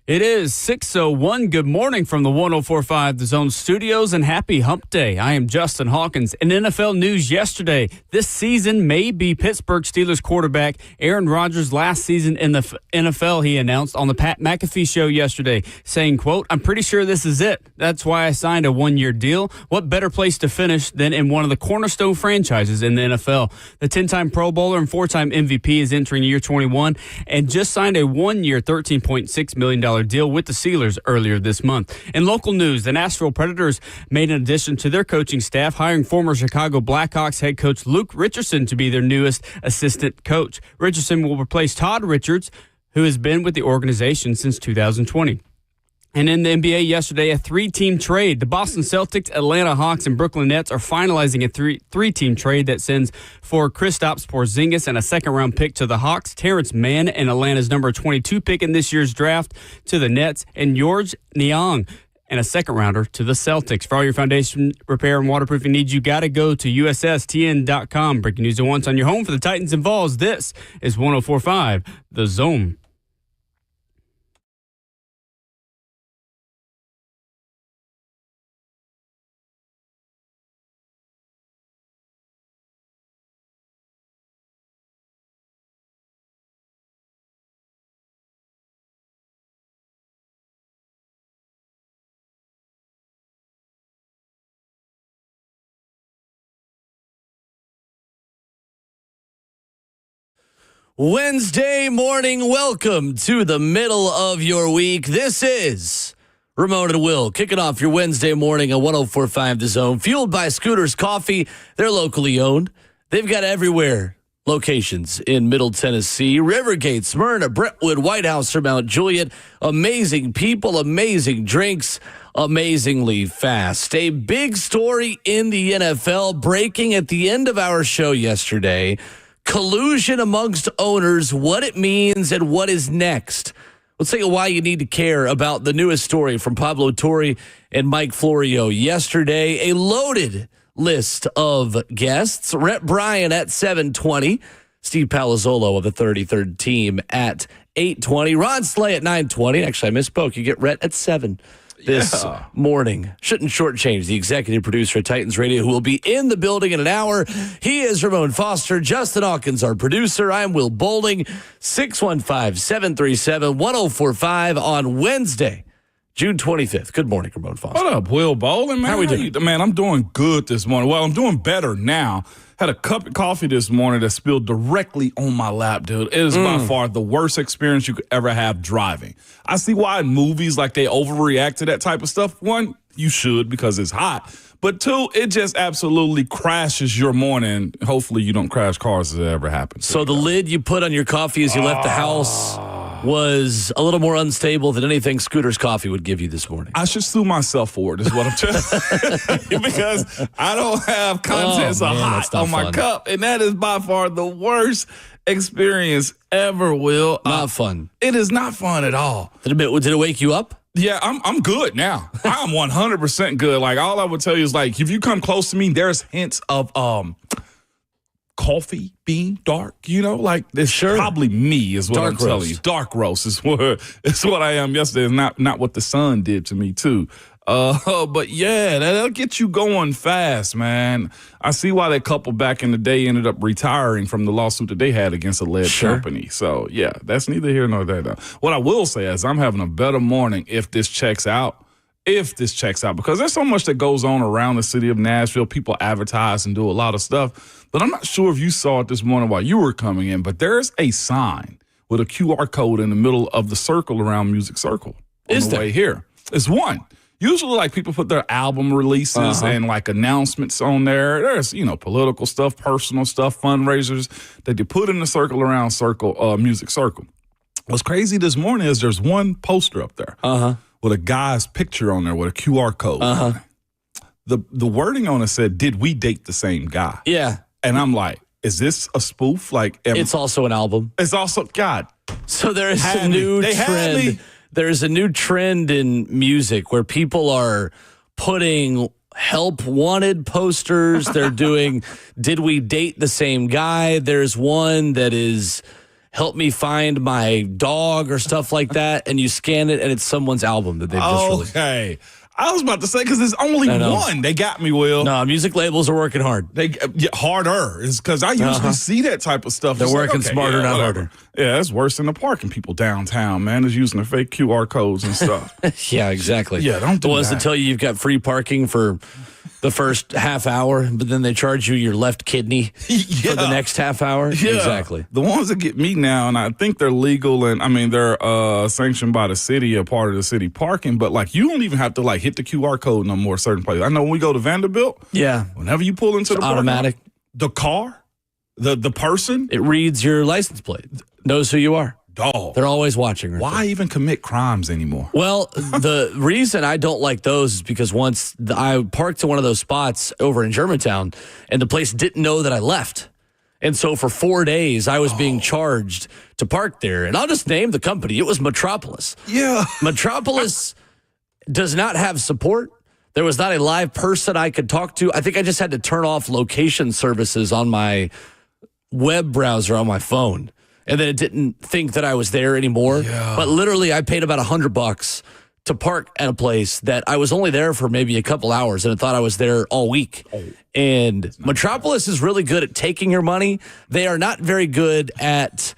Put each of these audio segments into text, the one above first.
It is 6:01. Good morning from the 104.5 The Zone Studios and happy hump day. I am Justin Hawkins. In NFL news yesterday, this season may be Pittsburgh Steelers quarterback Aaron Rodgers' last season in the NFL, he announced on the Pat McAfee show yesterday, saying, quote, "I'm pretty sure this is it. That's why I signed a one-year deal. What better place to finish than in one of the cornerstone franchises in the NFL?" The 10-time Pro Bowler and 4-time MVP is entering year 21 and just signed a one-year $13.6 million deal with the Steelers earlier this month. In local news, the Nashville Predators made an addition to their coaching staff, hiring former Chicago Blackhawks head coach Luke Richardson to be their newest assistant coach. Richardson will replace Todd Richards, who has been with the organization since 2020. And in the NBA yesterday, a three-team trade. The Boston Celtics, Atlanta Hawks, and Brooklyn Nets are finalizing a three-team trade that sends for Kristaps Porzingis and a second-round pick to the Hawks, Terrence Mann and Atlanta's number 22 pick in this year's draft to the Nets, and George Niang and a second-rounder to the Celtics. For all your foundation repair and waterproofing needs, you got to go to USSTN.com. Breaking news at once on your home for the Titans and Vols. This is 104.5 The Zone. Wednesday morning, welcome to the middle of your week. This is Ramon and Will kicking off your Wednesday morning at 104.5 The Zone, fueled by Scooters Coffee. They're locally owned. They've got everywhere locations in Middle Tennessee, Rivergate, Smyrna, Brentwood, White House, or Mount Juliet. Amazing people, amazing drinks, amazingly fast. A big story in the NFL breaking at the end of our show yesterday. Collusion amongst owners, what it means and what is next. Let's take a why you need to care about the newest story from Pablo Torre and Mike Florio yesterday. A loaded list of guests. Rhett Brian at 7:20. Steve Palazolo of the 33rd team at 8:20. Ron Slay at 9:20. Actually, I misspoke. You get Rhett at 7 this morning. Shouldn't shortchange the executive producer at Titans Radio, who will be in the building in an hour. He is Ramon Foster. Justin Hawkins, our producer. I'm Will Bowling. 615-737-1045 on Wednesday, June 25th. Good morning, Ramon Foster. What up, Will Bowling, man? How we doing? Man, I'm doing good this morning. Well, I'm doing better now. Had a cup of coffee this morning that spilled directly on my lap, dude. It is by far the worst experience you could ever have driving. I see why in movies, like, they overreact to that type of stuff. One, you should because it's hot. But two, it just absolutely crashes your morning. Hopefully you don't crash cars if it ever happens. So the lid you put on your coffee as you left the house was a little more unstable than anything Scooter's Coffee would give you this morning. I should sue myself for it, is what I'm telling you, because I don't have contents of hot on my cup, and that is by far the worst experience ever, Will. Not fun. It is not fun at all. Did it wake you up? Yeah, I'm good now. I'm 100% good. Like, all I would tell you is, like, if you come close to me, there's hints of coffee being dark, you know, like it's probably me is what I'm telling you. Dark roast is what I am yesterday. It's not what the sun did to me too. But yeah, that'll get you going fast, man. I see why that couple back in the day ended up retiring from the lawsuit that they had against a lead company. So yeah, that's neither here nor there. Though. What I will say is I'm having a better morning if this checks out. Because there's so much that goes on around the city of Nashville. People advertise and do a lot of stuff. But I'm not sure if you saw it this morning while you were coming in, but there's a sign with a QR code in the middle of the circle around Music Circle on the way here. It's one. Usually, like, people put their album releases and, like, announcements on there. There's, you know, political stuff, personal stuff, fundraisers that they put in the circle around Music Circle. What's crazy this morning is there's one poster up there with a guy's picture on there with a QR code. The wording on it said, "Did we date the same guy?" Yeah. And I'm like, is this a spoof? Like, it's also an album. It's also, God. So there is a new trend. There's a new trend in music where people are putting help wanted posters. They're doing, "Did we date the same guy?" There's one that is help me find my dog or stuff like that, and you scan it, and it's someone's album that they've just released. Okay. I was about to say, because there's only one. They got me, Will. No, music labels are working hard. They harder is because I usually see that type of stuff. They're working smarter, not harder. Yeah, it's worse than the parking people downtown, man. Is using the fake QR codes and stuff. Yeah, exactly. Yeah, don't do the ones that. that tell you you've got free parking for the first half hour, but then they charge you your left kidney for the next half hour. Yeah, exactly. The ones that get me now, and I think they're legal, and I mean they're sanctioned by the city, a part of the city parking. But like, you don't even have to like hit the QR code no more. Certain places. I know when we go to Vanderbilt. Yeah. Whenever you pull into the automatic, the car, the person, it reads your license plate, knows who you are. Dog. They're always watching. Why even commit crimes anymore? Well, the reason I don't like those is because once I parked in one of those spots over in Germantown, and the place didn't know that I left. And so for 4 days, I was being charged to park there. And I'll just name the company. It was Metropolis. Yeah. Metropolis does not have support. There was not a live person I could talk to. I think I just had to turn off location services on my web browser on my phone. And then it didn't think that I was there anymore. Yeah. But literally, I paid about $100 to park at a place that I was only there for maybe a couple hours, and I thought I was there all week. Oh, and Metropolis is really good at taking your money. They are not very good at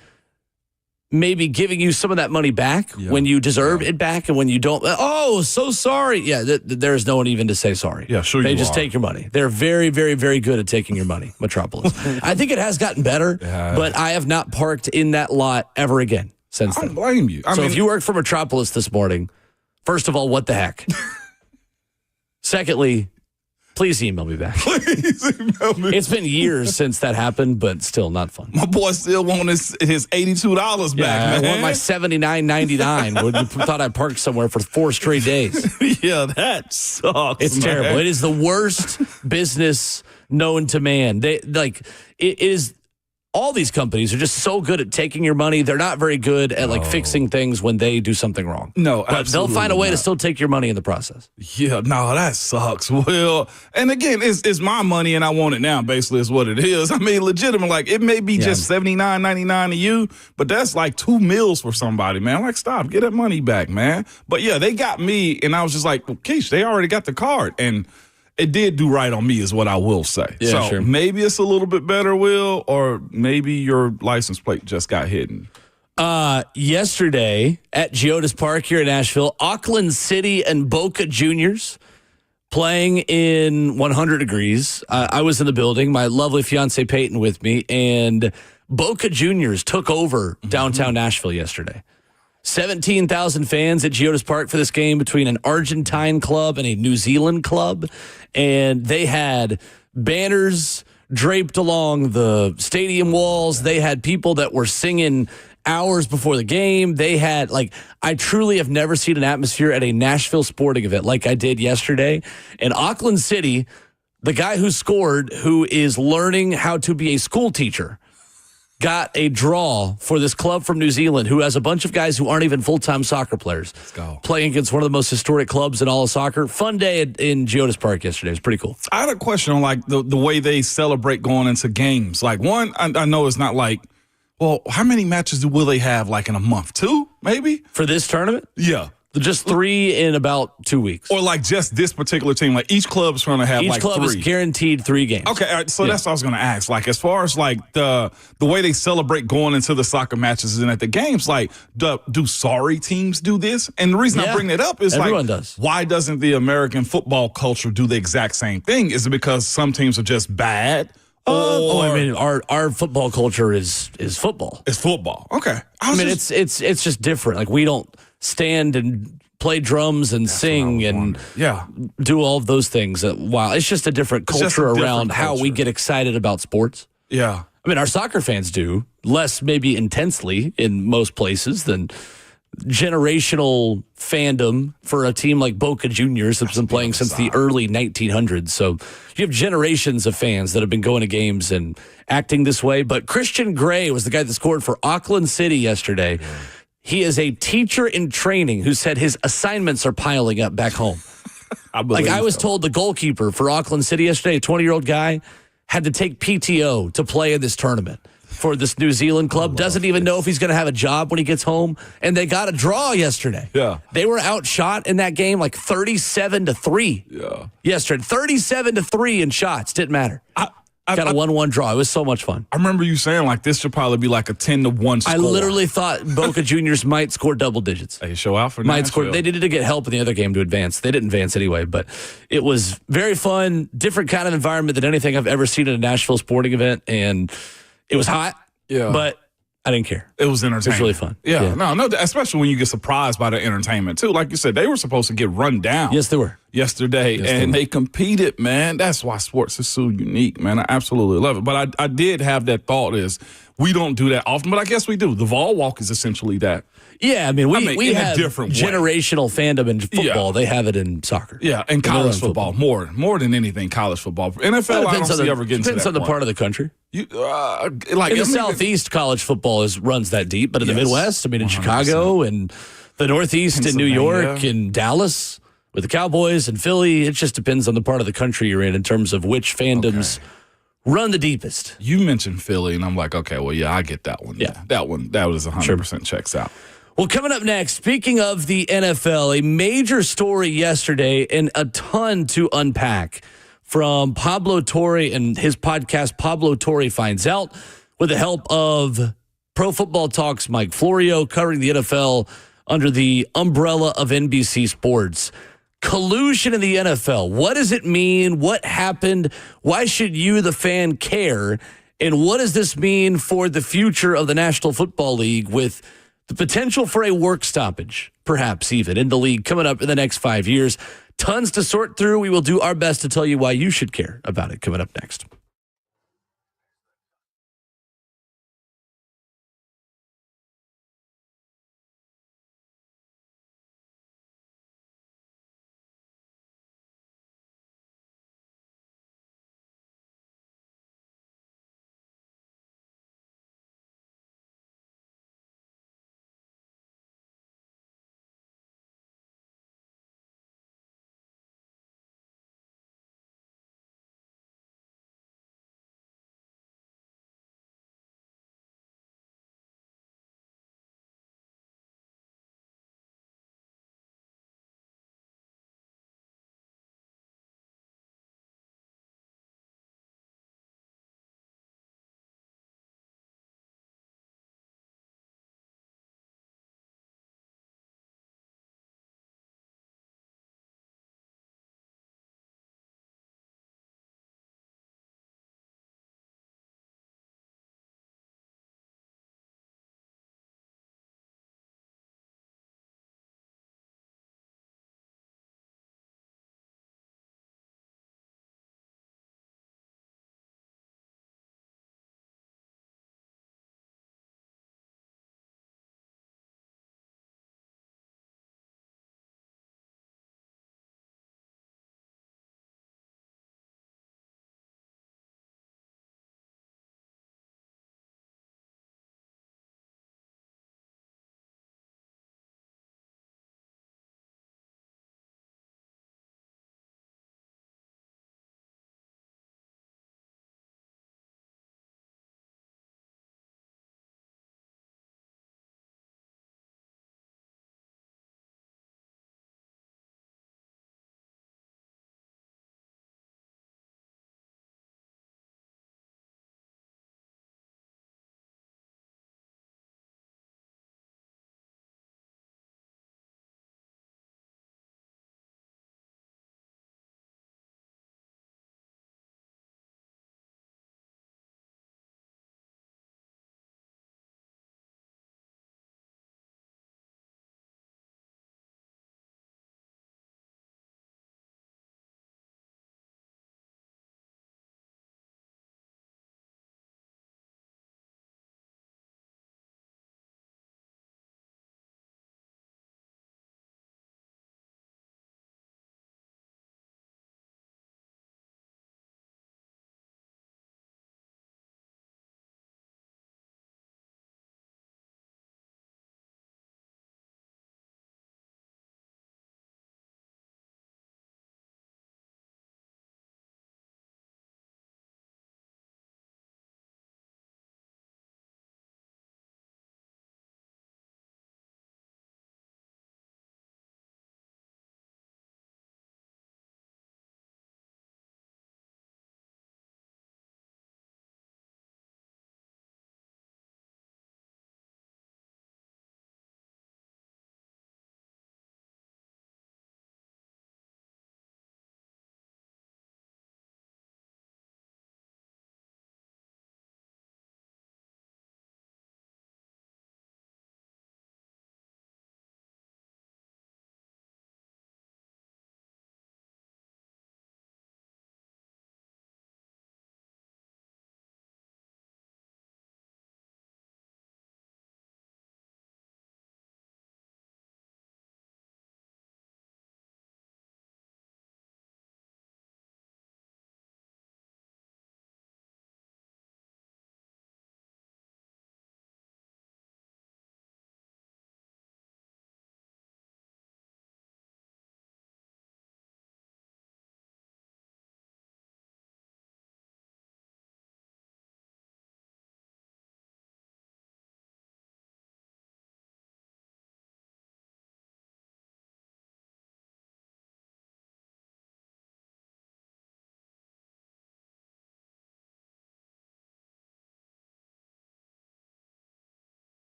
maybe giving you some of that money back when you deserve it back, and when you don't. Oh, so sorry. Yeah, there's no one even to say sorry. Yeah, sure. They just take your money. They're very, very, very good at taking your money. Metropolis. I think it has gotten better, but I have not parked in that lot ever again since then. I don't blame you. I mean, if you worked for Metropolis this morning, first of all, what the heck? Secondly, please email me back. Please email me. It's been years since that happened, but still not fun. My boy still wants his $82 back, man. I want my $79.99 when you thought I parked somewhere for 4 straight days. Yeah, that sucks. It's terrible. It is the worst business known to man. It is. All these companies are just so good at taking your money. They're not very good at fixing things when they do something wrong. No, but they'll find a way to still take your money in the process. Yeah, no, that sucks. Well, and again, it's my money and I want it now. Basically, is what it is. I mean, legitimate. Like, it may be just $79.99 to you, but that's like 2 meals for somebody, man. Like, stop, get that money back, man. But yeah, they got me, and I was just like, well, Keish, they already got the card, and it did do right on me, is what I will say. Yeah, so sure. Maybe it's a little bit better, Will, or maybe your license plate just got hidden. Yesterday at Geodis Park here in Nashville, Auckland City and Boca Juniors playing in 100 degrees. I was in the building, my lovely fiance Peyton with me, and Boca Juniors took over downtown Nashville yesterday. 17,000 fans at Geodis Park for this game between an Argentine club and a New Zealand club. And they had banners draped along the stadium walls. They had people that were singing hours before the game. They had, I truly have never seen an atmosphere at a Nashville sporting event like I did yesterday. And Auckland City, the guy who scored, who is learning how to be a school teacher, got a draw for this club from New Zealand who has a bunch of guys who aren't even full-time soccer players playing against one of the most historic clubs in all of soccer. Fun day in Geodis Park yesterday. It was pretty cool. I had a question on the way they celebrate going into games. Like, one, I know it's not like, well, how many matches will they have in a month? 2, maybe? For this tournament? Yeah. Just 3 in about 2 weeks. Or just this particular team. Like, each club's going to have each club 3. is guaranteed 3 games. Okay, all right, so that's what I was going to ask. As far as the way they celebrate going into the soccer matches and at the games, do sorry teams do this? And the reason I bring that up is everyone does. Why doesn't the American football culture do the exact same thing? Is it because some teams are just bad? I mean, our football culture is football. It's football. Okay. It's just different. We don't stand and play drums and sing and do all of those things. Wow, it's just a different culture around how we get excited about sports. Yeah. I mean, our soccer fans do, less maybe intensely in most places than generational fandom for a team like Boca Juniors that's been playing since the early 1900s. So you have generations of fans that have been going to games and acting this way. But Christian Gray was the guy that scored for Auckland City yesterday. Yeah. He is a teacher in training who said his assignments are piling up back home. I was told the goalkeeper for Auckland City yesterday, a 20-year-old guy, had to take PTO to play in this tournament for this New Zealand club. Doesn't even know if he's going to have a job when he gets home. And they got a draw yesterday. Yeah. They were outshot in that game like 37-3. Yeah. Yesterday. 37-3 in shots. Didn't matter. Got a 1-1 draw. It was so much fun. I remember you saying like this should probably be like a 10-1 score. I literally thought Boca Juniors might score double digits. They show out for Might Nashville. score. They needed to get help in the other game to advance. They didn't advance anyway, but it was very fun, different kind of environment than anything I've ever seen at a Nashville sporting event, and it was hot. Yeah. But I didn't care. It was entertaining. It was really fun. Yeah. No, especially when you get surprised by the entertainment too. Like you said, they were supposed to get run down. Yes, they were. Yesterday, and they competed, man. That's why sports is so unique, man. I absolutely love it. But I did have that thought is we don't do that often, but I guess we do. The Vol Walk is essentially that. Yeah, I mean, we in have a different way. Generational fandom in football. Yeah. They have it in soccer. Yeah, and college football more than anything. College football, NFL. I don't see ever getting to that. Depends on the part of the country. In the Southeast, college football runs that deep, but in the Midwest, I mean, in 100%. Chicago and the Northeast, in New York, and Dallas, with the Cowboys and Philly, it just depends on the part of the country you're in terms of which fandoms run the deepest. You mentioned Philly, and I'm like, okay, well, yeah, I get that one. Yeah, that was 100% checks out. Well, coming up next, speaking of the NFL, a major story yesterday and a ton to unpack from Pablo Torre and his podcast, Pablo Torre Finds Out, with the help of Pro Football Talk's Mike Florio, covering the NFL under the umbrella of NBC Sports. Collusion in the NFL. What does it mean? What happened? Why should you, the fan, care? And what does this mean for the future of the National Football League with the potential for a work stoppage, perhaps even, in the league coming up in the next 5 years? Tons to sort through. We will do our best to tell you why you should care about it coming up next.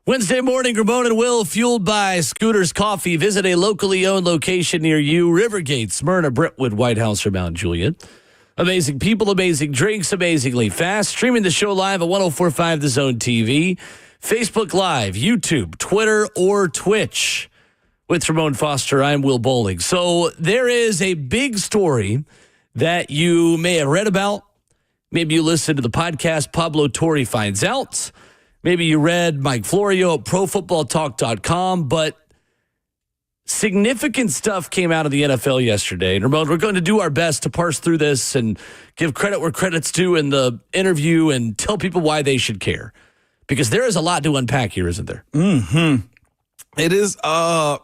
Wednesday morning, Ramon and Will, fueled by Scooters Coffee. Visit a locally owned location near you. Rivergate, Smyrna, Brentwood, White House, or Mount Juliet. Amazing people, amazing drinks, amazingly fast. Streaming the show live at 104.5 The Zone TV, Facebook Live, YouTube, Twitter, or Twitch. With Ramon Foster, I'm Will Bowling. So there is a big story that you may have read about. Maybe you listened to the podcast, Pablo Torre Finds Out. Maybe you read Mike Florio at ProFootballTalk.com, but significant stuff came out of the NFL yesterday. And Ramon, we're going to do our best to parse through this and give credit where credit's due in the interview and tell people why they should care. Because there is a lot to unpack here, isn't there? Mm-hmm. It is.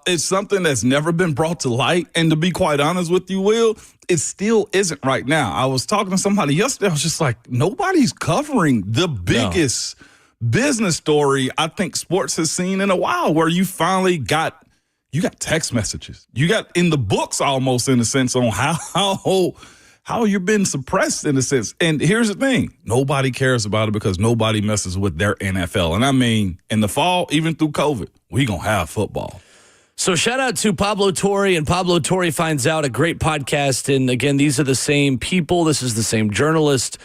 It's something that's never been brought to light. And to be quite honest with you, Will, it still isn't right now. I was talking to somebody yesterday. I was just like, nobody's covering the biggest business story I think sports has seen in a while, where you finally got text messages. You got in the books almost, in a sense, on how you're being suppressed in a sense. And here's the thing. Nobody cares about it because nobody messes with their NFL. And I mean, in the fall, even through COVID, we going to have football. So shout out to Pablo Torre and Pablo Torre Finds Out, a great podcast. And again, these are the same people. This is the same journalist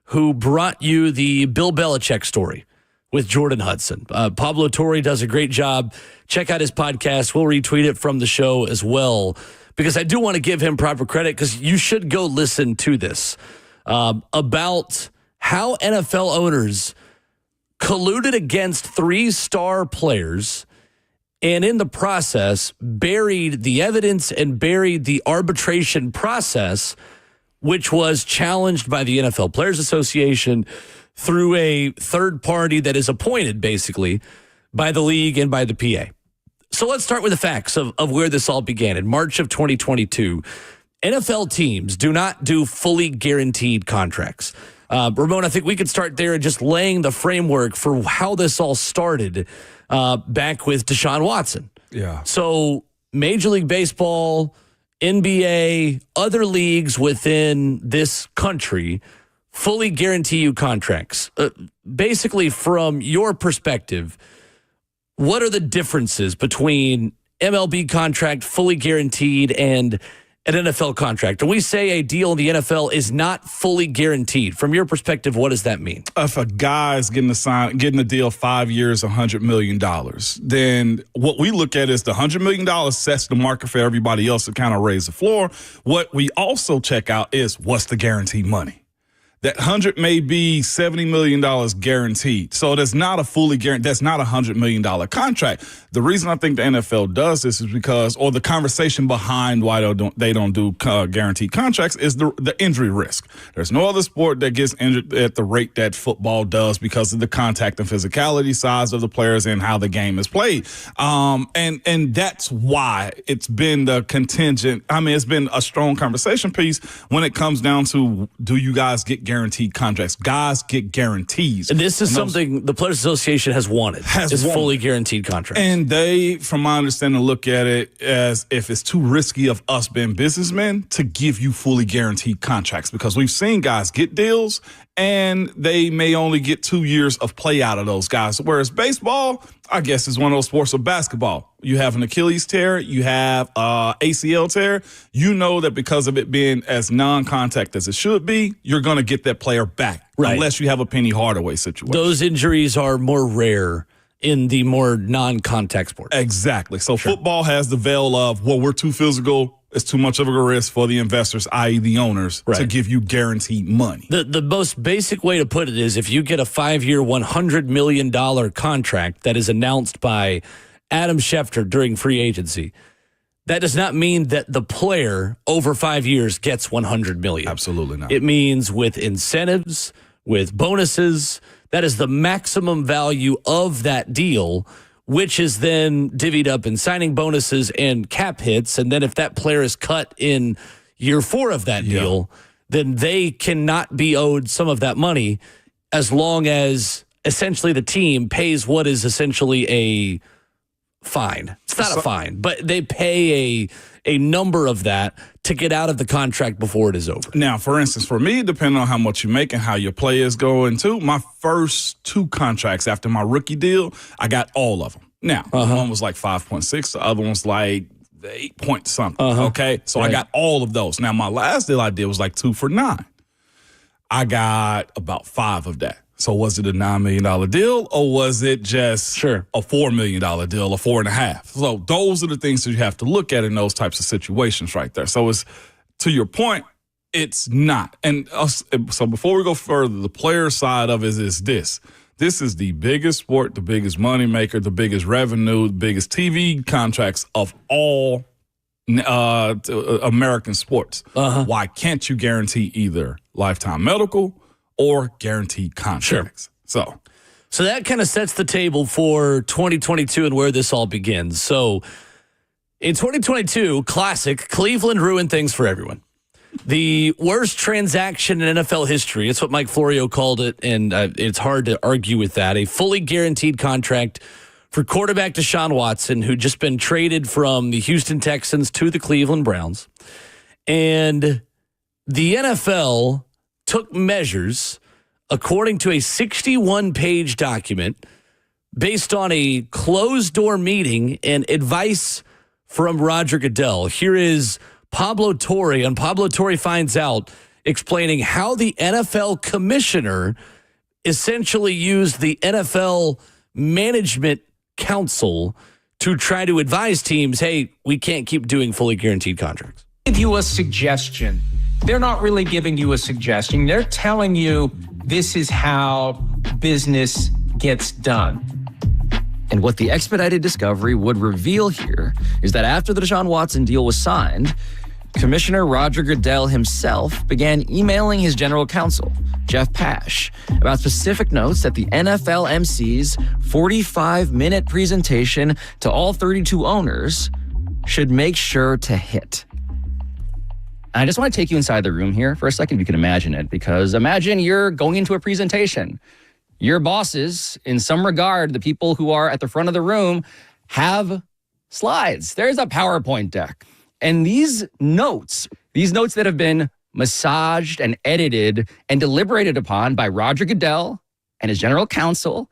who brought you the Bill Belichick story with Jordan Hudson. Pablo Torre does a great job. Check out his podcast. We'll retweet it from the show as well, because I do want to give him proper credit, because you should go listen to this about how NFL owners colluded against 3-star players and in the process buried the evidence and buried the arbitration process, which was challenged by the NFL Players Association through a third party that is appointed basically by the league and by the PA. So let's start with the facts of where this all began. In March of 2022, NFL teams do not do fully guaranteed contracts. Ramon, I think we could start there and just laying the framework for how this all started back with Deshaun Watson. Yeah. So Major League Baseball, NBA, other leagues within this country fully guarantee you contracts. Basically, from your perspective, what are the differences between MLB contract, fully guaranteed, and an NFL contract? When we say a deal in the NFL is not fully guaranteed, from your perspective, what does that mean? If a guy's getting a deal 5 years, $100 million, then what we look at is the $100 million sets the market for everybody else to kind of raise the floor. What we also check out is what's the guaranteed money. That 100 may be $70 million guaranteed. So that's not a fully guaranteed, that's not a $100 million contract. The reason I think the NFL does this is because, or the conversation behind why they don't do guaranteed contracts is the injury risk. There's no other sport that gets injured at the rate that football does because of the contact and physicality size of the players and how the game is played. And that's why it's been the contingent. I mean, it's been a strong conversation piece when it comes down to, do you guys get guaranteed contracts? Guys get guarantees. And this is something the Players Association has wanted. Fully guaranteed contracts. And they, from my understanding, look at it as if it's too risky of us being businessmen to give you fully guaranteed contracts, because we've seen guys get deals and they may only get 2 years of play out of those guys. Whereas baseball, I guess, is one of those sports of basketball. You have an Achilles tear, you have ACL tear. You know that because of it being as non-contact as it should be, you're going to get that player back, right, unless you have a Penny Hardaway situation. Those injuries are more rare in the more non-contact sports. Exactly. So football has the veil of, well, we're too physical. It's too much of a risk for the investors, i.e. the owners, to give you guaranteed money. The most basic way to put it is, if you get a 5-year, $100 million contract that is announced by Adam Schefter during free agency, that does not mean that the player over 5 years gets $100 million. Absolutely not. It means with incentives, with bonuses, that is the maximum value of that deal, which is then divvied up in signing bonuses and cap hits. And then if that player is cut in year 4 of that deal, then they cannot be owed some of that money, as long as essentially the team pays what is essentially a fine. It's not a fine, but they pay a number of that to get out of the contract before it is over. Now, for instance, for me, depending on how much you make and how your play is going too, my first 2 contracts after my rookie deal, I got all of them. Now, one was like 5.6, the other one's like 8 point something. Okay, so I got all of those. Now, my last deal I did was like 2 for $9. I got about 5 of that. So was it a $9 million deal, or was it just a $4 million deal, or 4.5? So those are the things that you have to look at in those types of situations right there. So it's, to your point, it's not. And so before we go further, the player side of it is this. This is the biggest sport, the biggest moneymaker, the biggest revenue, the biggest TV contracts of all American sports. Why can't you guarantee either lifetime medical or guaranteed contracts? So that kind of sets the table for 2022 and where this all begins. So in 2022, classic, Cleveland ruined things for everyone. The worst transaction in NFL history. It's what Mike Florio called it, and it's hard to argue with that. A fully guaranteed contract for quarterback Deshaun Watson, who'd just been traded from the Houston Texans to the Cleveland Browns. And the NFL took measures, according to a 61-page document, based on a closed-door meeting and advice from Roger Goodell. Here is Pablo Torre on Pablo Torre Finds Out, explaining how the NFL commissioner essentially used the NFL management council to try to advise teams, hey, we can't keep doing fully guaranteed contracts. Give you a suggestion. They're not really giving you a suggestion. They're telling you this is how business gets done. And what the expedited discovery would reveal here is that after the Deshaun Watson deal was signed, Commissioner Roger Goodell himself began emailing his general counsel, Jeff Pash, about specific notes that the NFL MC's 45-minute presentation to all 32 owners should make sure to hit. I just want to take you inside the room here for a second, if you can imagine it, because imagine you're going into a presentation. Your bosses, in some regard, the people who are at the front of the room, have slides. There's a PowerPoint deck. And these notes that have been massaged and edited and deliberated upon by Roger Goodell and his general counsel,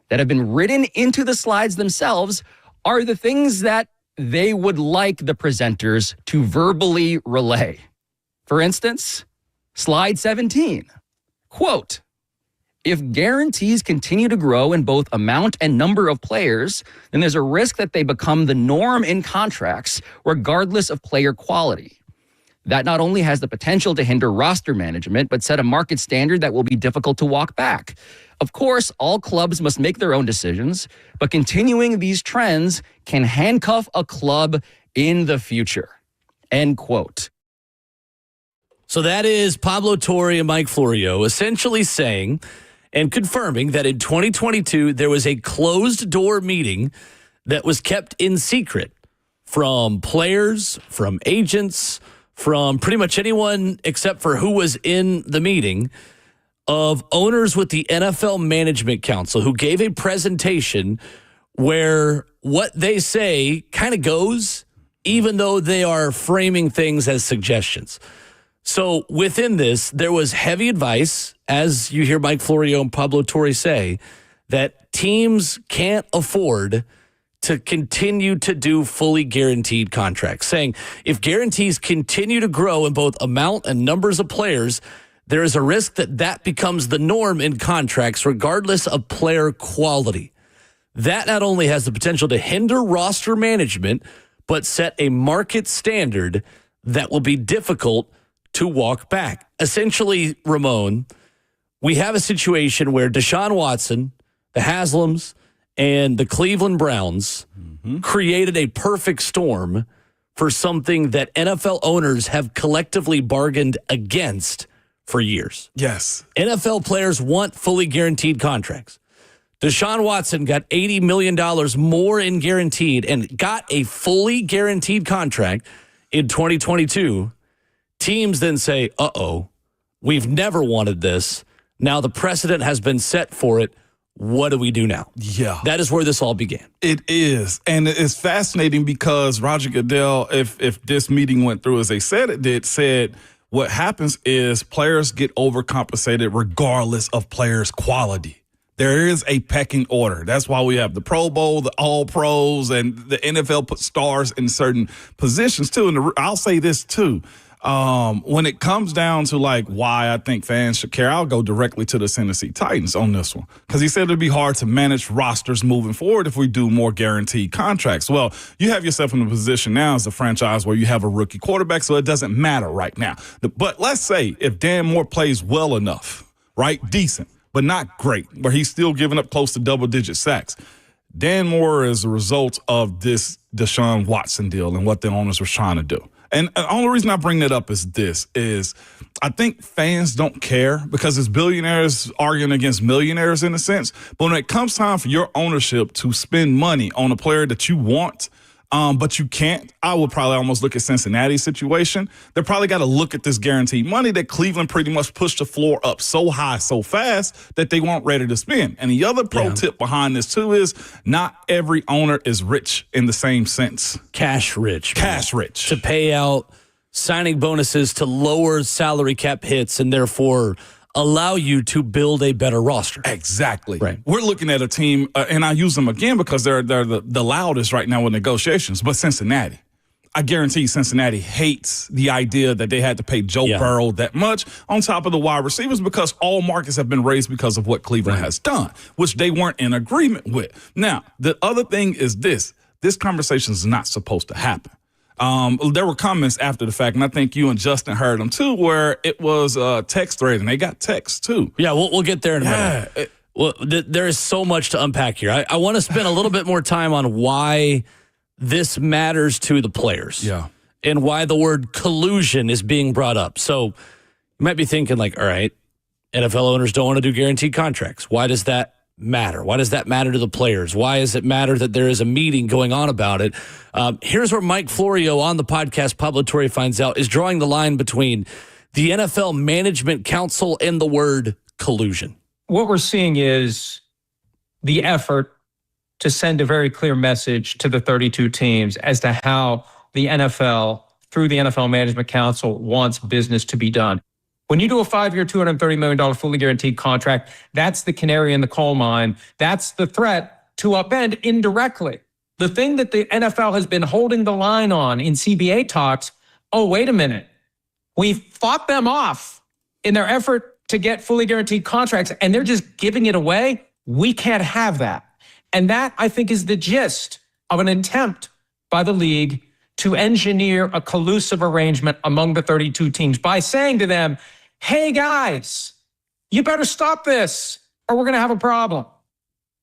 that have been written into the slides themselves, are the things that they would like the presenters to verbally relay. For instance, slide 17, quote, if guarantees continue to grow in both amount and number of players, then there's a risk that they become the norm in contracts, regardless of player quality. That not only has the potential to hinder roster management, but set a market standard that will be difficult to walk back. Of course, all clubs must make their own decisions, but continuing these trends can handcuff a club in the future. End quote. So that is Pablo Torre and Mike Florio essentially saying and confirming that in 2022, there was a closed-door meeting that was kept in secret from players, from agents, from pretty much anyone except for who was in the meeting, of owners with the NFL Management Council who gave a presentation where what they say kind of goes, even though they are framing things as suggestions. So within this, there was heavy advice, as you hear Mike Florio and Pablo Torre say, that teams can't afford to continue to do fully guaranteed contracts, saying if guarantees continue to grow in both amount and numbers of players, there is a risk that that becomes the norm in contracts, regardless of player quality. That not only has the potential to hinder roster management, but set a market standard that will be difficult to walk back. Essentially, Ramon, we have a situation where Deshaun Watson, the Haslams, and the Cleveland Browns created a perfect storm for something that NFL owners have collectively bargained against for years. Yes. NFL players want fully guaranteed contracts. Deshaun Watson got $80 million more in guaranteed and got a fully guaranteed contract in 2022. Teams then say, uh-oh, we've never wanted this. Now the precedent has been set for it. what do we do now? Yeah. That is where this all began. It is. And it's fascinating because Roger Goodell, if this meeting went through as they said it did, said what happens is players get overcompensated regardless of players' quality. There is a pecking order. That's why we have the Pro Bowl, the All Pros, and the NFL put stars in certain positions too. And I'll say this too. When it comes down to like why I think fans should care, I'll go directly to the Tennessee Titans on this one. Because he said it'd be hard to manage rosters moving forward if we do more guaranteed contracts. Well, you have yourself in a position now as a franchise where you have a rookie quarterback, so it doesn't matter right now. But let's say if Dan Moore plays well enough, right, decent, but not great, where he's still giving up close to double-digit sacks. Dan Moore is a result of this Deshaun Watson deal and what the owners were trying to do. And the only reason I bring that up is I think fans don't care because it's billionaires arguing against millionaires in a sense. But when it comes time for your ownership to spend money on a player that you want, but you can't, I would probably almost look at Cincinnati's situation. They probably got to look at this guaranteed money that Cleveland pretty much pushed the floor up so high, so fast that they weren't ready to spend. And the other pro tip behind this too is not every owner is rich in the same sense. Cash rich. Cash rich. To pay out signing bonuses to lower salary cap hits and therefore allow you to build a better roster. Exactly. Right. We're looking at a team, and I use them again because they're the loudest right now with negotiations, but Cincinnati. I guarantee Cincinnati hates the idea that they had to pay Joe Burrow that much on top of the wide receivers because all markets have been raised because of what Cleveland has done, which they weren't in agreement with. Now, the other thing is this conversation is not supposed to happen. There were comments after the fact, and I think you and Justin heard them too, where it was a text thread, and they got texts too. Yeah, we'll get there in a minute. Well, there is so much to unpack here. I want to spend a little bit more time on why this matters to the players. Yeah. And why the word collusion is being brought up. So you might be thinking like, all right, NFL owners don't want to do guaranteed contracts. Why does that matter? Why does that matter to the players? Why does it matter that there is a meeting going on about it? Here's where Mike Florio on the podcast Publitory finds out is drawing the line between the NFL Management Council and the word collusion. What we're seeing is the effort to send a very clear message to the 32 teams as to how the NFL, through the NFL Management Council, wants business to be done. When you do a 5-year, $230 million fully guaranteed contract, that's the canary in the coal mine. That's the threat to upend indirectly. The thing that the NFL has been holding the line on in CBA talks, oh, wait a minute. We fought them off in their effort to get fully guaranteed contracts, and they're just giving it away. We can't have that. And that, I think, is the gist of an attempt by the league to engineer a collusive arrangement among the 32 teams by saying to them, hey, guys, you better stop this or we're going to have a problem.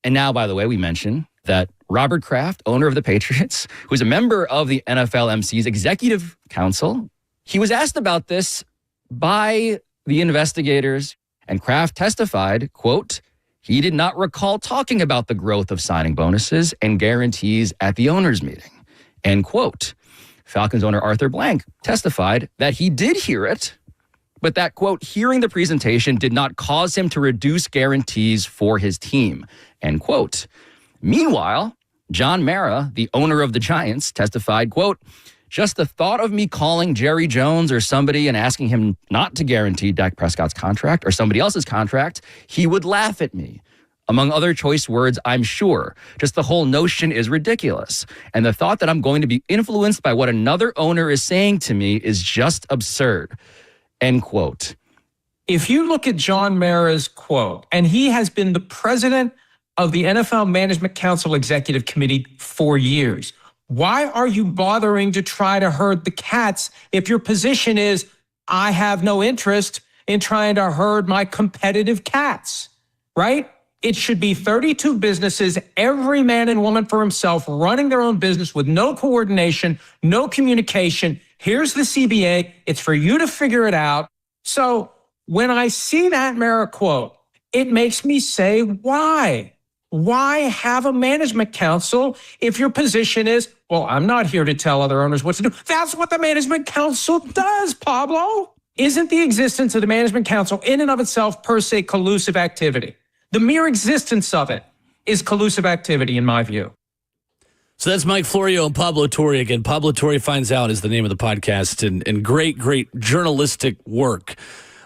And now, by the way, we mentioned that Robert Kraft, owner of the Patriots, who's a member of the NFLMC's executive council, he was asked about this by the investigators, and Kraft testified, quote, he did not recall talking about the growth of signing bonuses and guarantees at the owners' meeting, end quote. Falcons owner Arthur Blank testified that he did hear it, but that, quote, hearing the presentation did not cause him to reduce guarantees for his team, end quote. Meanwhile, John Mara, the owner of the Giants, testified, quote, just the thought of me calling Jerry Jones or somebody and asking him not to guarantee Dak Prescott's contract or somebody else's contract, he would laugh at me. Among other choice words, I'm sure. Just the whole notion is ridiculous. And the thought that I'm going to be influenced by what another owner is saying to me is just absurd. End quote. If you look at John Mara's quote, and he has been the president of the NFL Management Council Executive Committee for years, why are you bothering to try to herd the cats if your position is, I have no interest in trying to herd my competitive cats, right? It should be 32 businesses, every man and woman for himself, running their own business with no coordination, no communication. Here's the CBA. It's for you to figure it out. So when I see that Mara quote, it makes me say, why? Why have a management council if your position is, well, I'm not here to tell other owners what to do. That's what the management council does, Pablo. Isn't the existence of the management council in and of itself per se collusive activity? The mere existence of it is collusive activity, in my view. So that's Mike Florio and Pablo Torre again. Pablo Torre Finds Out is the name of the podcast, and great journalistic work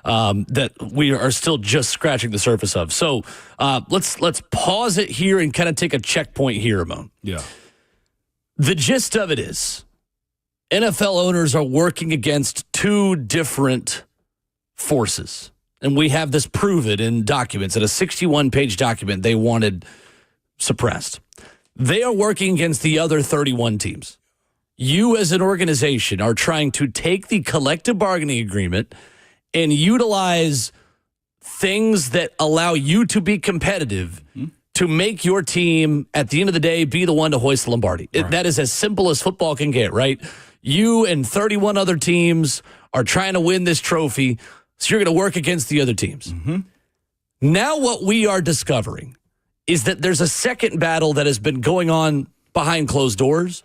that we are still just scratching the surface of. So let's pause it here and kind of take a checkpoint here, Ramon. Yeah. The gist of it is NFL owners are working against two different forces. And we have this proven in documents, in a 61-page document they wanted suppressed. They are working against the other 31 teams. You as an organization are trying to take the collective bargaining agreement and utilize things that allow you to be competitive to make your team, at the end of the day, be the one to hoist the Lombardi. Right. That is as simple as football can get, right? You and 31 other teams are trying to win this trophy, so you're going to work against the other teams. Now what we are discovering is that there's a second battle that has been going on behind closed doors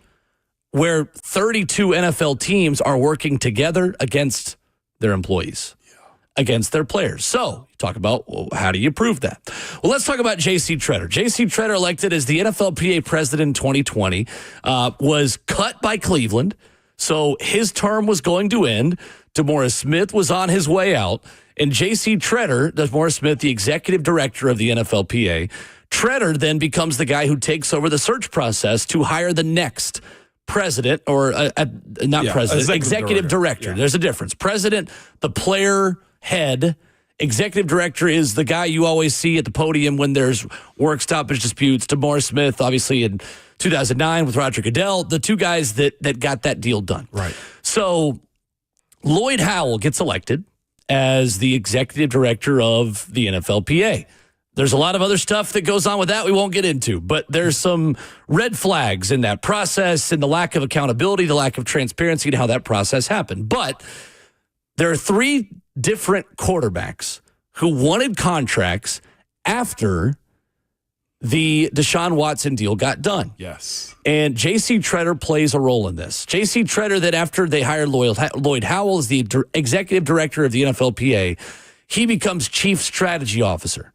where 32 NFL teams are working together against their employees, against their players. So you talk about, well, how do you prove that? Well, let's talk about J.C. Tretter. J.C. Tretter, elected as the NFLPA president in 2020, was cut by Cleveland. So his term was going to end. DeMaurice Smith was on his way out. And J.C. Tretter, DeMaurice Smith, the executive director of the NFLPA, Tretter then becomes the guy who takes over the search process to hire the next president, or executive director. There's a difference. President, the player head. Executive director is the guy you always see at the podium when there's work stoppage disputes. DeMaurice Smith, obviously in 2009 with Roger Goodell, the two guys that got that deal done. Right. So Lloyd Howell gets elected as the executive director of the NFLPA. There's a lot of other stuff that goes on with that we won't get into, but there's some red flags in that process and the lack of accountability, the lack of transparency to how that process happened. But there are three different quarterbacks who wanted contracts after the Deshaun Watson deal got done. Yes. And J.C. Tretter plays a role in this. J.C. Tretter, that after they hired Lloyd Howell as the executive director of the NFLPA, he becomes chief strategy officer.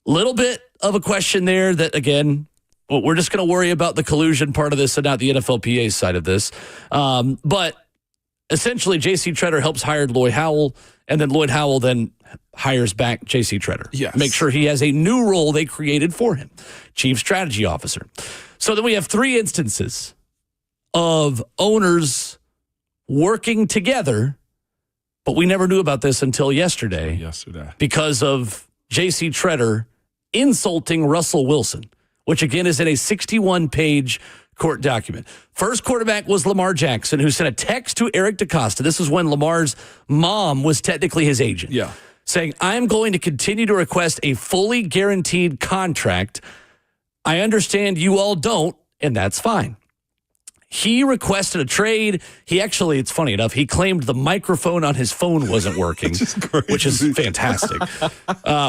Little bit of a question there that, again, well, we're just going to worry about the collusion part of this and not the NFLPA side of this. But essentially, J.C. Tretter helps hire Lloyd Howell, and then Lloyd Howell then hires back J.C. Tretter. Yes. Make sure he has a new role they created for him, chief strategy officer. So then we have three instances of owners working together, but we never knew about this until yesterday. Because of J.C. Tretter insulting Russell Wilson, which again is in a 61-page court document. First quarterback was Lamar Jackson, who sent a text to Eric DaCosta. This was when Lamar's mom was technically his agent. Yeah. Saying, I'm going to continue to request a fully guaranteed contract. I understand you all don't, and that's fine. He requested a trade. He actually, it's funny enough, he claimed the microphone on his phone wasn't working, which is fantastic,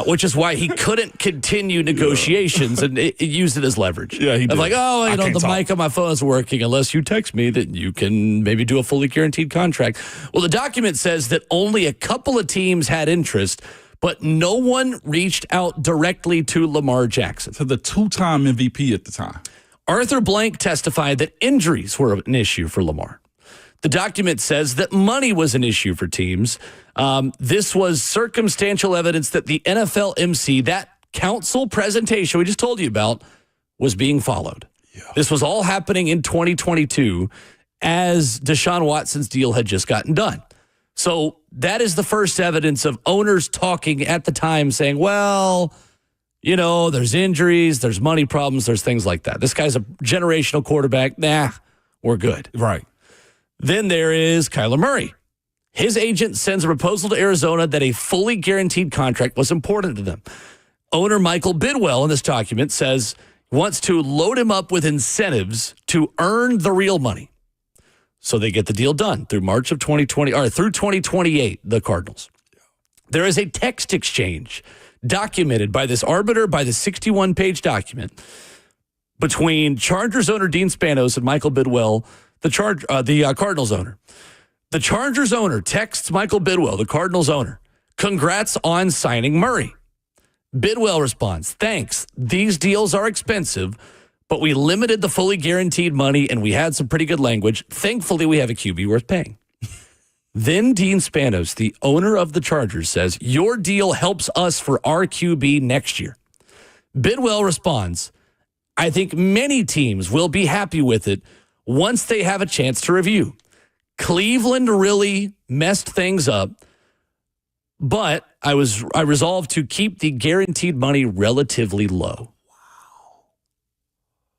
which is why he couldn't continue negotiations, and it used it as leverage. Yeah, he did. Of like, the mic on my phone is working. Unless you text me, that you can maybe do a fully guaranteed contract. Well, the document says that only a couple of teams had interest, but no one reached out directly to Lamar Jackson. So the two-time MVP at the time. Arthur Blank testified that injuries were an issue for Lamar. The document says that money was an issue for teams. This was circumstantial evidence that the NFLMC, that council presentation we just told you about, was being followed. Yeah. This was all happening in 2022 as Deshaun Watson's deal had just gotten done. So that is the first evidence of owners talking at the time saying, well, you know, there's injuries, there's money problems, there's things like that. This guy's a generational quarterback. Nah, we're good. Right. Then there is Kyler Murray. His agent sends a proposal to Arizona that a fully guaranteed contract was important to them. Owner Michael Bidwell in this document says wants to load him up with incentives to earn the real money. So they get the deal done through March of 2020, or through 2028, the Cardinals. There is a text exchange documented by this arbiter, by the 61-page document, between Chargers owner Dean Spanos and Michael Bidwell, the Cardinals owner. The Chargers owner texts Michael Bidwell, the Cardinals owner, congrats on signing Murray. Bidwell responds, thanks. These deals are expensive, but we limited the fully guaranteed money and we had some pretty good language. Thankfully, we have a QB worth paying. Then Dean Spanos, the owner of the Chargers, says, your deal helps us for our QB next year. Bidwell responds, I think many teams will be happy with it once they have a chance to review. Cleveland really messed things up, but I resolved to keep the guaranteed money relatively low. Wow.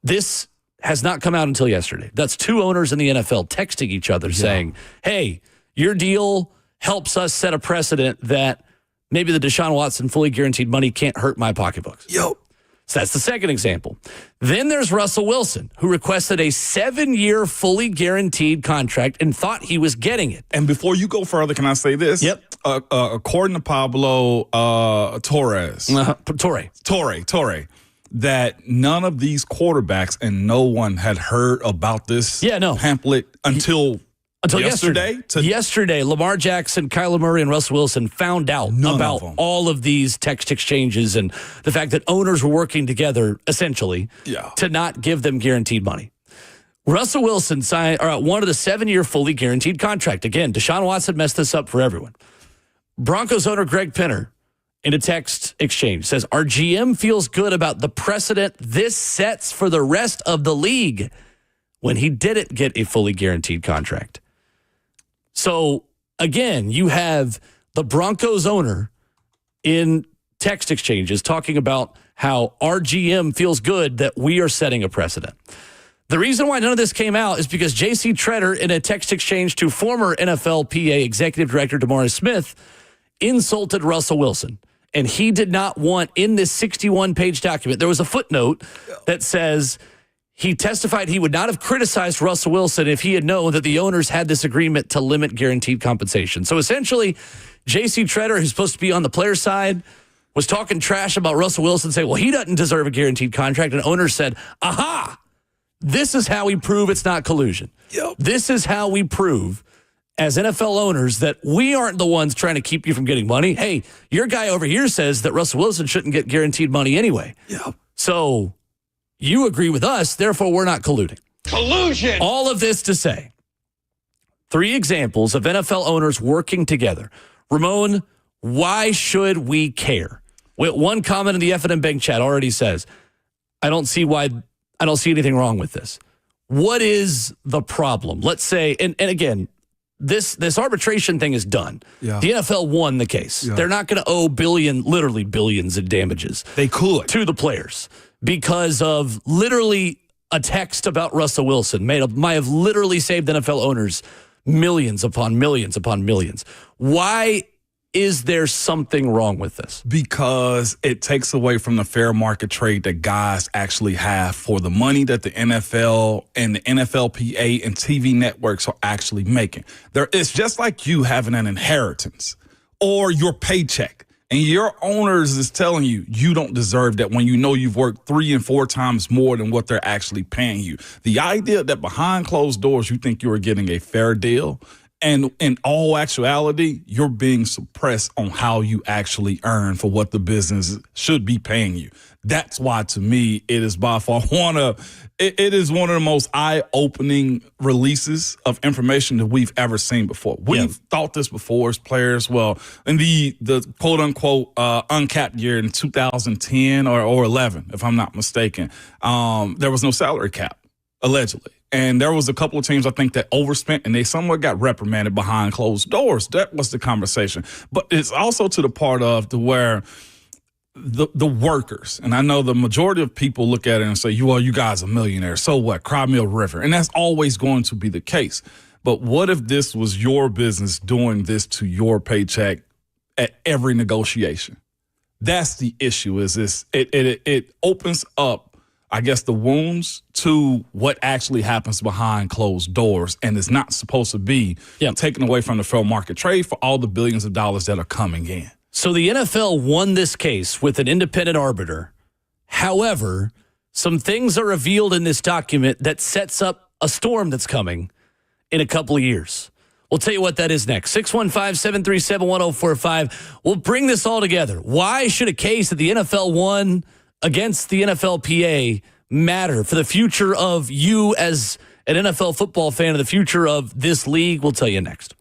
This has not come out until yesterday. That's two owners in the NFL texting each other saying, hey, your deal helps us set a precedent that maybe the Deshaun Watson fully guaranteed money can't hurt my pocketbooks. Yo. So that's the second example. Then there's Russell Wilson, who requested a 7-year fully guaranteed contract and thought he was getting it. And before you go further, can I say this? Yep. According to Pablo Torre, that none of these quarterbacks and no one had heard about this pamphlet until yesterday. Yesterday, Lamar Jackson, Kyler Murray, and Russell Wilson found out about all of these text exchanges and the fact that owners were working together, essentially, to not give them guaranteed money. Russell Wilson wanted a 7-year fully guaranteed contract. Again, Deshaun Watson messed this up for everyone. Broncos owner Greg Pinner, in a text exchange, says, our GM feels good about the precedent this sets for the rest of the league when he didn't get a fully guaranteed contract. So, again, you have the Broncos owner in text exchanges talking about how our GM feels good that we are setting a precedent. The reason why none of this came out is because J.C. Treader, in a text exchange to former NFLPA Executive Director DeMaurice Smith, insulted Russell Wilson. And he did not want, in this 61-page document, there was a footnote that says he testified he would not have criticized Russell Wilson if he had known that the owners had this agreement to limit guaranteed compensation. So essentially, J.C. Treader, who's supposed to be on the player side, was talking trash about Russell Wilson, saying, well, he doesn't deserve a guaranteed contract. And owners said, aha, this is how we prove it's not collusion. Yep. This is how we prove, as NFL owners, that we aren't the ones trying to keep you from getting money. Hey, your guy over here says that Russell Wilson shouldn't get guaranteed money anyway. Yep. So you agree with us, therefore we're not colluding. Collusion! All of this to say, 3 examples of NFL owners working together. Ramon, why should we care? One comment in the F&M Bank chat already says, I don't see anything wrong with this. What is the problem? Let's say, and again, this arbitration thing is done. Yeah. The NFL won the case. Yeah. They're not going to owe literally billions in damages. They could. To the players because of literally a text about Russell Wilson might have literally saved NFL owners millions upon millions upon millions. Why is there something wrong with this? Because it takes away from the fair market trade that guys actually have for the money that the NFL and the NFLPA and TV networks are actually making. It's just like you having an inheritance or your paycheck. And your owners is telling you don't deserve that when you know you've worked 3 and 4 times more than what they're actually paying you. The idea that behind closed doors you think you are getting a fair deal, and in all actuality, you're being suppressed on how you actually earn for what the business should be paying you. That's why, to me, it is by far one of the most eye-opening releases of information that we've ever seen before. We've thought this before as players. Well, in the quote-unquote uncapped year in 2010 or 11, if I'm not mistaken, there was no salary cap, allegedly. And there was a couple of teams, I think, that overspent, and they somewhat got reprimanded behind closed doors. That was the conversation. But it's also to the part of where the workers, and I know the majority of people look at it and say, you guys are millionaires. So what? Cry me a river. And that's always going to be the case. But what if this was your business doing this to your paycheck at every negotiation? That's the issue, is this. It opens up, I guess, the wounds to what actually happens behind closed doors, and it's not supposed to be taken away from the fair market trade for all the billions of dollars that are coming in. So the NFL won this case with an independent arbiter. However, some things are revealed in this document that sets up a storm that's coming in a couple of years. We'll tell you what that is next. 615-737-1045. We'll bring this all together. Why should a case that the NFL won against the NFLPA matter for the future of you as an NFL football fan and the future of this league? We'll tell you next.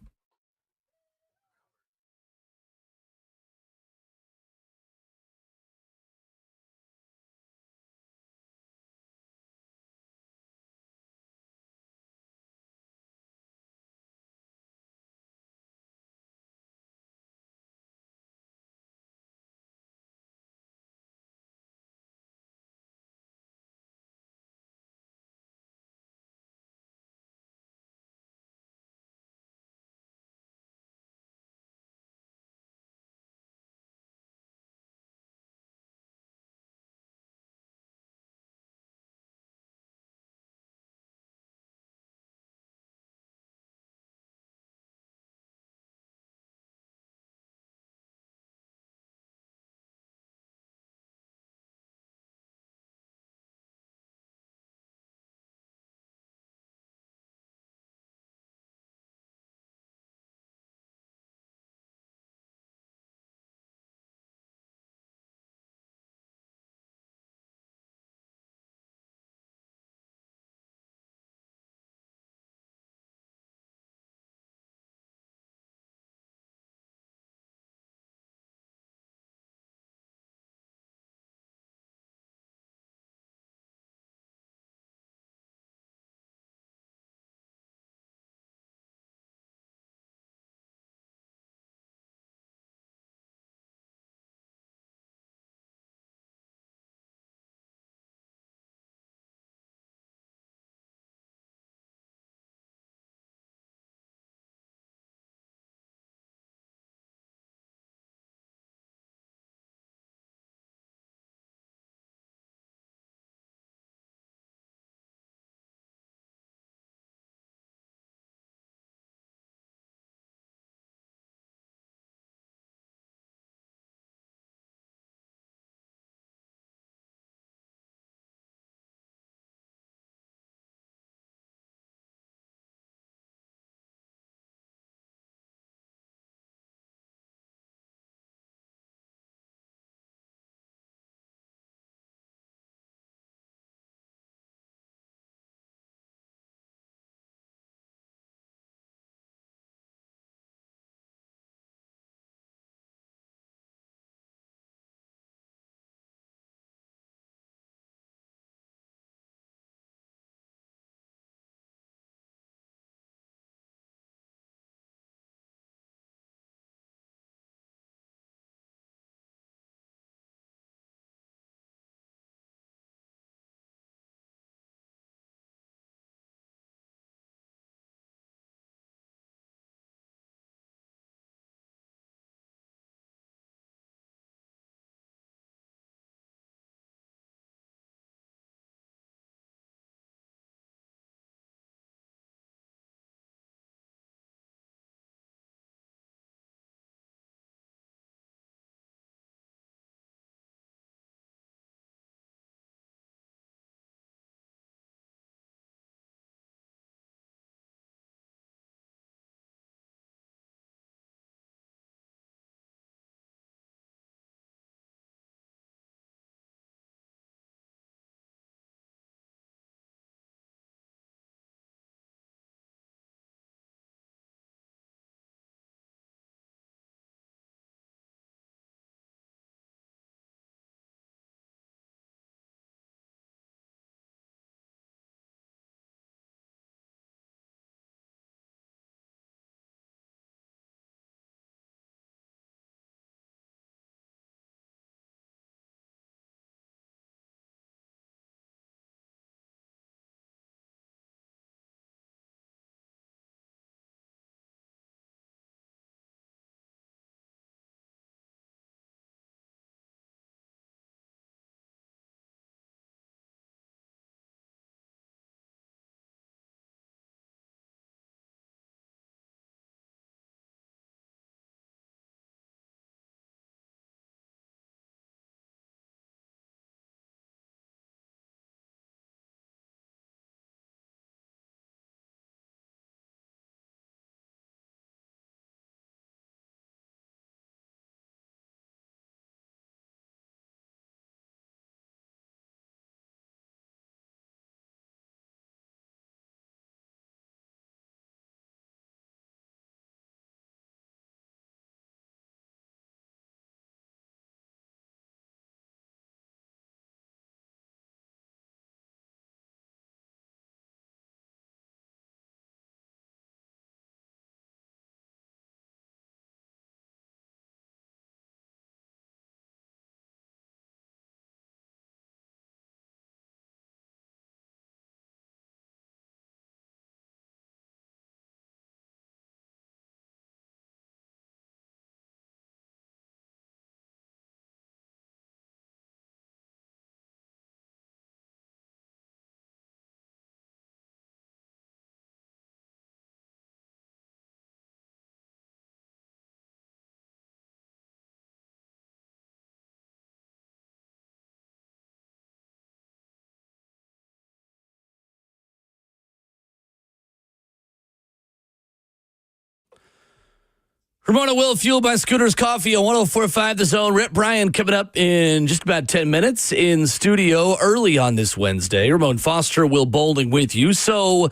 Ramona Will, fueled by Scooters Coffee on 104.5 The Zone. Rhett Brian coming up in just about 10 minutes in studio early on this Wednesday. Ramon Foster, Will Bowling with you. So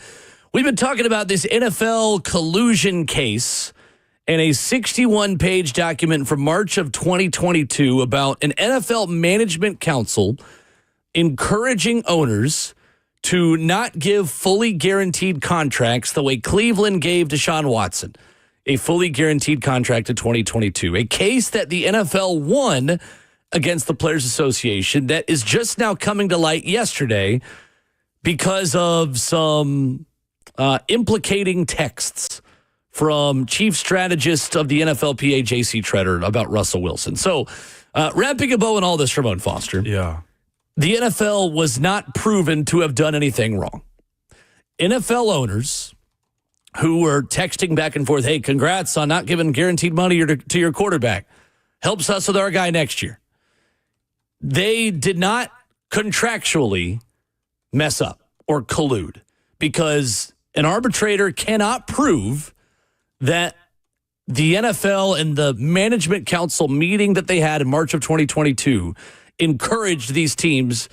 we've been talking about this NFL collusion case and a 61-page document from March of 2022 about an NFL management council encouraging owners to not give fully guaranteed contracts the way Cleveland gave Deshaun Watson a fully guaranteed contract in 2022, a case that the NFL won against the Players Association that is just now coming to light yesterday because of some implicating texts from chief strategist of the NFLPA, J.C. Treader, about Russell Wilson. So wrapping a bow in all this, Ramon Foster. Yeah. The NFL was not proven to have done anything wrong. NFL owners who were texting back and forth, hey, congrats on not giving guaranteed money to your quarterback. Helps us with our guy next year. They did not contractually mess up or collude because an arbitrator cannot prove that the NFL and the management council meeting that they had in March of 2022 encouraged these teams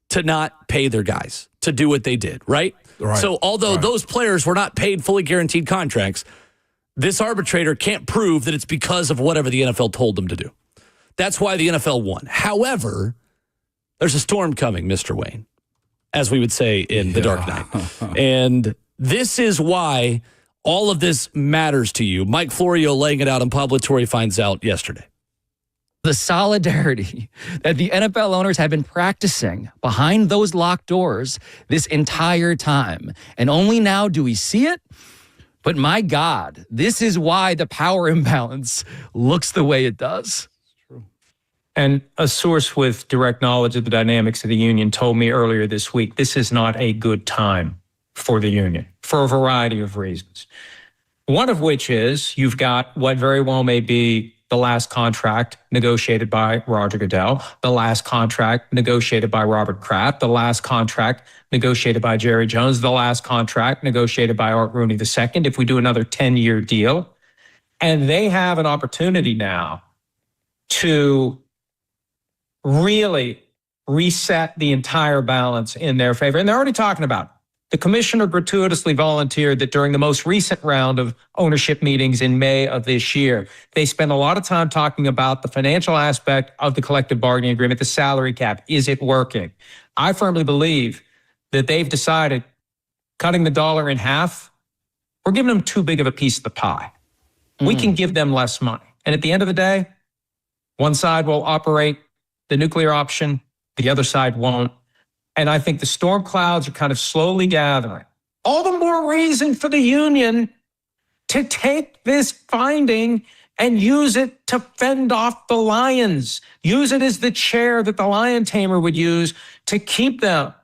to not pay their guys, to do what they did, right? So although those players were not paid fully guaranteed contracts, this arbitrator can't prove that it's because of whatever the NFL told them to do. That's why the NFL won. However, there's a storm coming, Mr. Wayne, as we would say in The Dark Knight. And this is why all of this matters to you. Mike Florio laying it out on Publitory Finds Out yesterday. The solidarity that the NFL owners have been practicing behind those locked doors this entire time. And only now do we see it. But my God, this is why the power imbalance looks the way it does. And a source with direct knowledge of the dynamics of the union told me earlier this week, this is not a good time for the union for a variety of reasons. One of which is you've got what very well may be the last contract negotiated by Roger Goodell, the last contract negotiated by Robert Kraft, the last contract negotiated by Jerry Jones, the last contract negotiated by Art Rooney II, if we do another 10-year deal. And they have an opportunity now to really reset the entire balance in their favor. And they're already talking about it. The commissioner gratuitously volunteered that during the most recent round of ownership meetings in May of this year, they spent a lot of time talking about the financial aspect of the collective bargaining agreement, the salary cap. Is it working? I firmly believe that they've decided cutting the dollar in half, we're giving them too big of a piece of the pie. We can give them less money. And at the end of the day, one side will operate the nuclear option, the other side won't. And I think the storm clouds are kind of slowly gathering. All the more reason for the union to take this finding and use it to fend off the lions. Use it as the chair that the lion tamer would use to keep them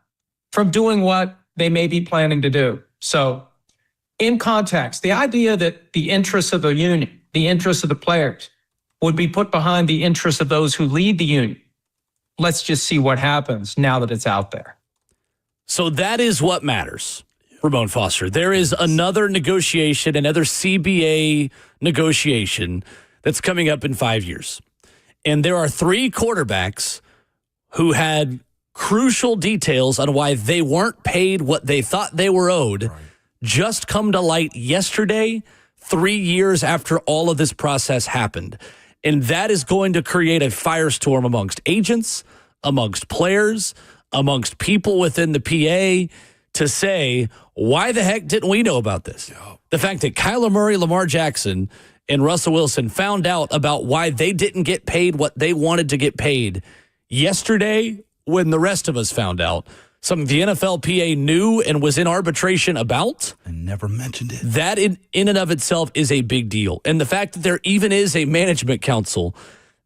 from doing what they may be planning to do. So in context, the idea that the interests of the union, the interests of the players, would be put behind the interests of those who lead the union. Let's just see what happens now that it's out there. So that is what matters, Ramon Foster. There is another negotiation, another CBA negotiation that's coming up in 5 years. And there are 3 quarterbacks who had crucial details on why they weren't paid what they thought they were owed just come to light yesterday, 3 years after all of this process happened. And that is going to create a firestorm amongst agents, amongst players, amongst people within the PA to say, why the heck didn't we know about this? The fact that Kyler Murray, Lamar Jackson, and Russell Wilson found out about why they didn't get paid what they wanted to get paid yesterday when the rest of us found out. Something the NFLPA knew and was in arbitration about. And never mentioned it. That in and of itself is a big deal. And the fact that there even is a management council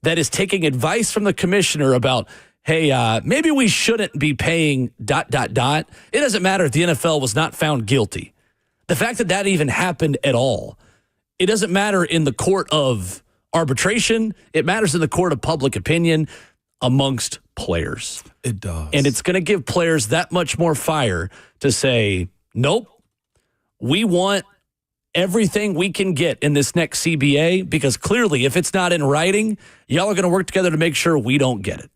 that is taking advice from the commissioner about, hey, maybe we shouldn't be paying ... It doesn't matter if the NFL was not found guilty. The fact that that even happened at all, it doesn't matter in the court of arbitration. It matters in the court of public opinion amongst players. It does. And it's going to give players that much more fire to say, nope, we want everything we can get in this next CBA, because clearly if it's not in writing, y'all are going to work together to make sure we don't get it.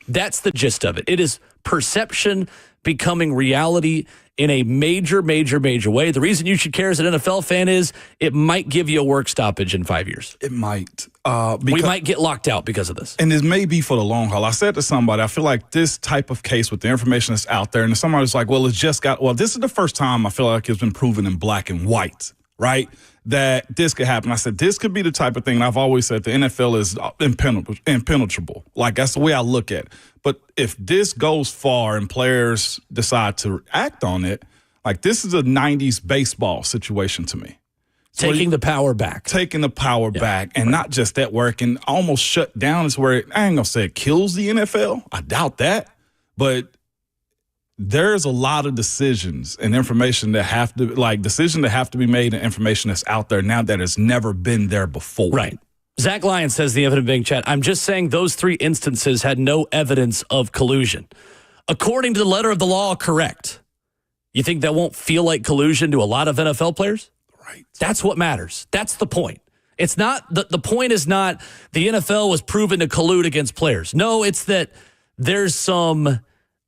That's the gist of it. It is perception becoming reality in a major, major, major way. The reason you should care as an NFL fan is it might give you a work stoppage in 5 years. It might. We might get locked out because of this. And this may be for the long haul. I said to somebody, I feel like this type of case with the information that's out there, and somebody's like, well, this is the first time I feel like it's been proven in black and white, right? That this could happen. I said, this could be the type of thing, and I've always said the NFL is impenetrable. Like, that's the way I look at it. But if this goes far and players decide to act on it, like, this is a 90s baseball situation to me. Taking the power back. Taking the power back, and not just that, where it can almost shut down is where I ain't going to say it kills the NFL. I doubt that. But there's a lot of decisions and information that have to be made, and information that's out there now that has never been there before. Right. Zach Lyon says the Evident Bank chat, I'm just saying those 3 instances had no evidence of collusion. According to the letter of the law, correct. You think that won't feel like collusion to a lot of NFL players? Right. That's what matters. That's the point. It's not the point is not the NFL was proven to collude against players. No, it's that there is some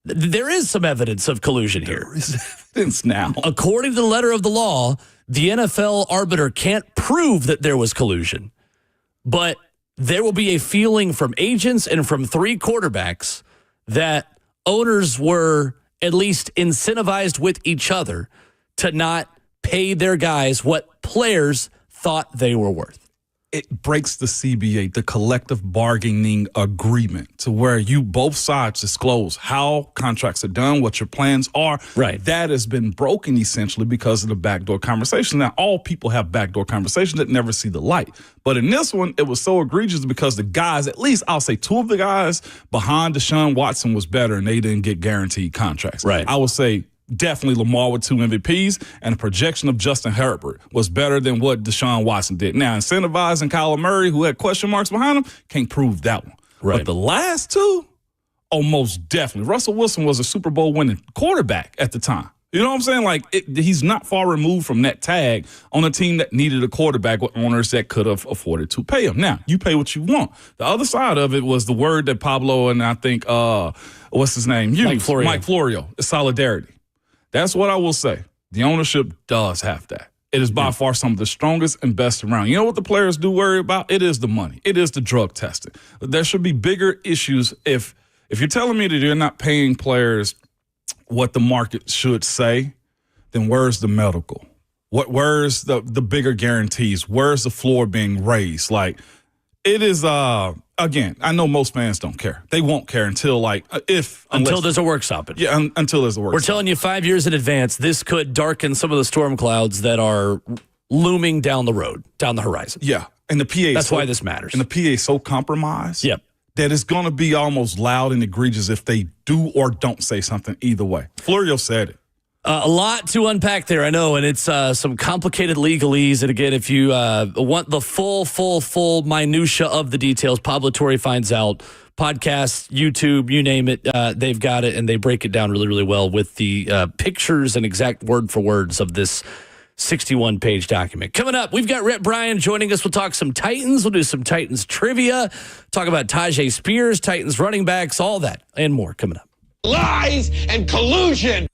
evidence of collusion here. There is evidence now. According to the letter of the law, the NFL arbiter can't prove that there was collusion, but there will be a feeling from agents and from 3 quarterbacks that owners were at least incentivized with each other to not pay their guys what players thought they were worth. It breaks the CBA, the collective bargaining agreement, to where you both sides disclose how contracts are done, what your plans are. Right. That has been broken essentially because of the backdoor conversation. Now, all people have backdoor conversations that never see the light. But in this one, it was so egregious because the guys, at least I'll say 2 of the guys behind Deshaun Watson was better, and they didn't get guaranteed contracts. Right. I would say definitely Lamar with 2 MVPs, and the projection of Justin Herbert was better than what Deshaun Watson did. Now, incentivizing Kyler Murray, who had question marks behind him, can't prove that one. Right. But the last 2, most definitely. Russell Wilson was a Super Bowl winning quarterback at the time. You know what I'm saying? Like, he's not far removed from that tag on a team that needed a quarterback with owners that could have afforded to pay him. Now, you pay what you want. The other side of it was the word that Pablo and I think, what's his name? Mike Florio, solidarity. That's what I will say. The ownership does have that. It is by far some of the strongest and best around. You know what the players do worry about? It is the money. It is the drug testing. There should be bigger issues if you're telling me that you're not paying players what the market should say, then where's the medical? Where's the bigger guarantees? Where's the floor being raised? Like, it is again, I know most fans don't care. They won't care until there's a work stoppage. Yeah, until there's a work stoppage. We're telling you 5 years in advance, this could darken some of the storm clouds that are looming down the road, down the horizon. Yeah, and the PA. That's why this matters. And the PA is so compromised. Yep. That it's going to be almost loud and egregious if they do or don't say something either way. Florio said it. A lot to unpack there, I know, and it's some complicated legalese. And again, if you want the full minutia of the details, Pablo Torre Finds Out. Podcast, YouTube, you name it, they've got it, and they break it down really, really well with the pictures and exact word for words of this 61-page document. Coming up, we've got Rhett Brian joining us. We'll talk some Titans. We'll do some Titans trivia, talk about Tajay Spears, Titans running backs, all that and more coming up. Lies and collusion.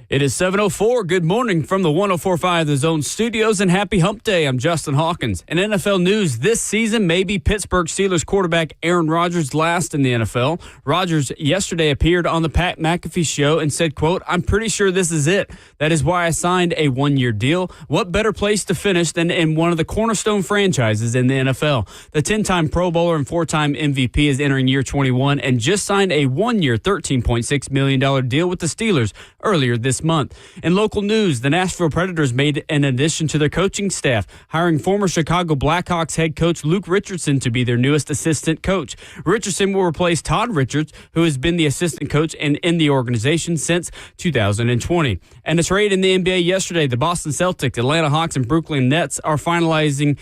It is 7:04. Good morning from the 104.5 The Zone Studios and happy hump day. I'm Justin Hawkins. In NFL news, this season may be Pittsburgh Steelers quarterback Aaron Rodgers' last in the NFL. Rodgers yesterday appeared on the Pat McAfee show and said, quote, "I'm pretty sure this is it. That is why I signed a one-year deal. What better place to finish than in one of the cornerstone franchises in the NFL?" The 10-time Pro Bowler and 4-time MVP is entering year 21 and just signed a one-year $13.6 million deal with the Steelers earlier this month. In local news, the Nashville Predators made an addition to their coaching staff, hiring former Chicago Blackhawks head coach Luke Richardson to be their newest assistant coach. Richardson will replace Todd Richards, who has been the assistant coach and in the organization since 2020. And a trade in the NBA yesterday, the Boston Celtics, Atlanta Hawks, and Brooklyn Nets are finalizing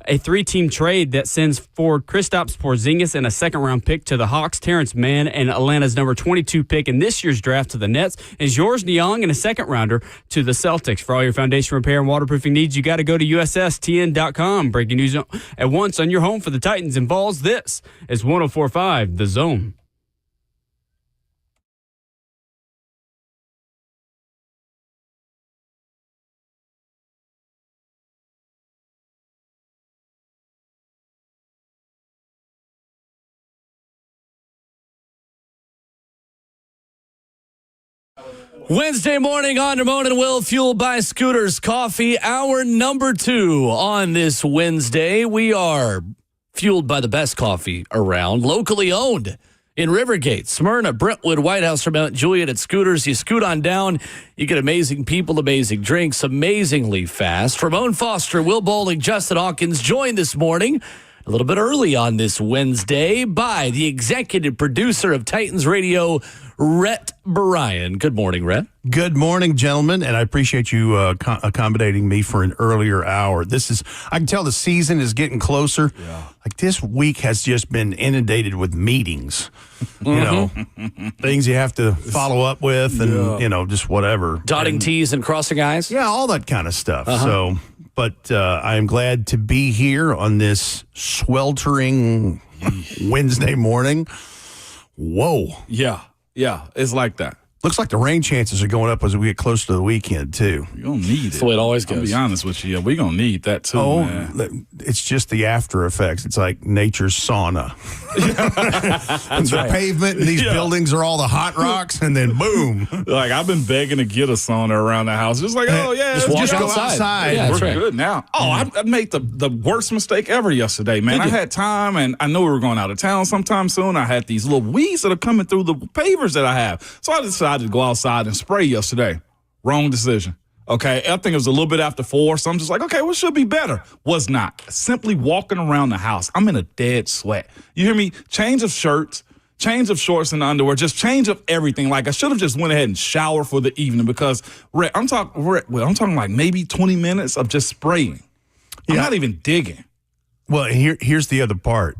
a 3-team trade that sends forward Kristaps Porzingis and a second-round pick to the Hawks, Terrence Mann, and Atlanta's number 22 pick in this year's draft to the Nets, and Georges Niang and a second-rounder to the Celtics. For all your foundation repair and waterproofing needs, you got to go to USSTN.com. Breaking news at once on your home for the Titans and Vols. This is 104.5 The Zone. Wednesday morning on Ramon and Will, fueled by Scooters Coffee. Hour number 2 on this Wednesday. We are fueled by the best coffee around, locally owned in Rivergate, Smyrna, Brentwood, White House, Mount Juliet at Scooters. You scoot on down, you get amazing people, amazing drinks, amazingly fast. Ramon Foster, Will Bowling, Justin Hawkins joined this morning a little bit early on this Wednesday by the executive producer of Titans Radio, Rhett Brian. Good morning, Rhett. Good morning, gentlemen, and I appreciate you accommodating me for an earlier hour. I can tell the season is getting closer. Yeah. Like this week has just been inundated with meetings, things you have to follow up with and, just whatever. Dotting T's and crossing I's? Yeah, all that kind of stuff. So, but I am glad to be here on this sweltering Wednesday morning. Whoa. Yeah, it's like that. Looks like the rain chances are going up as we get closer to the weekend, too. You're going to need it. That's the way it always goes. I'll be honest with you. We're going to need that, too, man. It's just the after effects. It's like nature's sauna. The pavement and these buildings are all the hot rocks, and then boom. Like, I've been begging to get a sauna around the house. Just like, just go outside. Yeah, we're good now. I made the worst mistake ever yesterday, man. I had time, and I knew we were going out of town sometime soon. I had these little weeds that are coming through the pavers that I have. So I decided to go outside and spray yesterday. Wrong decision. Okay, I think it was a little bit after 4, so I'm just like, okay, what should be better? Was not. Simply walking around the house. I'm in a dead sweat. You hear me? Change of shirts, change of shorts and underwear, just change of everything. Like, I should have just went ahead and showered for the evening because, I'm talking like maybe 20 minutes of just spraying. I'm not even digging. Well, here's the other part.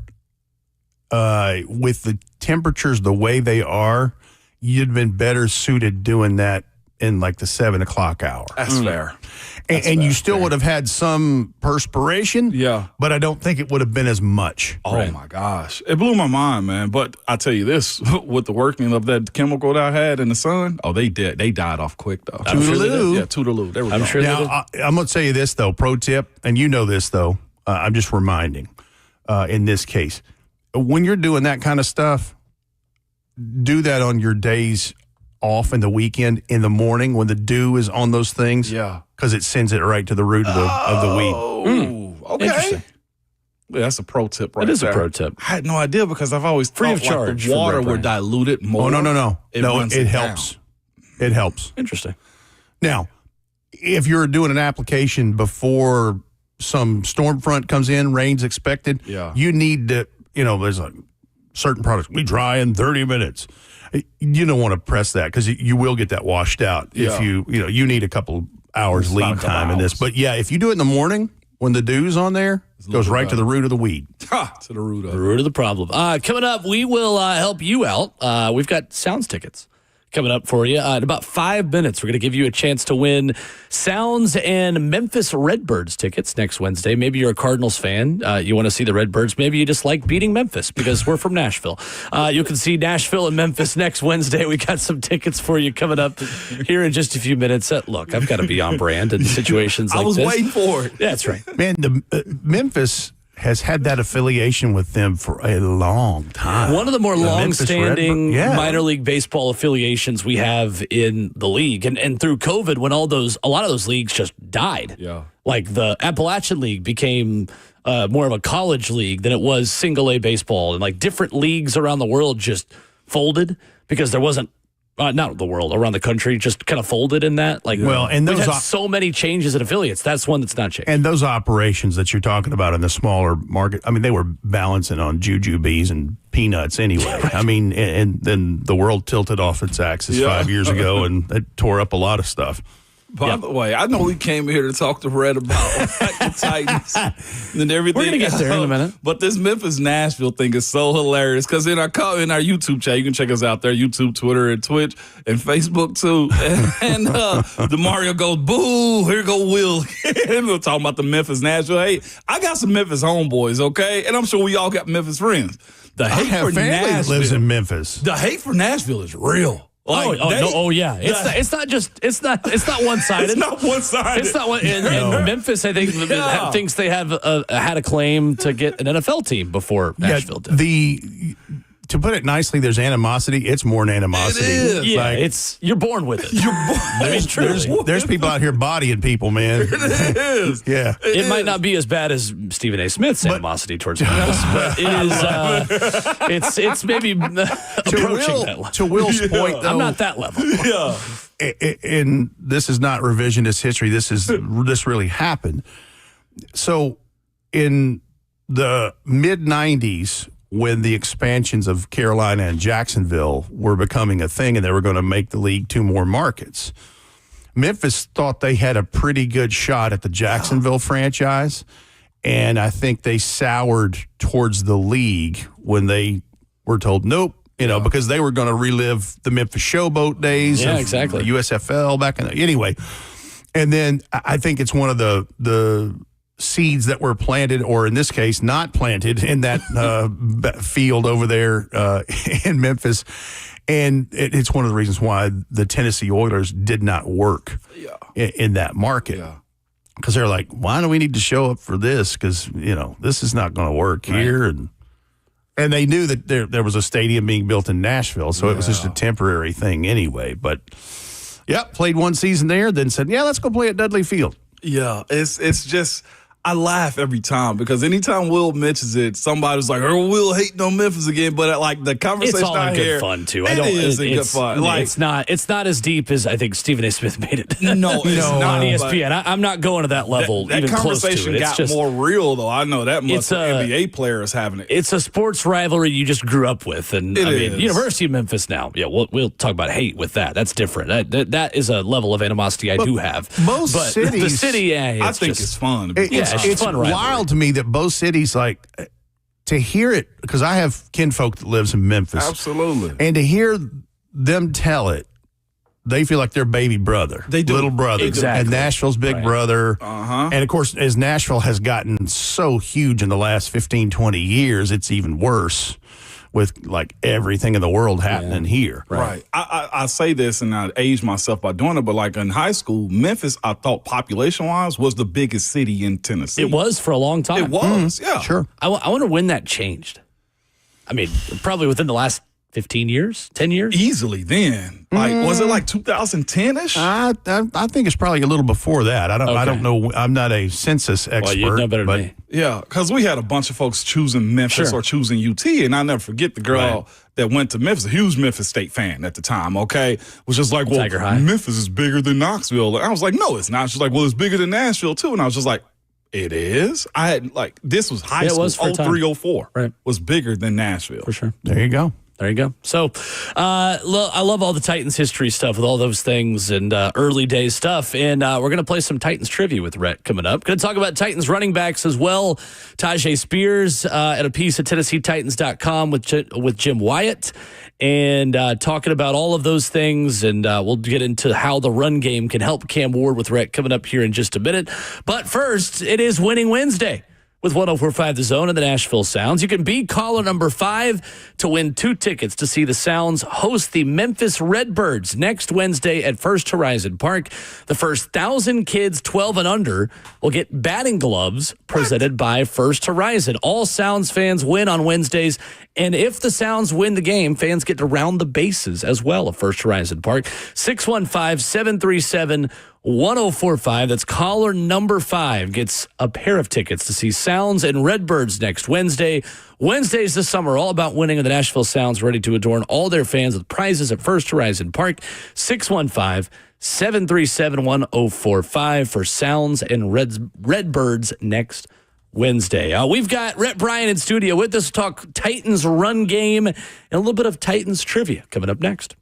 With the temperatures the way they are, you'd been better suited doing that in like the 7 o'clock hour. That's fair. And you still would have had some perspiration. Yeah. But I don't think it would have been as much. Oh, my gosh. It blew my mind, man. But I tell you this, with the working of that chemical that I had in the sun, they did. They died off quick, though. Toodaloo. Yeah, toodaloo. They were I'm gone. sure Now, I'm going to tell you this, though, pro tip, and you know this, though. I'm just reminding in this case. When you're doing that kind of stuff, do that on your days off in the weekend in the morning when the dew is on those things. Yeah. Because it sends it right to the root of the weed. Oh, okay. Interesting. Yeah, that's a pro tip right there. It is a pro tip. I had no idea because I've always Free thought of charge the water from Rhett were Brian. diluted more. Oh, no. It helps. helps. It helps. Interesting. Now, if you're doing an application before some storm front comes in, rain's expected, you need to, there's a certain products. We dry in 30 minutes. You don't want to press that because you will get that washed out if you need a couple hours lead time in this. But yeah, if you do it in the morning when the dew's on there, it goes right to the root of the weed. To the root of it. The root of the problem. Coming up, we will help you out. We've got Sounds tickets coming up for you. In about 5 minutes, we're going to give you a chance to win Sounds and Memphis Redbirds tickets next Wednesday. Maybe you're a Cardinals fan. You want to see the Redbirds. Maybe you just like beating Memphis because we're from Nashville. You can see Nashville and Memphis next Wednesday. We got some tickets for you coming up here in just a few minutes. Look, I've got to be on brand in situations like this. I was waiting for it. Yeah, that's right. Man, Memphis has had that affiliation with them for a long time. One of the more long-standing minor league baseball affiliations we have in the league. And through COVID, when a lot of those leagues just died. Yeah. Like the Appalachian League became more of a college league than it was single-A baseball. And like different leagues around the world just folded because there wasn't not the world, around the country, just kind of folded in that. Like, and we've had so many changes in affiliates. That's one that's not changed. And those operations that you're talking about in the smaller market, I mean, they were balancing on jujubes and peanuts anyway. Right. I mean, and then the world tilted off its axis 5 years ago, and it tore up a lot of stuff. By the way, I know we came here to talk to Rhett about the Titans and everything. We're going to get there in a minute. But this Memphis-Nashville thing is so hilarious because in our YouTube chat, you can check us out there, YouTube, Twitter, and Twitch, and Facebook, too. And the Mario goes, boo, here go Will. And we're talking about the Memphis-Nashville. Hey, I got some Memphis homeboys, okay? And I'm sure we all got Memphis friends. The hate for family Nashville lives in Memphis. The hate for Nashville is real. Like yeah. It's not one-sided. It's not one-sided. It's not one. And Memphis, I think, thinks they have had a claim to get an NFL team before Nashville did. To put it nicely, there's animosity. It's more than animosity. It is. Yeah, you're born with it. You're born. I mean, there's people out here bodying people, man. It is. Yeah. It might not be as bad as Stephen A. Smith's animosity towards Memphis, but it is. It's maybe approaching that level. To Will's point, though, I'm not that level. Yeah. And this is not revisionist history. This really happened. So in the mid-'90s, when the expansions of Carolina and Jacksonville were becoming a thing and they were going to make the league 2 more markets, Memphis thought they had a pretty good shot at the Jacksonville franchise, and I think they soured towards the league when they were told nope, because they were going to relive the Memphis Showboat days of exactly. USFL back in anyway. And then I think it's one of the seeds that were planted, or in this case, not planted in that field over there in Memphis. And it's one of the reasons why the Tennessee Oilers did not work in that market. Because they're like, why do we need to show up for this? Because, this is not going to work here. And they knew that there was a stadium being built in Nashville, so it was just a temporary thing anyway. But, played one season there, then said, let's go play at Dudley Field. Yeah, it's just... I laugh every time because anytime Will mentions it, somebody's like, "Oh, Will hating on Memphis again." But like the conversation, it's all in good fun too. It is in good fun. Like it's not as deep as I think Stephen A. Smith made it. No, it's not on ESPN. I'm not going to that level. That even conversation close to it. got more real though. I know that much. NBA players having it. It's a sports rivalry you just grew up with, and University of Memphis now. Yeah, we'll talk about hate with that. That's different. That is a level of animosity I do have. Most cities, the city, I think it's fun. It's fun rivalry. Wild to me that both cities, like, to hear it, because I have kinfolk that lives in Memphis. Absolutely. And to hear them tell it, they feel like their baby brother. They do. Little brother. Exactly. And Nashville's big brother. Uh-huh. And, of course, as Nashville has gotten so huge in the last 15, 20 years, it's even worse with, like, everything in the world happening here. Right. I say this, and I age myself by doing it, but, like, in high school, Memphis, I thought population-wise, was the biggest city in Tennessee. It was for a long time. It was, yeah. Sure. I wonder when that changed. I mean, probably within the last 15 years, 10 years? Easily then. Like, was it like 2010-ish? I think it's probably a little before that. I don't know. I'm not a census expert. Well, you know better than me. Yeah, because we had a bunch of folks choosing Memphis or choosing UT, and I never forget the girl that went to Memphis, a huge Memphis State fan at the time, was just like, well, Memphis is bigger than Knoxville. And I was like, no, it's not. She's like, well, it's bigger than Nashville, too. And I was just like, it is? I had, this was high school, 03, 04. Right. Was bigger than Nashville. For sure. There you go. There you go. So I love all the Titans history stuff with all those things and early days stuff. And we're going to play some Titans trivia with Rhett coming up. Going to talk about Titans running backs as well. Tajay Spears at a piece at TennesseeTitans.com with Jim Wyatt. And talking about all of those things. And we'll get into how the run game can help Cam Ward with Rhett coming up here in just a minute. But first, it is Winning Wednesday with 104.5 The Zone and the Nashville Sounds. You can be caller number 5 to win 2 tickets to see the Sounds host the Memphis Redbirds next Wednesday at First Horizon Park. The first 1,000 kids 12 and under will get batting gloves presented by First Horizon. All Sounds fans win on Wednesdays, and if the Sounds win the game, fans get to round the bases as well at First Horizon Park. 615-737-1045. That's caller number 5 gets a pair of tickets to see Sounds and Redbirds next Wednesday. Wednesdays this summer, all about winning, and the Nashville Sounds ready to adorn all their fans with prizes at First Horizon Park. 615-737-1045 for Sounds and Redbirds next Wednesday. We've got Rhett Brian in studio with us to talk Titans run game and a little bit of Titans trivia coming up next.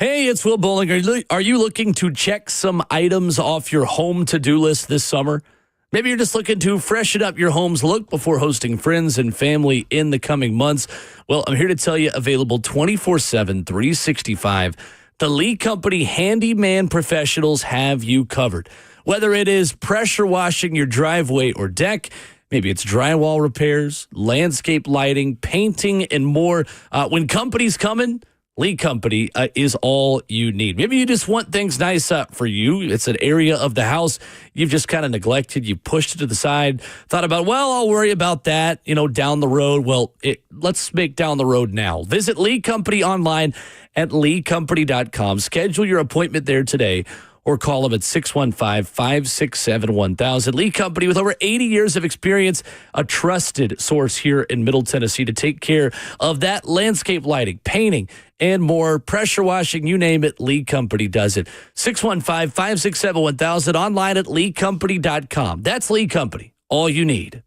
Hey, it's Will Bowling. Are you looking to check some items off your home to-do list this summer? Maybe you're just looking to freshen up your home's look before hosting friends and family in the coming months. Well, I'm here to tell you, available 24/7, 365. The Lee Company handyman professionals have you covered. Whether it is pressure washing your driveway or deck, maybe it's drywall repairs, landscape lighting, painting, and more. When company's coming, Lee Company is all you need. Maybe you just want things nice up for you. It's an area of the house you've just kind of neglected. You pushed it to the side, thought about, well, I'll worry about that, down the road. Well, let's make down the road now. Visit Lee Company online at leecompany.com. Schedule your appointment there today or call them at 615-567-1000. Lee Company, with over 80 years of experience, a trusted source here in Middle Tennessee to take care of that landscape lighting, painting, and more. Pressure washing, you name it, Lee Company does it. 615-567-1000, online at leecompany.com. That's Lee Company, all you need.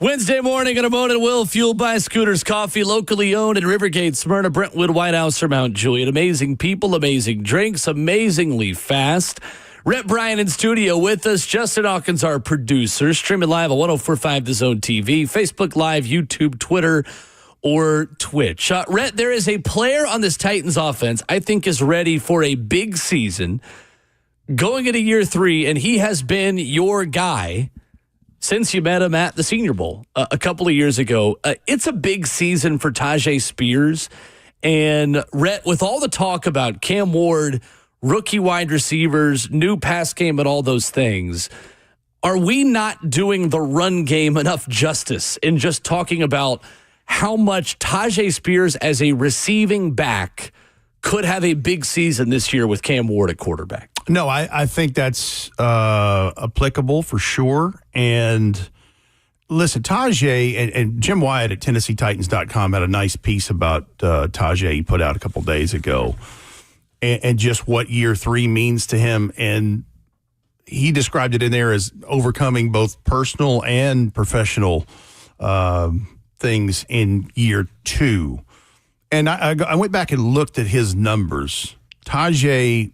Wednesday morning on Ramon and Will, fueled by Scooters Coffee, locally owned in Rivergate, Smyrna, Brentwood, White House, or Mount Juliet. Amazing people, amazing drinks, amazingly fast. Rhett Brian in studio with us. Justin Hawkins, our producer. Streaming live on 104.5 The Zone TV, Facebook Live, YouTube, Twitter, or Twitch. Rhett, there is a player on this Titans offense I think is ready for a big season going into year 3, and he has been your guy since you met him at the Senior Bowl a couple of years ago. It's a big season for Tyjae Spears. And Rhett, with all the talk about Cam Ward, rookie wide receivers, new pass game, and all those things, are we not doing the run game enough justice in just talking about how much Tyjae Spears as a receiving back could have a big season this year with Cam Ward at quarterback? No, I think that's applicable for sure. And listen, Tyjae and Jim Wyatt at TennesseeTitans.com had a nice piece about Tyjae he put out a couple days ago and just what year 3 means to him. And he described it in there as overcoming both personal and professional things in year 2. And I went back and looked at his numbers. Tyjae,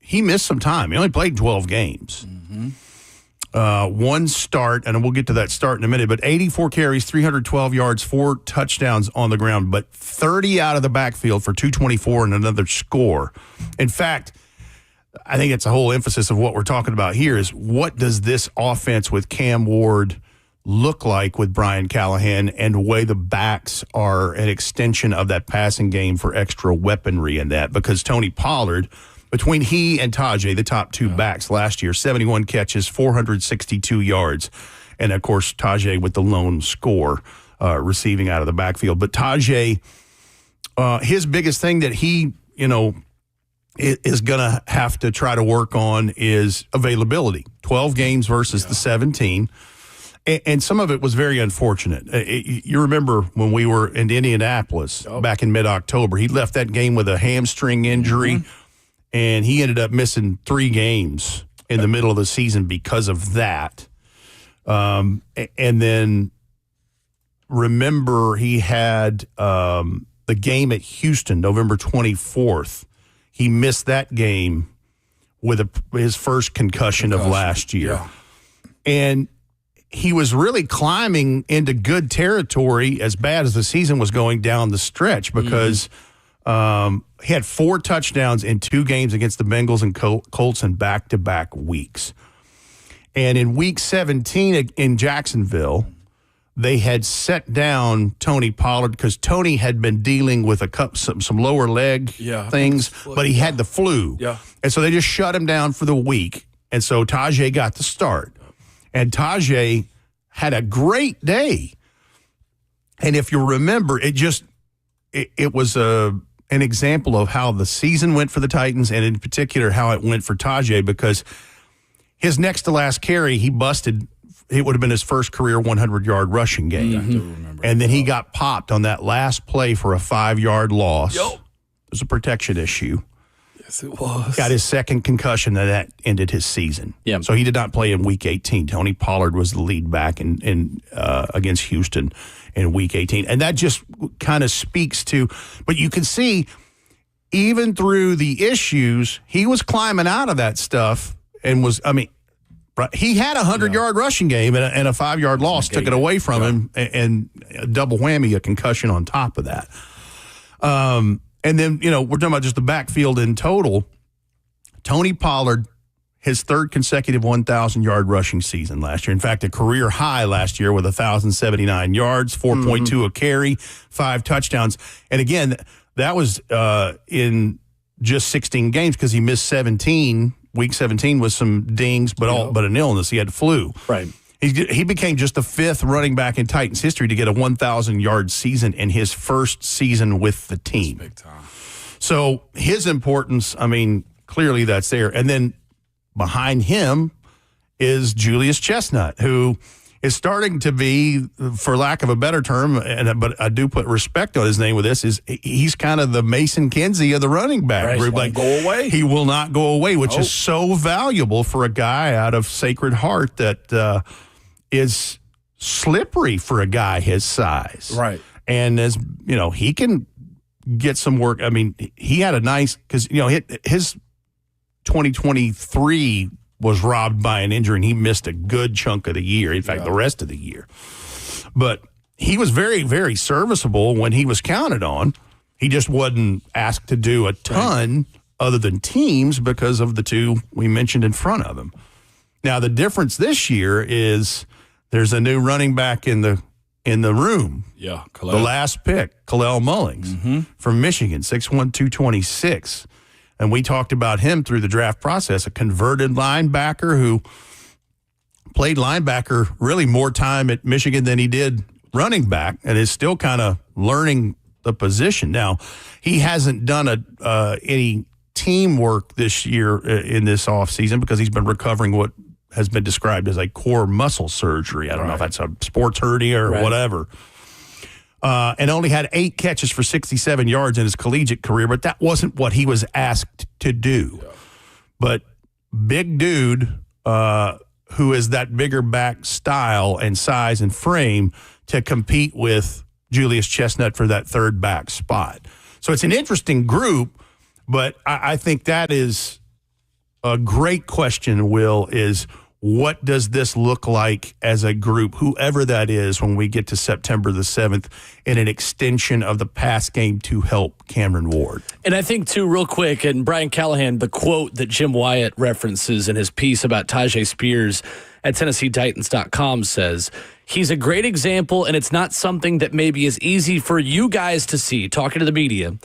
he missed some time. He only played 12 games. One start, and we'll get to that start in a minute, but 84 carries, 312 yards, 4 touchdowns on the ground, but 30 out of the backfield for 224 and another score. In fact, I think it's a whole emphasis of what we're talking about here is what does this offense with Cam Ward look like with Brian Callahan and the way the backs are an extension of that passing game for extra weaponry in that, because Tony Pollard, between he and Tyjae, the top 2 backs last year, 71 catches, 462 yards. And, of course, Tyjae with the lone score receiving out of the backfield. But Tyjae, his biggest thing that he, is going to have to try to work on is availability. 12 games versus the 17. And some of it was very unfortunate. You remember when we were in Indianapolis back in mid-October, he left that game with a hamstring injury. And he ended up missing 3 games in the middle of the season because of that. And then remember he had the game at Houston, November 24th. He missed that game with his first concussion of last year. Yeah. And he was really climbing into good territory as bad as the season was going down the stretch because he had 4 touchdowns in 2 games against the Bengals and Colts in back-to-back weeks. And in week 17 in Jacksonville, they had set down Tony Pollard because Tony had been dealing with some lower leg things, but he had the flu. Yeah. And so they just shut him down for the week. And so Tyjae got the start. And Tyjae had a great day. And if you remember, it was an example of how the season went for the Titans and in particular how it went for Tyjae, because his next to last carry, he busted. It would have been his first career 100-yard rushing game. I do remember. And then he got popped on that last play for a 5-yard loss. It was a protection issue. Yes, it was. Got his second concussion, and that ended his season. Yeah. So he did not play in Week 18. Tony Pollard was the lead back in against Houston in Week 18. And that just kind of speaks to, but you can see, even through the issues, he was climbing out of that stuff and he had a 100-yard rushing game and a 5-yard loss took it away from him, and a double whammy, a concussion on top of that. And then, we're talking about just the backfield in total. Tony Pollard, his 3rd consecutive 1,000-yard rushing season last year. In fact, a career high last year with 1,079 yards, 4.2 a carry, 5 touchdowns. And again, that was in just 16 games because he missed 17. Week 17 with some dings, but an illness. He had flu. Right. He became just the 5th running back in Titans history to get a 1,000-yard season in his first season with the team. That's big time. So his importance, clearly that's there. And then behind him is Julius Chestnut, who is starting to be, for lack of a better term, but I do put respect on his name with this, is he's kind of the Mason Kinsey of the running back group. Like, go away. He will not go away, which is so valuable for a guy out of Sacred Heart that is slippery for a guy his size. Right. And as you know, he can get some work. I mean, he had a nice, because his 2023 was robbed by an injury, and he missed a good chunk of the year. In fact, the rest of the year. But he was very, very serviceable when he was counted on. He just wasn't asked to do a ton other than teams because of the two we mentioned in front of him. Now, the difference this year is there's a new running back in the room. Yeah, the last pick, Kalel Mullings from Michigan, 6'1", 226. And we talked about him through the draft process, a converted linebacker who played linebacker really more time at Michigan than he did running back, and is still kind of learning the position. Now, he hasn't done any teamwork this year in this offseason because he's been recovering what has been described as a core muscle surgery. I don't know if that's a sports hernia or whatever. And only had 8 catches for 67 yards in his collegiate career, but that wasn't what he was asked to do. Yeah. But big dude who is that bigger back style and size and frame to compete with Julius Chestnut for that third back spot. So it's an interesting group, but I think that is a great question, Will, is what does this look like as a group, whoever that is, when we get to September the 7th, in an extension of the pass game to help Cameron Ward? And I think, too, real quick, and Brian Callahan, the quote that Jim Wyatt references in his piece about Tyjae Spears at TennesseeTitans.com says, he's a great example, and it's not something that maybe is easy for you guys to see, talking to the media,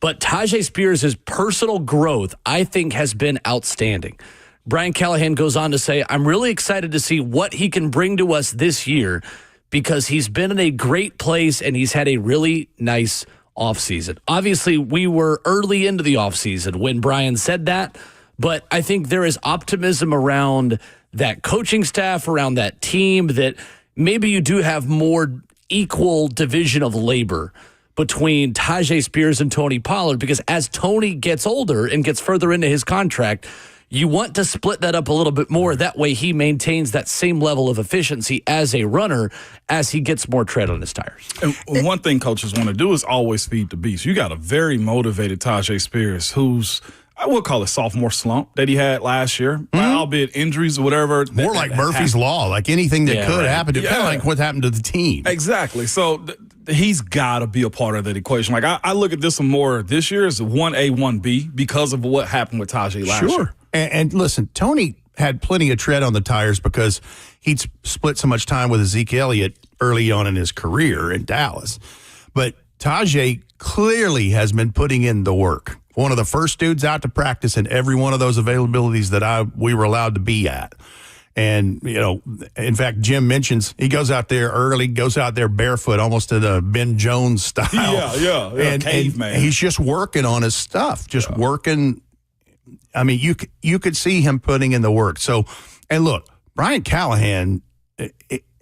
but Tyjae Spears' personal growth, I think, has been outstanding. Brian Callahan goes on to say, I'm really excited to see what he can bring to us this year because he's been in a great place and he's had a really nice offseason. Obviously, we were early into the offseason when Brian said that, but I think there is optimism around that coaching staff, around that team, that maybe you do have more equal division of labor between Tyjae Spears and Tony Pollard, because as Tony gets older and gets further into his contract, you want to split that up a little bit more. That way he maintains that same level of efficiency as a runner as he gets more tread on his tires. And one thing coaches want to do is always feed the beast. You got a very motivated Tyjae Spears who's, I would call it sophomore slump that he had last year, albeit injuries or whatever. More like Murphy's Law, like anything that could happen, kind of like what happened to the team. Exactly. So he's got to be a part of that equation. Like I look at this more this year as 1A, 1B because of what happened with Tyjae last year. And listen, Tony had plenty of tread on the tires because he'd split so much time with Ezekiel Elliott early on in his career in Dallas. But Tyjae clearly has been putting in the work. One of the first dudes out to practice in every one of those availabilities that we were allowed to be at. And, in fact, Jim mentions he goes out there early, goes out there barefoot, almost in a Ben Jones style. Yeah. And he's just working on his stuff, working. I mean, you could see him putting in the work. So, and look, Brian Callahan,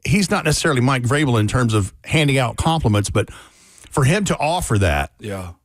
he's not necessarily Mike Vrabel in terms of handing out compliments, but for him to offer that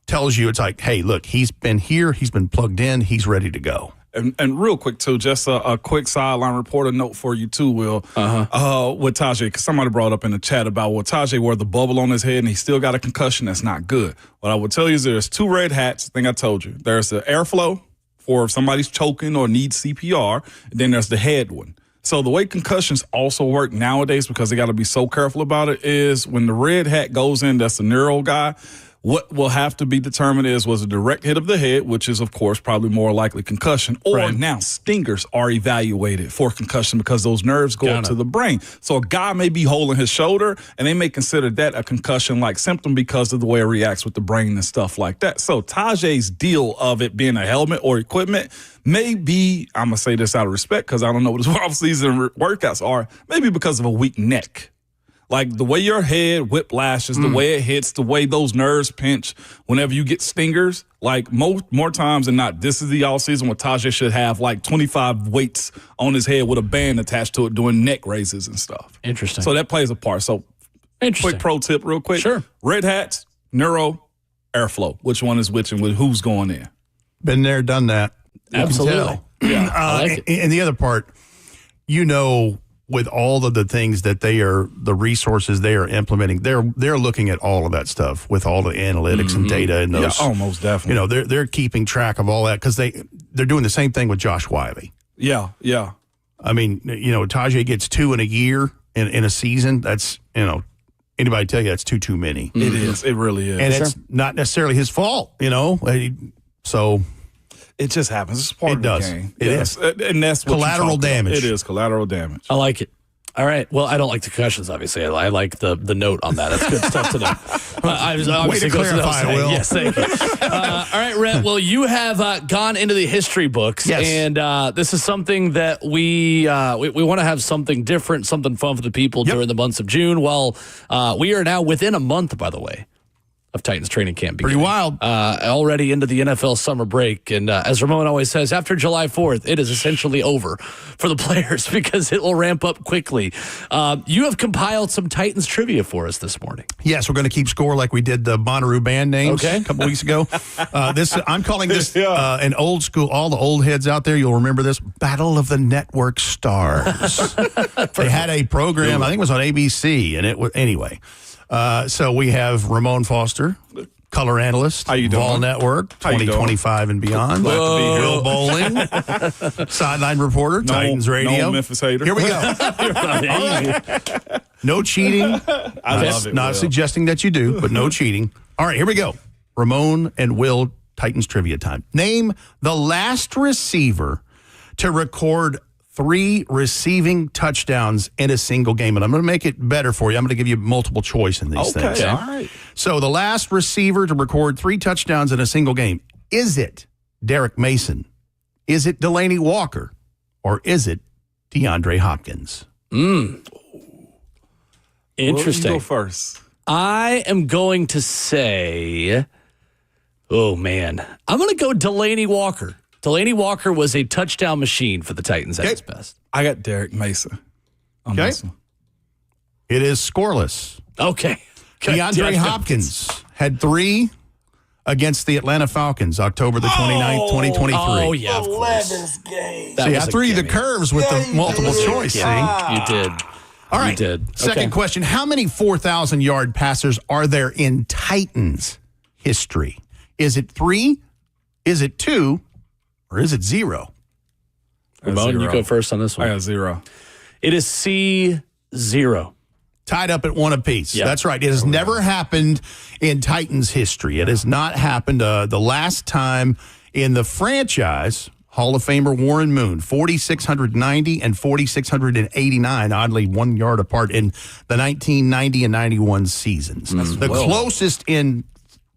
tells you it's like, hey, look, he's been here, he's been plugged in, he's ready to go. And real quick, too, just a quick sideline reporter note for you, too, Will, with Tyjae, because somebody brought up in the chat about, Tyjae wore the bubble on his head and he still got a concussion. That's not good. What I would tell you is there's 2 red hats. I think I told you. There's the airflow for if somebody's choking or needs CPR, and then there's the head one. So the way concussions also work nowadays, because they got to be so careful about it, is when the red hat goes in, that's the neuro guy, what will have to be determined was a direct hit of the head, which is, of course, probably more likely concussion, or now stingers are evaluated for concussion because those nerves go up to the brain. So a guy may be holding his shoulder, and they may consider that a concussion-like symptom because of the way it reacts with the brain and stuff like that. So Tyjae's deal of it being a helmet or equipment may be, I'm going to say this out of respect because I don't know what his off-season workouts are, maybe because of a weak neck. Like the way your head whiplashes, the way it hits, the way those nerves pinch whenever you get stingers, like more times than not, this is the all season where Tyjae should have like 25 weights on his head with a band attached to it doing neck raises and stuff. Interesting. So that plays a part. So quick pro tip real quick. Sure. Red hats, neuro, airflow. Which one is which and who's going in? Been there, done that. Absolutely. Yeah. I like it. And the other part, with all of the things that the resources they are implementing, they're looking at all of that stuff with all the analytics and data and those. Yeah, almost definitely. They're keeping track of all that because they're doing the same thing with Josh Wiley. Yeah. I mean, Tajay gets 2 in a year in a season. That's, anybody tell you that's too many. It is. It really is. And it's not necessarily his fault, So it just happens. It's part of the game. It is. And that's what collateral damage. It is collateral damage. I like it. All right. Well, I don't like the concussions, obviously. I like the note on that. That's good stuff to know. I was Way to clarify, Will. Yes, thank you. All right, Rhett. Well, you have gone into the history books, yes. And this is something that we want to have something different, something fun for the people during the months of June. Well, we are now within a month, by the way, of Titans training camp beginning. Pretty wild. Already into the NFL summer break. And as Ramon always says, after July 4th, it is essentially over for the players because it will ramp up quickly. You have compiled some Titans trivia for us this morning. Yes, we're going to keep score like we did the Bonnaroo band names a couple weeks ago. I'm calling this an old school, all the old heads out there, you'll remember this, Battle of the Network Stars. They had a program, I think it was on ABC, and it was, anyway. So we have Ramon Foster, color analyst, How you doing? Vol Network, 2025 and beyond. Glad to be here. Will Bowling, sideline reporter, Titans Radio. No Memphis hater. Here we go. All right. No cheating. I love it. Not suggesting that you do, but no cheating. All right, here we go. Ramon and Will, Titans trivia time. Name the last receiver to record 3 receiving touchdowns in a single game. And I'm going to make it better for you. I'm going to give you multiple choice in these things. Okay, all right. So the last receiver to record 3 touchdowns in a single game, is it Derek Mason? Is it Delaney Walker? Or is it DeAndre Hopkins? Interesting. Well, you go first. I am going to say, oh, man. I'm going to go Delaney Walker. Delaney Walker was a touchdown machine for the Titans at his best. I got Derek Mason on this one. It is scoreless. Okay. DeAndre Hopkins had 3 against the Atlanta Falcons, October the 29th, 2023. Oh, yeah, of course. So I threw you the curves with the multiple choice. See? You did. All right. You did. Second question. How many 4,000-yard passers are there in Titans history? Is it 3? Is it 2? Or is it 0? Ramon, you go first on this one. I got 0. It is C0. Tied up at 1 apiece. Yep. That's right. It has never happened in Titans history. It has not happened. The last time in the franchise, Hall of Famer Warren Moon, 4,690 and 4,689, oddly 1 yard apart in the 1990 and 91 seasons. The closest in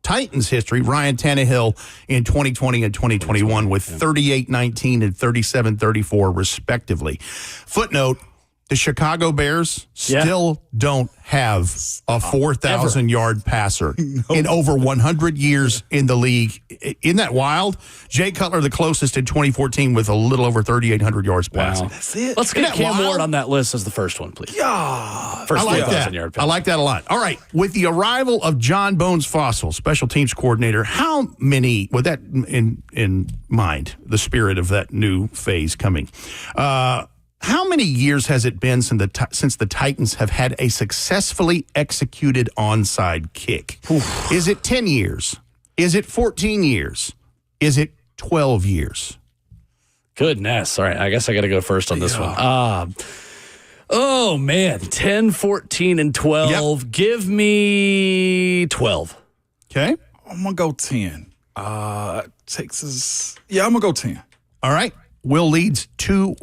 Titans history, Ryan Tannehill in 2020 and 2021 with 38-19 and 37-34 respectively. Footnote, the Chicago Bears still don't have a 4,000-yard passer in over 100 years in the league. Isn't that wild? Jay Cutler, the closest in 2014 with a little over 3,800 yards passing. That's it. Let's get Cam Ward on that list as the first one, please. Yeah. First I like that. 4,000-yard passer. I like that a lot. All right. With the arrival of John Bones Fossil, special teams coordinator, how many, with that in mind, the spirit of that new phase coming, how many years has it been since the Titans have had a successfully executed onside kick? Is it 10 years? Is it 14 years? Is it 12 years? Goodness. All right. I guess I got to go first on this one. Oh, man. 10, 14, and 12. Yep. Give me 12. Okay. I'm going to go 10. Texas. Yeah, I'm going to go 10. All right. Will leads 2-1.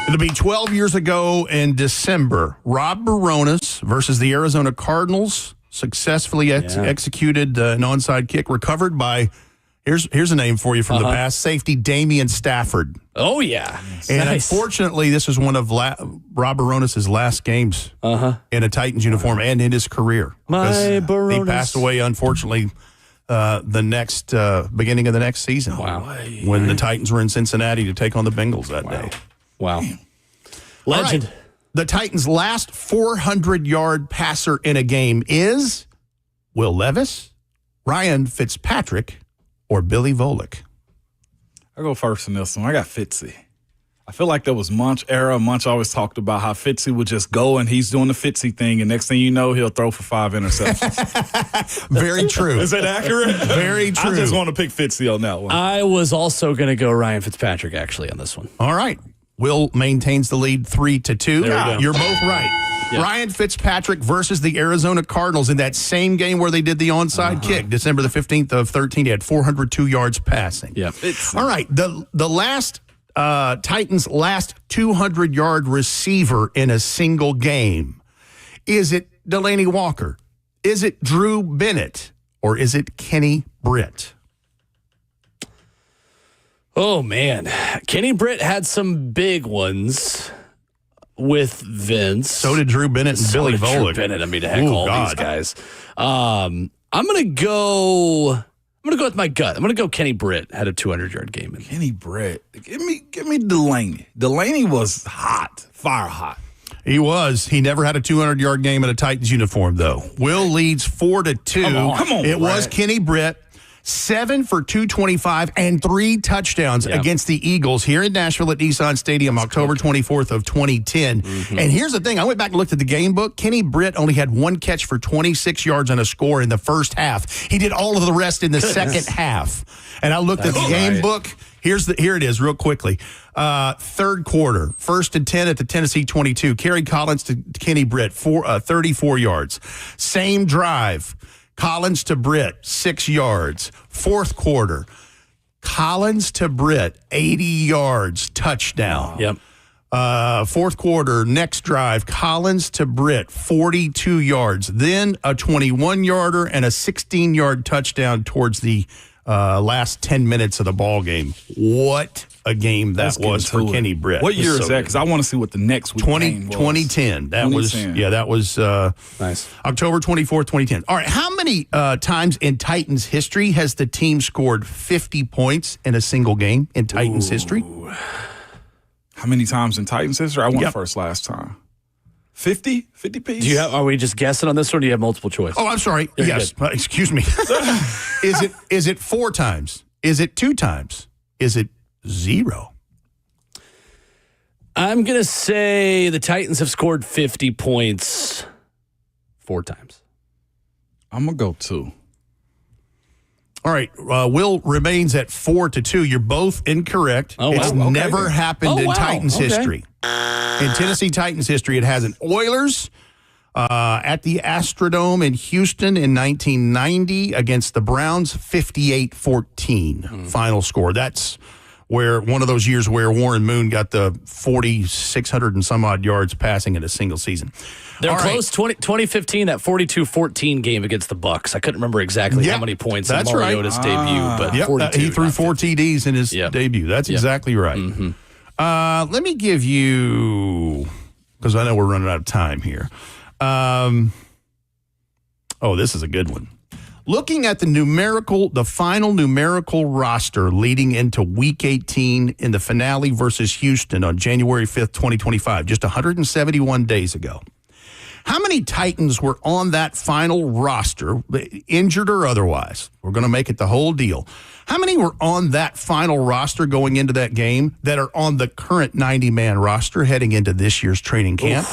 It'll be 12 years ago in December. Rob Baronis versus the Arizona Cardinals successfully executed an onside kick recovered by, here's a name for you from the past, safety Damian Stafford. Oh, yeah. And unfortunately, this is one of Rob Baronis' last games in a Titans uniform and in his career. My Baronis. He passed away, unfortunately, the next beginning of the next season. Wow. When the Titans were in Cincinnati to take on the Bengals that day. Wow. Legend. Right. The Titans' last 400-yard passer in a game is Will Levis, Ryan Fitzpatrick, or Billy Volek. I'll go first in this one. I got Fitzy. I feel like there was Munch era. Munch always talked about how Fitzy would just go and he's doing the Fitzy thing, and next thing you know, he'll throw for 5 interceptions. Very true. Is that accurate? Very true. I just want to pick Fitzy on that one. I was also going to go Ryan Fitzpatrick, actually, on this one. All right. Will maintains the lead 3-2. You're both right. Yeah. Ryan Fitzpatrick versus the Arizona Cardinals in that same game where they did the onside kick, December the 15th of 13. He had 402 yards passing. Yep. All right. The last Titans' last 200-yard receiver in a single game. Is it Delaney Walker? Is it Drew Bennett? Or is it Kenny Britt? Oh, man. Kenny Britt had some big ones with Vince. So did Drew Bennett and Billy Volek. Drew Bennett. I mean, heck, all these guys. I'm going to go with my gut. I'm going to go Kenny Britt had a 200-yard game. Kenny Britt. Give me Delaney. Delaney was hot, fire hot. He was. He never had a 200-yard game in a Titans uniform, though. Will leads 4-2. Come on, it was Kenny Britt. 7 for 225 and 3 touchdowns against the Eagles here in Nashville at Nissan Stadium, October 24th of 2010. And here's the thing. I went back and looked at the game book. Kenny Britt only had 1 catch for 26 yards and a score in the first half. He did all of the rest in the second half. And I looked at the game book. Here it is real quickly. Third quarter, 1st and 10 at the Tennessee 22. Kerry Collins to Kenny Britt, 34 yards. Same drive. Collins to Britt, 6 yards. Fourth quarter, Collins to Britt, 80 yards, touchdown. Yep. Fourth quarter, next drive, Collins to Britt, 42 yards. Then a 21-yarder and a 16-yard touchdown towards the last 10 minutes of the ball game. What a game that was for Kenny Britt. What year is that? Because I want to see what the next week game was. 2010. That was nice. October 24th, 2010. All right, how many times in Titans history has the team scored 50 points in a single game in Titans history? How many times in Titans history? I went first last time. 50? 50 piece? Are we just guessing on this one, or do you have multiple choice? Oh, I'm sorry. Yes. Excuse me. Is it 4 times? Is it 2 times? Is it 0? I'm going to say the Titans have scored 50 points 4 times. I'm going to go 2. All right. Will remains at 4-2. You're both incorrect. Oh, wow. It's never happened in Titans history. In Tennessee Titans history, it hasn't. Oilers at the Astrodome in Houston in 1990 against the Browns, 58-14 final score. That's where one of those years where Warren Moon got the 4,600 and some odd yards passing in a single season. They're close. 2015, that 42-14 game against the Bucks. I couldn't remember exactly how many points in Mariota's debut, but 42. He threw 4 TDs in his debut. That's exactly right. Let me give you, because I know we're running out of time here. This is a good one. Looking at the final numerical roster leading into Week 18 in the finale versus Houston on January 5th, 2025, just 171 days ago. How many Titans were on that final roster, injured or otherwise? We're going to make it the whole deal. How many were on that final roster going into that game that are on the current 90-man roster heading into this year's training camp?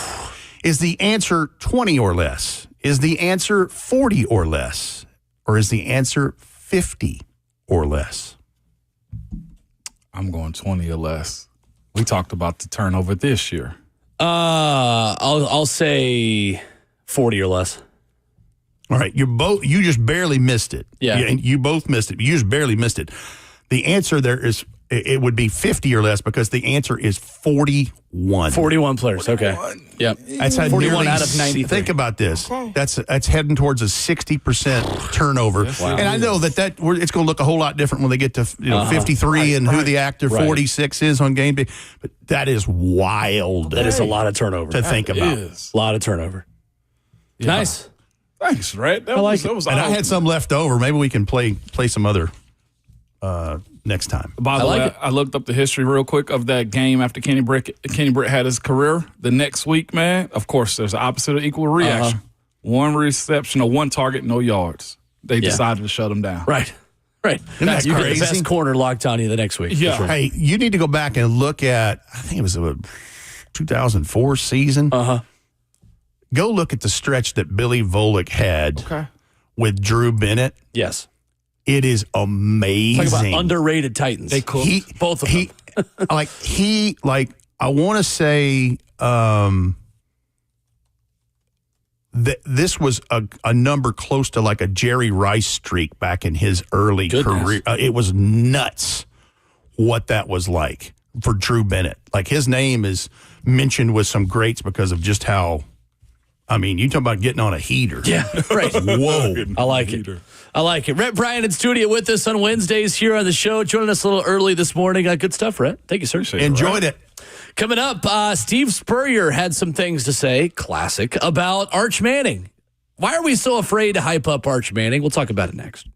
Is the answer 20 or less? Is the answer 40 or less? Or is the answer 50 or less? I'm going 20 or less. We talked about the turnover this year. I'll say 40 or less. All right, you just barely missed it. Yeah. You both missed it. You just barely missed it. The answer there is it would be 50 or less because the answer is 41. 41 players. 41. Okay. Yep. That's 41 out of 93. Think about this. Okay. That's heading towards a 60% turnover. Wow. And I know that it's going to look a whole lot different when they get to 53 and who the actor 46 is on game day. But that is wild. That is a lot of turnover to think about. A lot of turnover. Yeah. Nice. Thanks, Rhett. I had some left over. Maybe we can play some other next time. By the way, I looked up the history real quick of that game after Kenny Britt had his career. The next week, man, of course, there's the opposite of equal reaction. 1 reception or 1 target, no yards. They decided to shut him down. Right. Right. Isn't that You get the crazy? best corner locked on you the next week. Yeah. For sure. Hey, you need to go back and look at, I think it was a 2004 season. Uh-huh. Go look at the stretch that Billy Volek had with Drew Bennett. Yes. It is amazing. Talk about underrated Titans. They cooked. Both of them. I want to say that this was a number close to like a Jerry Rice streak back in his early career. It was nuts what that was like for Drew Bennett. Like his name is mentioned with some greats because of just how, I mean, you talk about getting on a heater. Yeah, right. Whoa. I like it. I like it. Rhett Brian in studio with us on Wednesdays here on the show. Joining us a little early this morning. Good stuff, Rhett. Thank you, sir. Enjoyed it. Coming up, Steve Spurrier had some things to say, classic, about Arch Manning. Why are we so afraid to hype up Arch Manning? We'll talk about it next.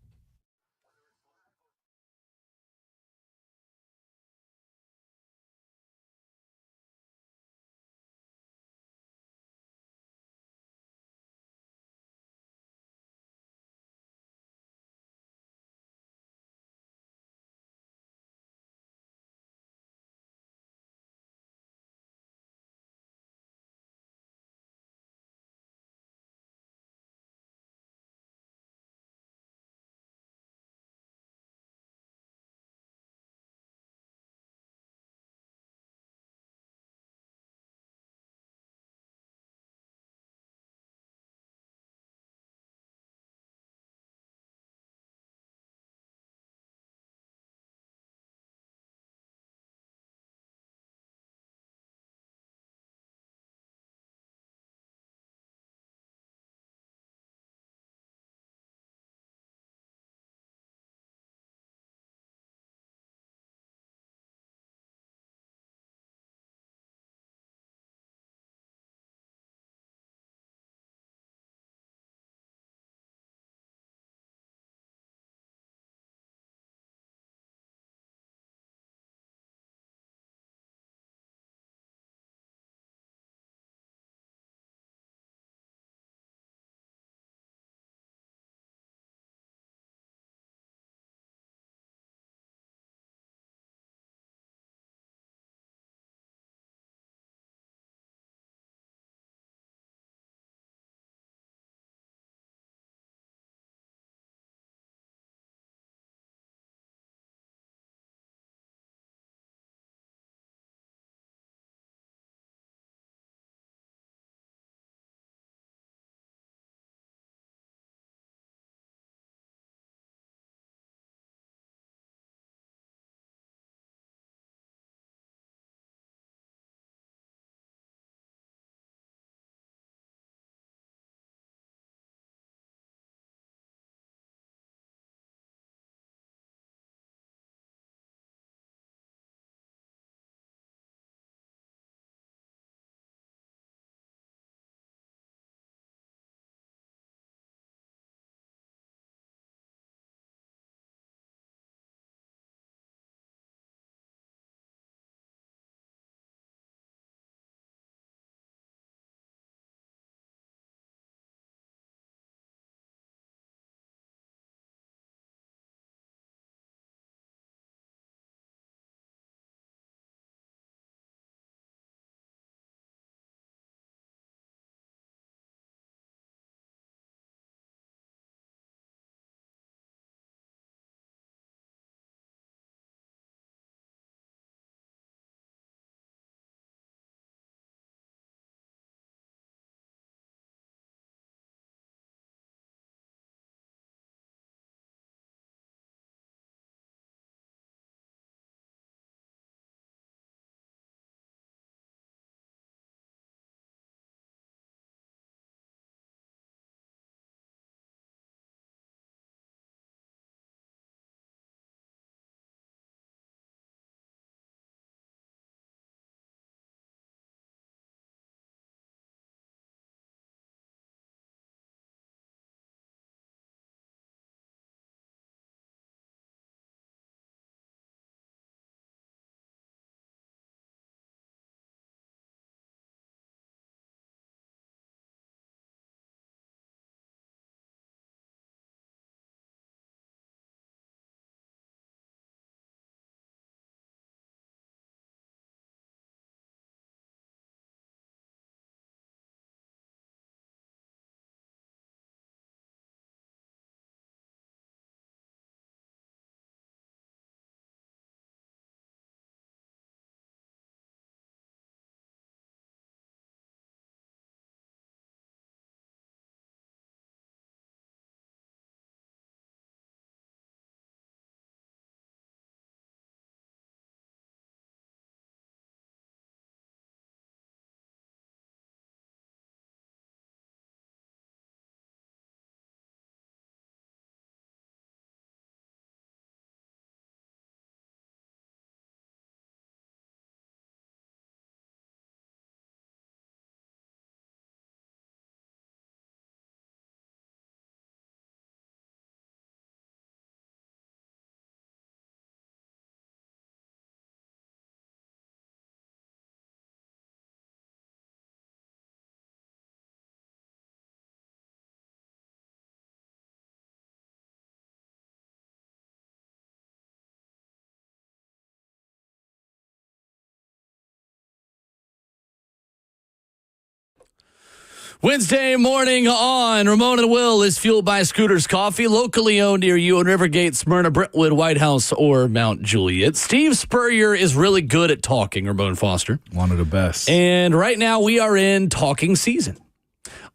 Wednesday morning on Ramon and Will is fueled by Scooters Coffee, locally owned near you in Rivergate, Smyrna, Brentwood, White House, or Mount Juliet. Steve Spurrier is really good at talking, Ramon Foster. One of the best. And right now we are in talking season.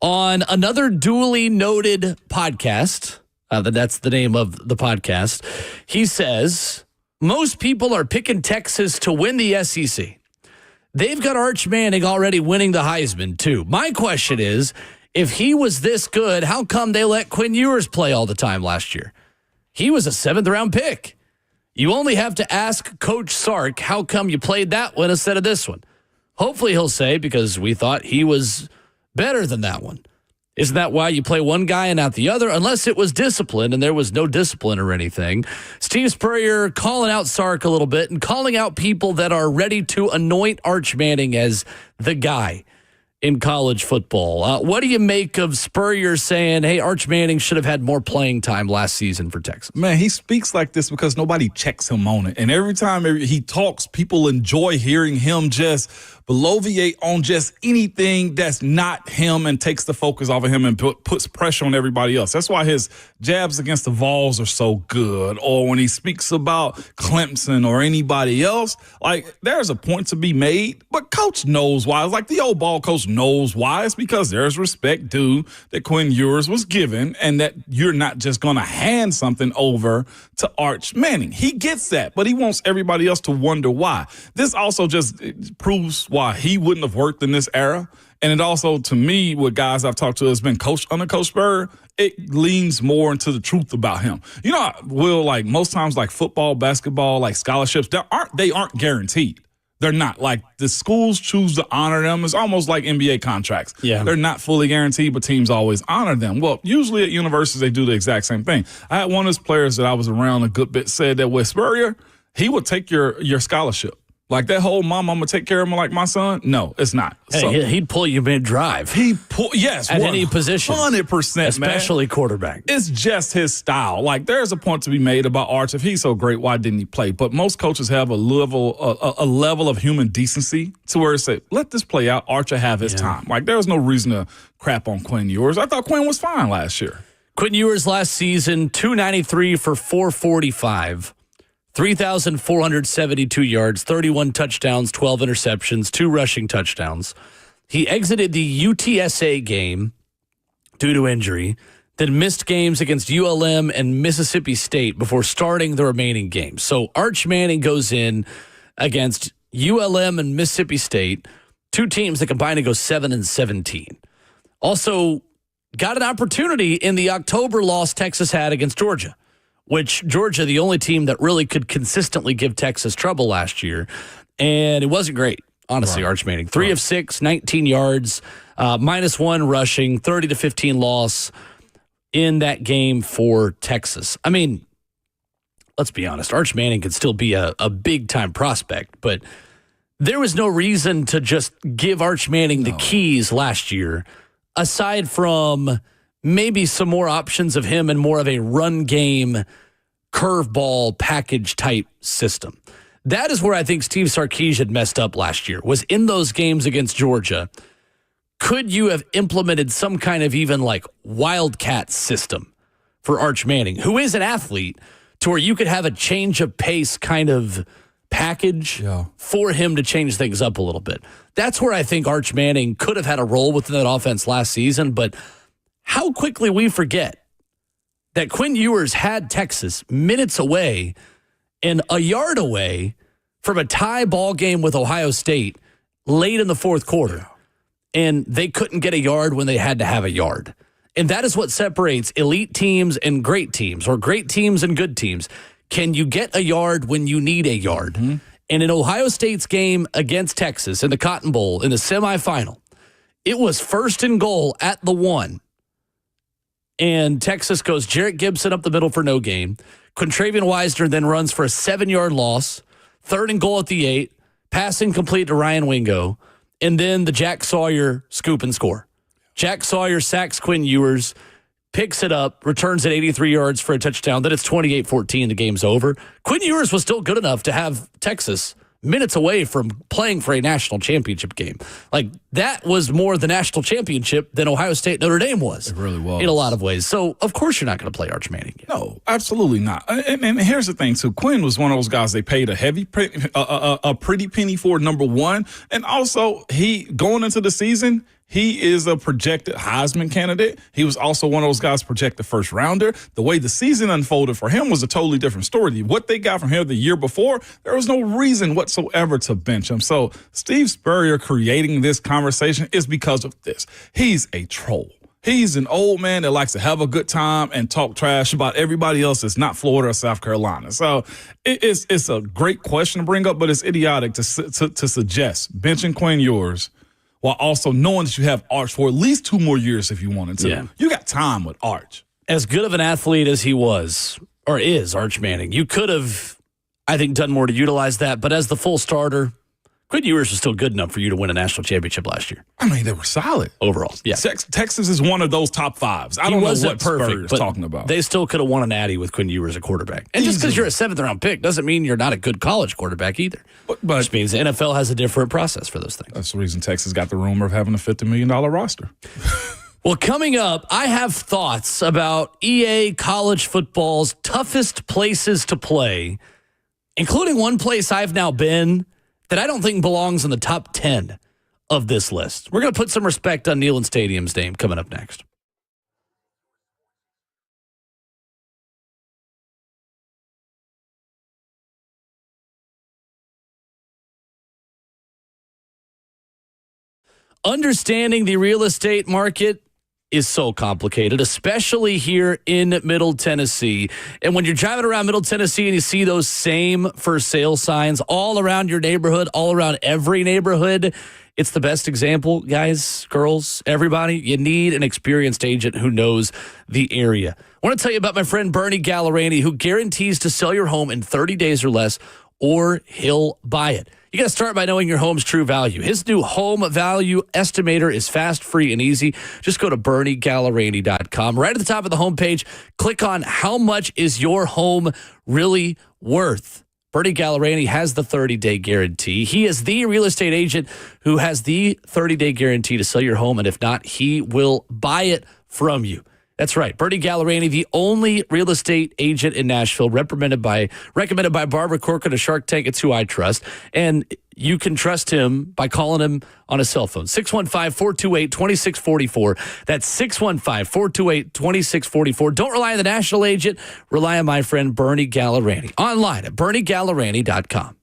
On another duly noted podcast, that's the name of the podcast, he says, most people are picking Texas to win the SEC. They've got Arch Manning already winning the Heisman, too. My question is, if he was this good, how come they let Quinn Ewers play all the time last year? He was a 7th-round pick. You only have to ask Coach Sark, how come you played that one instead of this one? Hopefully he'll say, because we thought he was better than that one. Isn't that why you play one guy and not the other? Unless it was discipline, and there was no discipline or anything. Steve Spurrier calling out Sark a little bit and calling out people that are ready to anoint Arch Manning as the guy in college football. What do you make of Spurrier saying, hey, Arch Manning should have had more playing time last season for Texas? Man, he speaks like this because nobody checks him on it. And every time he talks, people enjoy hearing him just bloviate on just anything that's not him and takes the focus off of him and puts pressure on everybody else. That's why his jabs against the Vols are so good. Or when he speaks about Clemson or anybody else, like there's a point to be made, but coach knows why. It's like the old ball coach knows why. It's because there's respect due that Quinn Ewers was given and that you're not just going to hand something over to Arch Manning. He gets that, but he wants everybody else to wonder why. This also just proves why he wouldn't have worked in this era. And it also, to me, with guys I've talked to has been coached under Coach Spurrier, it leans more into the truth about him. You know, Will, like most times, like football, basketball, like scholarships, they aren't guaranteed. They're not. Like the schools choose to honor them. It's almost like NBA contracts. Yeah. They're not fully guaranteed, but teams always honor them. Well, usually at universities, they do the exact same thing. I had one of those players that I was around a good bit said that with Spurrier, he would take your scholarship. Like that whole I'm going to take care of him like my son. No, it's not. Hey, so, he'd pull you mid-drive. Yes. At any position. 100%, man. Especially quarterback. It's just his style. Like there's a point to be made about Arch. If he's so great, why didn't he play? But most coaches have a level of human decency to where it's say, let this play out. Arch will have his time. Like there's no reason to crap on Quinn Ewers. I thought Quinn was fine last year. Quinn Ewers last season, 293 for 445. 3,472 yards, 31 touchdowns, 12 interceptions, 2 rushing touchdowns. He exited the UTSA game due to injury, then missed games against ULM and Mississippi State before starting the remaining games. So Arch Manning goes in against ULM and Mississippi State, 2 teams that combined to go 7-17. Also got an opportunity in the October loss Texas had against Georgia, which Georgia, the only team that really could consistently give Texas trouble last year. And it wasn't great, honestly, right. Arch Manning. 3 of 6, 19 yards, -1 rushing, 30-15 loss in that game for Texas. I mean, let's be honest, Arch Manning could still be a big-time prospect, but there was no reason to just give Arch Manning the keys last year, aside from maybe some more options of him and more of a run game, curveball package type system. That is where I think Steve Sarkisian messed up last year, was in those games against Georgia. Could you have implemented some kind of even like wildcat system for Arch Manning, who is an athlete, to where you could have a change of pace kind of package for him to change things up a little bit? That's where I think Arch Manning could have had a role within that offense last season, but how quickly we forget that Quinn Ewers had Texas minutes away and a yard away from a tie ball game with Ohio State late in the fourth quarter. And they couldn't get a yard when they had to have a yard. And that is what separates elite teams and great teams, or great teams and good teams. Can you get a yard when you need a yard? Mm-hmm. And in Ohio State's game against Texas in the Cotton Bowl in the semifinal, it was 1st and goal at the 1. And Texas goes Jarrett Gibson up the middle for no gain. Quintravian Wisner then runs for a 7-yard loss. 3rd and goal at the 8. Passing complete to Ryan Wingo. And then the Jack Sawyer scoop and score. Jack Sawyer sacks Quinn Ewers, picks it up, returns it 83 yards for a touchdown. Then it's 28-14. The game's over. Quinn Ewers was still good enough to have Texas minutes away from playing for a national championship game. Like, that was more the national championship than Ohio State Notre Dame was. It really was. In a lot of ways. So, of course, you're not going to play Arch Manning again. No, absolutely not. And here's the thing, too. Quinn was one of those guys they paid a pretty penny for, number one. And also, he going into the season, he is a projected Heisman candidate. He was also one of those guys projected first rounder. The way the season unfolded for him was a totally different story. What they got from him the year before, there was no reason whatsoever to bench him. So Steve Spurrier creating this conversation is because of this. He's a troll. He's an old man that likes to have a good time and talk trash about everybody else that's not Florida or South Carolina. So it's a great question to bring up, but it's idiotic to suggest benching Quinn Ewers while also knowing that you have Arch for at least 2 more years if you wanted to. Yeah. You got time with Arch. As good of an athlete as he was, or is, Arch Manning, you could have, I think, done more to utilize that. But as the full starter, Quinn Ewers was still good enough for you to win a national championship last year. I mean, they were solid. Overall, yeah. Texas is one of those top 5s. I don't know what Spurrier's talking about. They still could have won a natty with Quinn Ewers as a quarterback. And just because you're a 7th-round pick doesn't mean you're not a good college quarterback either. But which means the NFL has a different process for those things. That's the reason Texas got the rumor of having a $50 million roster. Well, coming up, I have thoughts about EA college football's toughest places to play, including one place I've now been that I don't think belongs in the top 10 of this list. We're going to put some respect on Neyland Stadium's name coming up next. Understanding the real estate market is so complicated, especially here in Middle Tennessee. And when you're driving around Middle Tennessee and you see those same for sale signs all around your neighborhood, all around every neighborhood, it's the best example, guys, girls, everybody. You need an experienced agent who knows the area. I want to tell you about my friend Bernie Gallerani, who guarantees to sell your home in 30 days or less, or he'll buy it. You got to start by knowing your home's true value. His new home value estimator is fast, free, and easy. Just go to BernieGallerani.com. Right at the top of the homepage, click on how much is your home really worth. Bernie Gallerani has the 30-day guarantee. He is the real estate agent who has the 30-day guarantee to sell your home, and if not, he will buy it from you. That's right. Bernie Gallerani, the only real estate agent in Nashville, recommended by Barbara Corcoran of Shark Tank. It's who I trust. And you can trust him by calling him on a cell phone. 615-428-2644. That's 615-428-2644. Don't rely on the national agent. Rely on my friend Bernie Gallerani. Online at BernieGallerani.com.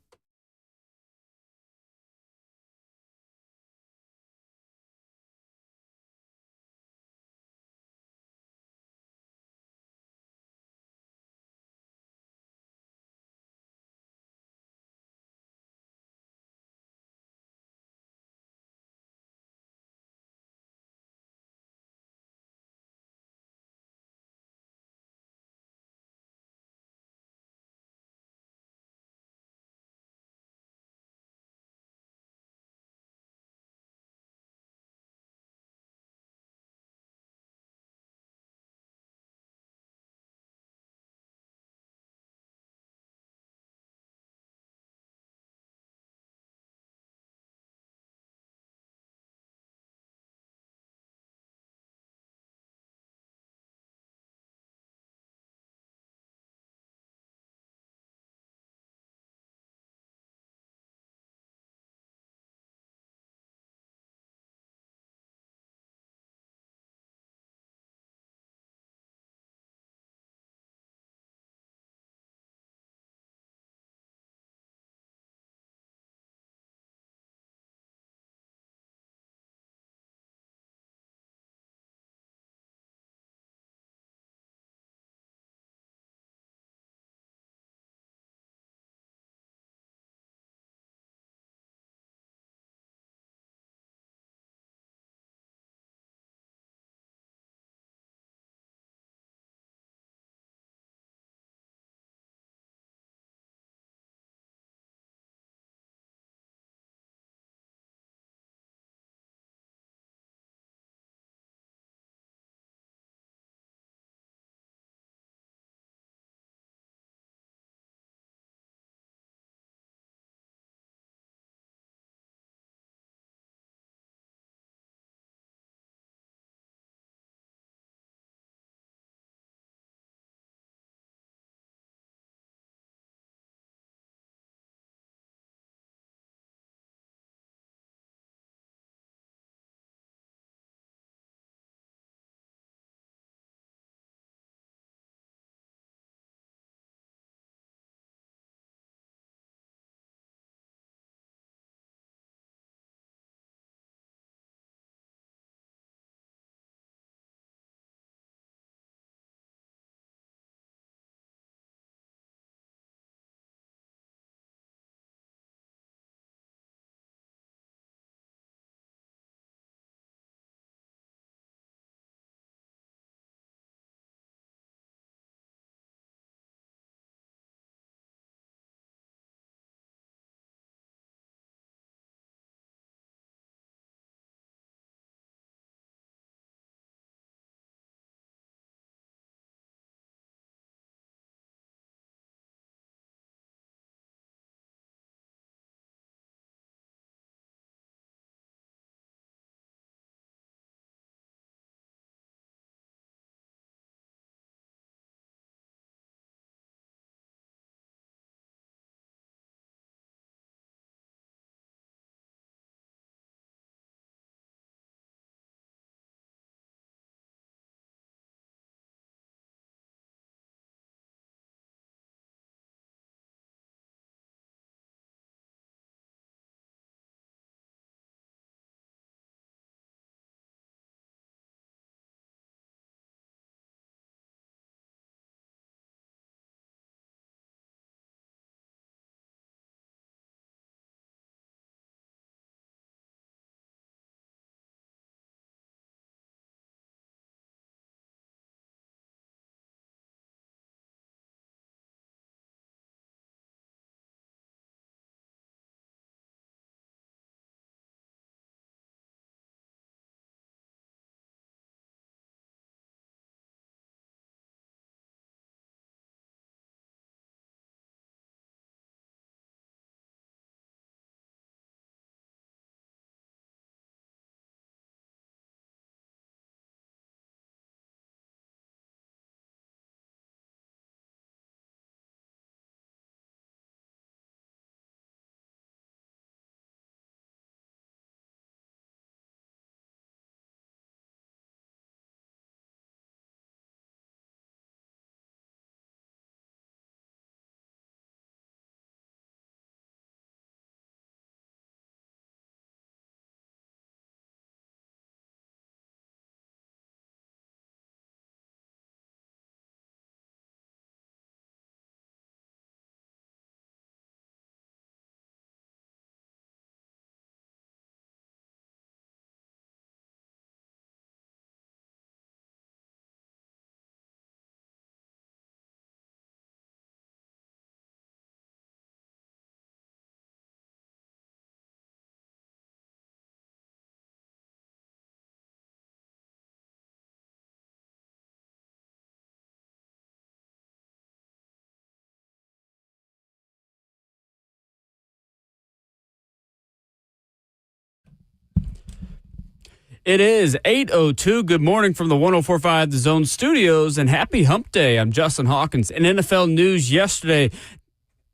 It is 8:02. Good morning from the 104.5 The Zone studios, and happy hump day. I'm Justin Hawkins. In NFL news yesterday,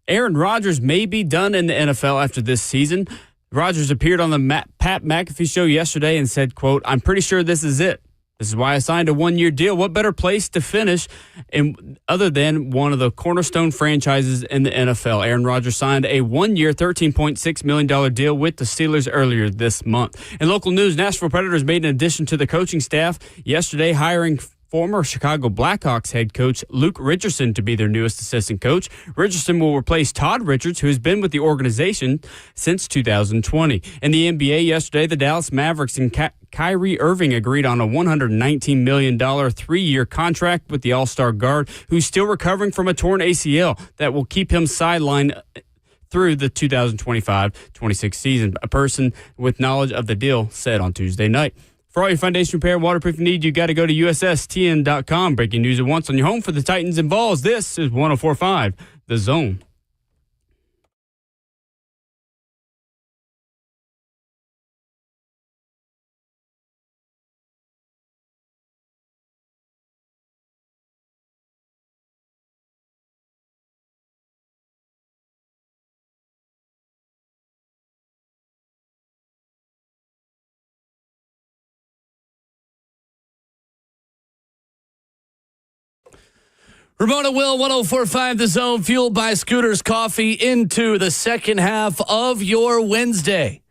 Aaron Rodgers may be done in the NFL after this season. Rodgers appeared on the Pat McAfee show yesterday and said, quote, "I'm pretty sure this is it. This is why I signed a one-year deal. What better place to finish other than one of the cornerstone franchises in the NFL?" Aaron Rodgers signed a one-year, $13.6 million deal with the Steelers earlier this month. In local news, Nashville Predators made an addition to the coaching staff yesterday, hiring former Chicago Blackhawks head coach Luke Richardson to be their newest assistant coach. Richardson will replace Todd Richards, who has been with the organization since 2020. In the NBA yesterday, the Dallas Mavericks and Kyrie Irving agreed on a $119 million three-year contract with the All-Star guard, who's still recovering from a torn ACL that will keep him sidelined through the 2025-26 season. A person with knowledge of the deal said on Tuesday night. For all your foundation repair and waterproofing need, you got to go to USSTN.com. Breaking news at once on your home for the Titans and Vols. This is 104.5 The Zone. Ramona Will, 104.5 The Zone, fueled by Scooters Coffee, into the second half of your Wednesday.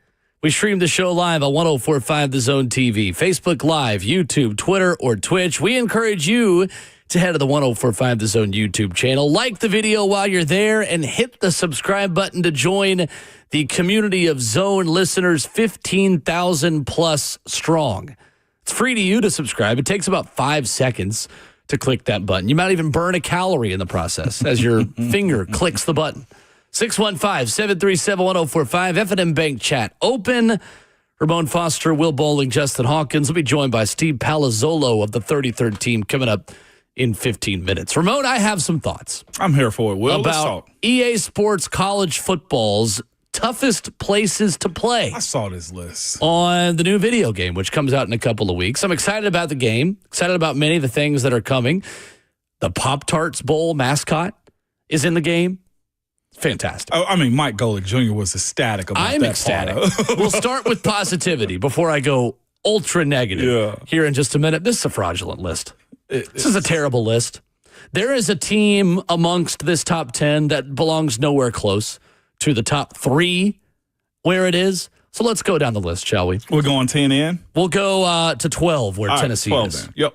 We stream the show live on 104.5 The Zone TV, Facebook Live, YouTube, Twitter, or Twitch. We encourage you to head to the 104.5 The Zone YouTube channel. Like the video while you're there and hit the subscribe button to join the community of Zone listeners, 15,000 plus strong. It's free to you to subscribe. It takes about 5 seconds to click that button. You might even burn a calorie in the process as your finger clicks the button. 615-737-1045, F&M Bank chat open. Ramon Foster, Will Bowling, Justin Hawkins will be joined by Steve Palazolo of the 33rd team coming up in 15 minutes. Ramon, I have some thoughts. I'm here for it, Will. About EA Sports college football's toughest places to play. I saw this list on the new video game, which comes out in a couple of weeks. I'm excited about the game, excited about many of the things that are coming. The Pop-Tarts Bowl mascot is in the game. Fantastic. I mean, Mike Golick Jr. was ecstatic about that. I'm ecstatic. We'll start with positivity before I go ultra negative here in just a minute. This is a fraudulent list. This is a terrible list. There is a team amongst this top 10 that belongs nowhere close to the top 3 where it is. So let's go down the list, shall we? We're going 10 in? We'll go to 12 where Tennessee 12 is. Then. Yep.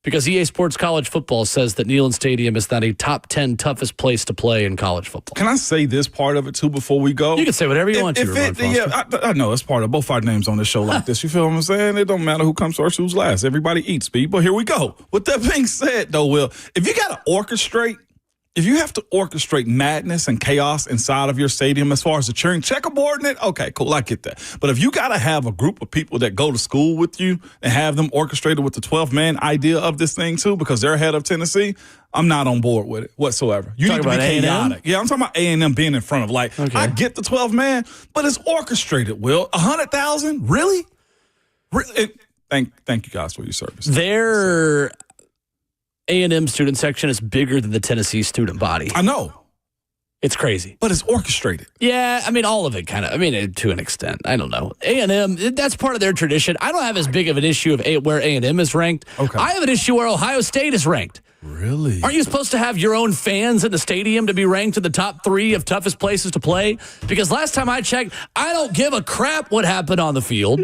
Because EA Sports College Football says that Neyland Stadium is not a top 10 toughest place to play in college football. Can I say this part of it, too, before we go? You can say whatever you want to. I know it's part of both our names on this show like this. You feel what I'm saying? It don't matter who comes first, who's last. Everybody eats, speed. But here we go. With that being said, though, Will, if you got to orchestrate, if you have to orchestrate madness and chaos inside of your stadium as far as the cheering checkerboard in it, okay, cool, I get that. But if you got to have a group of people that go to school with you and have them orchestrated with the 12-man idea of this thing too, because they're ahead of Tennessee, I'm not on board with it whatsoever. You need to be chaotic. Yeah, I'm talking about A&M being in front of, like, okay. I get the 12-man, but it's orchestrated, Will. 100,000? Really? Thank you guys for your service. Their A&M student section is bigger than the Tennessee student body. I know. It's crazy. But it's orchestrated. Yeah, I mean, all of it kind of. I mean, to an extent. I don't know. A&M, that's part of their tradition. I don't have as big of an issue of where A&M is ranked. Okay. I have an issue where Ohio State is ranked. Really? Aren't you supposed to have your own fans in the stadium to be ranked in the top 3 of toughest places to play? Because last time I checked, I don't give a crap what happened on the field.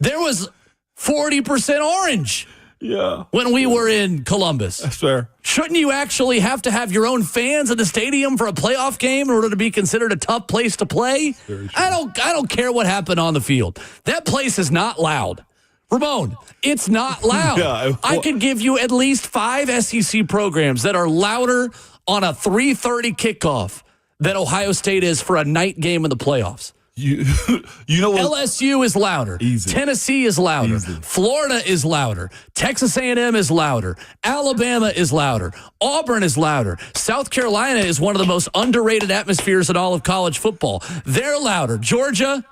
There was 40% orange. Yeah. When we were in Columbus. That's fair. Shouldn't you actually have to have your own fans in the stadium for a playoff game in order to be considered a tough place to play? I don't care what happened on the field. That place is not loud. Ramon, it's not loud. Yeah, I could give you at least 5 SEC programs that are louder on a 3:30 kickoff than Ohio State is for a night game in the playoffs. You know what? LSU is louder. Easy. Tennessee is louder. Easy. Florida is louder. Texas A&M is louder. Alabama is louder. Auburn is louder. South Carolina is one of the most underrated atmospheres in all of college football. They're louder. Georgia,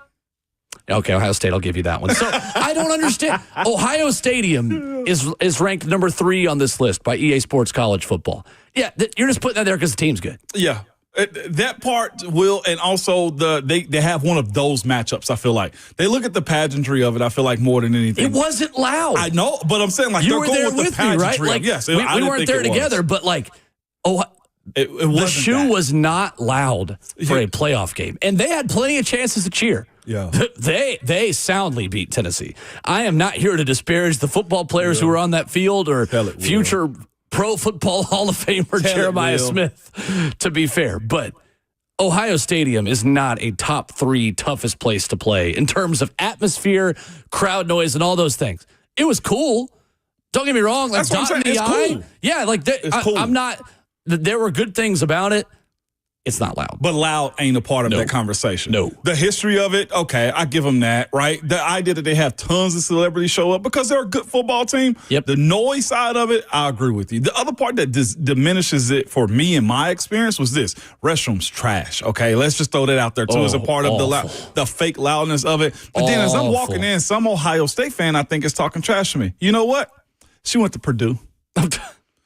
Okay, Ohio State, I'll give you that one. So I don't understand. Ohio Stadium is ranked number 3 on this list by EA Sports College Football. Yeah, you're just putting that there because the team's good. Yeah. That part will, and also they have one of those matchups. I feel like they look at the pageantry of it. I feel like more than anything, it wasn't loud. I know, but I'm saying like you they're were going there with with the me, right? pageantry. Like, Yes, we weren't there together, but like, it the shoe that. was not loud for a playoff game, and they had plenty of chances to cheer. Yeah, they soundly beat Tennessee. I am not here to disparage the football players who were on that field or future Pro Football Hall of Famer Jeremiah Smith. To be fair, but Ohio Stadium is not a top 3 toughest place to play in terms of atmosphere, crowd noise, and all those things. It was cool. Don't get me wrong. Like, that's what I'm saying. It's cool. Yeah, like cool. I'm not. There were good things about it. It's not loud. But loud ain't a part of that conversation. No. The history of it, okay, I give them that, right? The idea that they have tons of celebrities show up because they're a good football team. Yep. The noise side of it, I agree with you. The other part that diminishes it for me in my experience was this. Restrooms trash, okay? Let's just throw that out there, too, as a part of the fake loudness of it. But then as I'm walking in, some Ohio State fan, I think, is talking trash to me. You know what? She went to Purdue.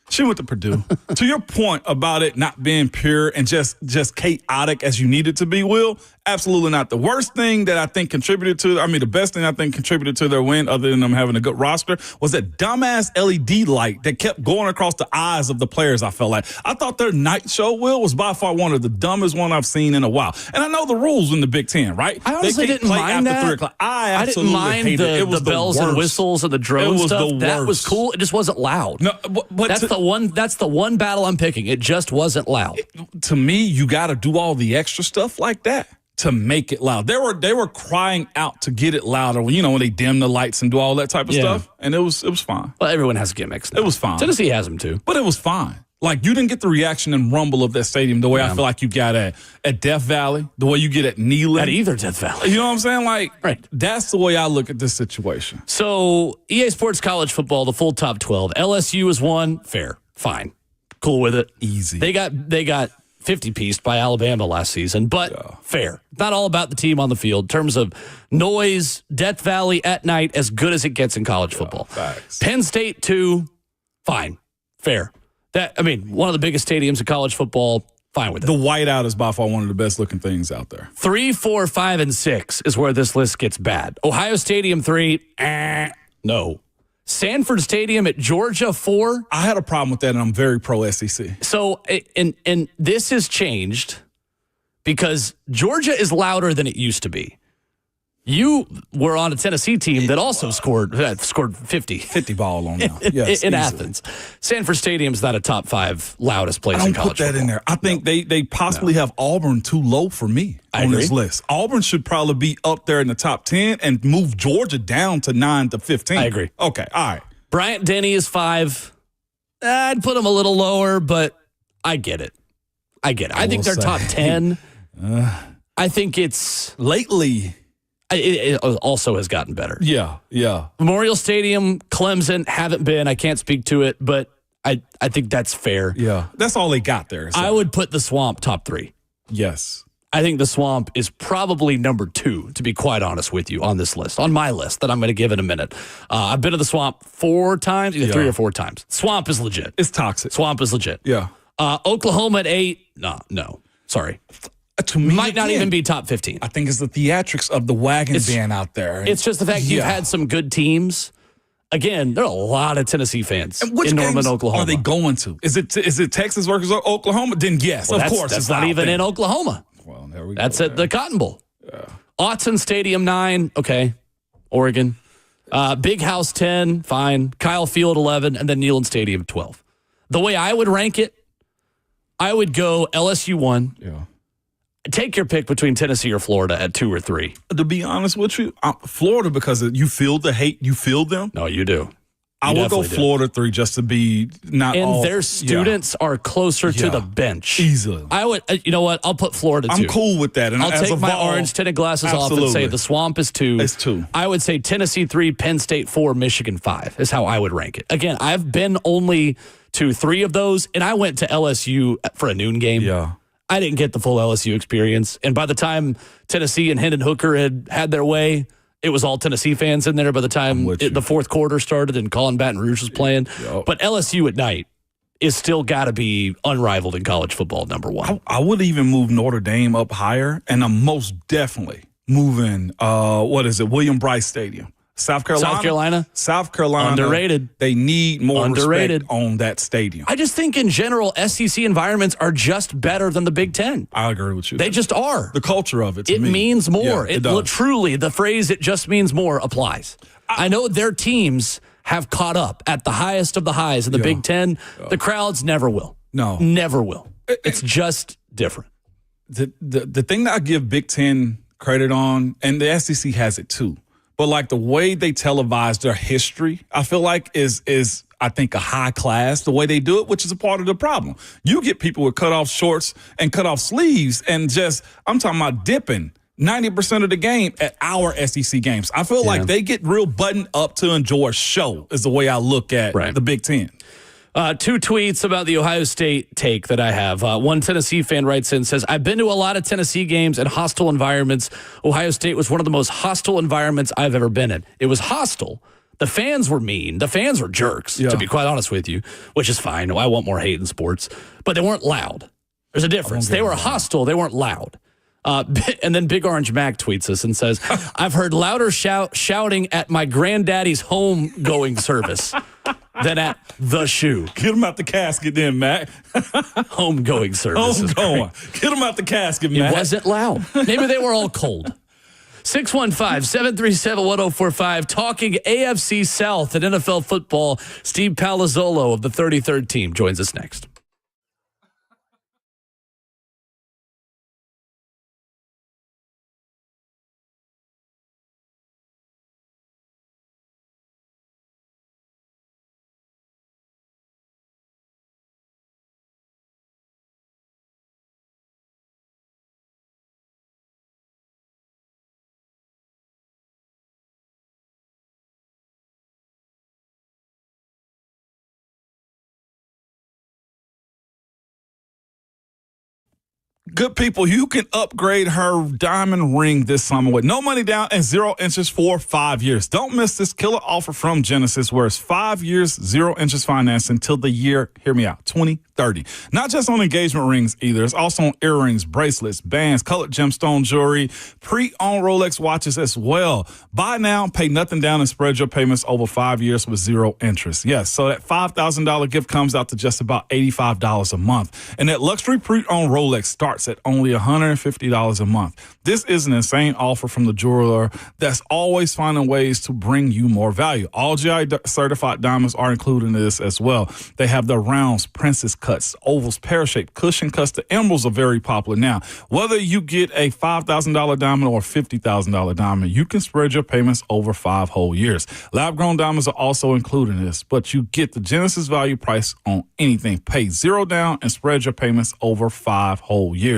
She went to Purdue. To your point about it not being pure and just chaotic as you need it to be, Will, absolutely not. The worst thing that I think contributed to, the best thing I think contributed to their win, other than them having a good roster, was that dumbass LED light that kept going across the eyes of the players, I felt like. I thought their night show, Will, was by far one of the dumbest one I've seen in a while. And I know the rules in the Big Ten, right? I honestly didn't mind that. 3 o'clock. I absolutely didn't mind hated it. It was the bells and whistles and the drone stuff. That was cool. It just wasn't loud. No, but that's the one battle I'm picking. It just wasn't loud. To me, you got to do all the extra stuff like that to make it loud. They were crying out to get it louder when when they dim the lights and do all that type of stuff, and it was fine. Well, everyone has gimmicks now. It was fine. Tennessee has them too. But it was fine. Like, you didn't get the reaction and rumble of that stadium the way I feel like you got at Death Valley, the way you get at Neyland. At either Death Valley. You know what I'm saying? Like, right. That's the way I look at this situation. So, EA Sports College Football, the full top 12. LSU is 1. Fair. Fine. Cool with it. Easy. They got 50-pieced by Alabama last season, but fair. Not all about the team on the field. In terms of noise, Death Valley at night, as good as it gets in college football. Facts. Penn State 2, fine. Fair. One of the biggest stadiums in college football, fine with it. The whiteout is by far one of the best looking things out there. 3, 4, 5, and 6 is where this list gets bad. Ohio Stadium 3, no. Sanford Stadium at Georgia 4. I had a problem with that, and I'm very pro SEC. So, and this has changed because Georgia is louder than it used to be. You were on a Tennessee team that also scored 50. 50 ball on now. Yes, in Athens. Sanford Stadium's not a top 5 loudest place in college football. I don't put that in there. I think they possibly have Auburn too low for me on this list. Auburn should probably be up there in the top 10 and move Georgia down to 9 to 15. I agree. Okay, all right. Bryant-Denny is 5. I'd put him a little lower, but I get it. I think they're top 10. I think it's lately. It also has gotten better. Yeah. Memorial Stadium, Clemson, haven't been. I can't speak to it, but I think that's fair. Yeah. That's all they got there. So. I would put the Swamp top 3. Yes. I think the Swamp is probably number 2, to be quite honest with you, on this list, on my list that I'm going to give in a minute. I've been to the Swamp 4 times, either 3 or 4 times. Swamp is legit. It's toxic. Swamp is legit. Yeah. Oklahoma at 8. No. Sorry. To me, might not even be top 15. I think it's the theatrics of the wagon being out there. It's just the fact you've had some good teams. Again, there are a lot of Tennessee fans in Norman, Oklahoma. Are they going to? Is it Texas versus Oklahoma? Then yes, of course. That's not even in Oklahoma. Well, there we go. That's at the Cotton Bowl. Yeah. Autzen Stadium 9. Okay. Oregon. Big House 10. Fine. Kyle Field 11. And then Neyland Stadium 12. The way I would rank it, I would go LSU 1. Yeah. Take your pick between Tennessee or Florida at 2 or 3. To be honest with you, Florida, because you feel the hate, you feel them. No, you do. I will go Florida 3 just to be not and all. And their students are closer to the bench. Easily. I would, you know what? I'll put Florida 2. I'm cool with that. And I'll take my orange tinted glasses off and say the Swamp is 2. It's 2. I would say Tennessee 3, Penn State 4, Michigan 5 is how I would rank it. Again, I've been only to 3 of those, and I went to LSU for a noon game. Yeah. I didn't get the full LSU experience. And by the time Tennessee and Hendon Hooker had their way, it was all Tennessee fans in there by the time the fourth quarter started and Colin Baton Rouge was playing. Yep. But LSU at night is still got to be unrivaled in college football, number one. I would even move Notre Dame up higher, and I'm most definitely moving, William Bryce Stadium. South Carolina. Underrated. They need more respect on that stadium. I just think in general, SEC environments are just better than the Big Ten. I agree with you. They just are. The culture of it, to it me. means more. Yeah, it does. Truly, the phrase, it just means more, applies. I know their teams have caught up at the highest of the highs in the Big Ten. The crowds never will. No. Never will. It's just different. The thing that I give Big Ten credit on, and the SEC has it too, but like the way they televise their history, I feel like is I think a high class, the way they do it, which is a part of the problem. You get people with cut off shorts and cut off sleeves and I'm talking about dipping 90% of the game at our SEC games. I feel like they get real buttoned up to enjoy a show is the way I look at the Big Ten. Two tweets about the Ohio State take that I have. One Tennessee fan writes in, says, I've been to a lot of Tennessee games and hostile environments. Ohio State was one of the most hostile environments I've ever been in. It was hostile. The fans were mean. The fans were jerks, to be quite honest with you, which is fine. I want more hate in sports. But they weren't loud. There's a difference. They were hostile. They weren't loud. And then Big Orange Mac tweets us and says, I've heard louder shouting at my granddaddy's home-going service than at the shoe. Get him out the casket then, Mac. Home-going service. Home-going. Get him out the casket, Mac. It wasn't loud. Maybe they were all cold. 615-737-1045, talking AFC South and NFL football. Steve Palazolo of the 33rd team joins us next. Good people, you can upgrade her diamond ring this summer with no money down and 0 interest for 5 years. Don't miss this killer offer from Genesis, where it's 5 years, 0 interest finance until the year, hear me out, 2030. Not just on engagement rings either. It's also on earrings, bracelets, bands, colored gemstone jewelry, pre-owned Rolex watches as well. Buy now, pay nothing down, and spread your payments over 5 years with 0 interest. Yes, so that $5,000 gift comes out to just about $85 a month. And that luxury pre-owned Rolex starts at only $150 a month. This is an insane offer from the jeweler that's always finding ways to bring you more value. All GI certified diamonds are included in this as well. They have the rounds, princess cuts, ovals, pear-shaped, cushion cuts. The emeralds are very popular now. Whether you get a $5,000 diamond or a $50,000 diamond, you can spread your payments over 5 whole years. Lab-grown diamonds are also included in this, but you get the Genesis value price on anything. Pay 0 down and spread your payments over 5 whole years.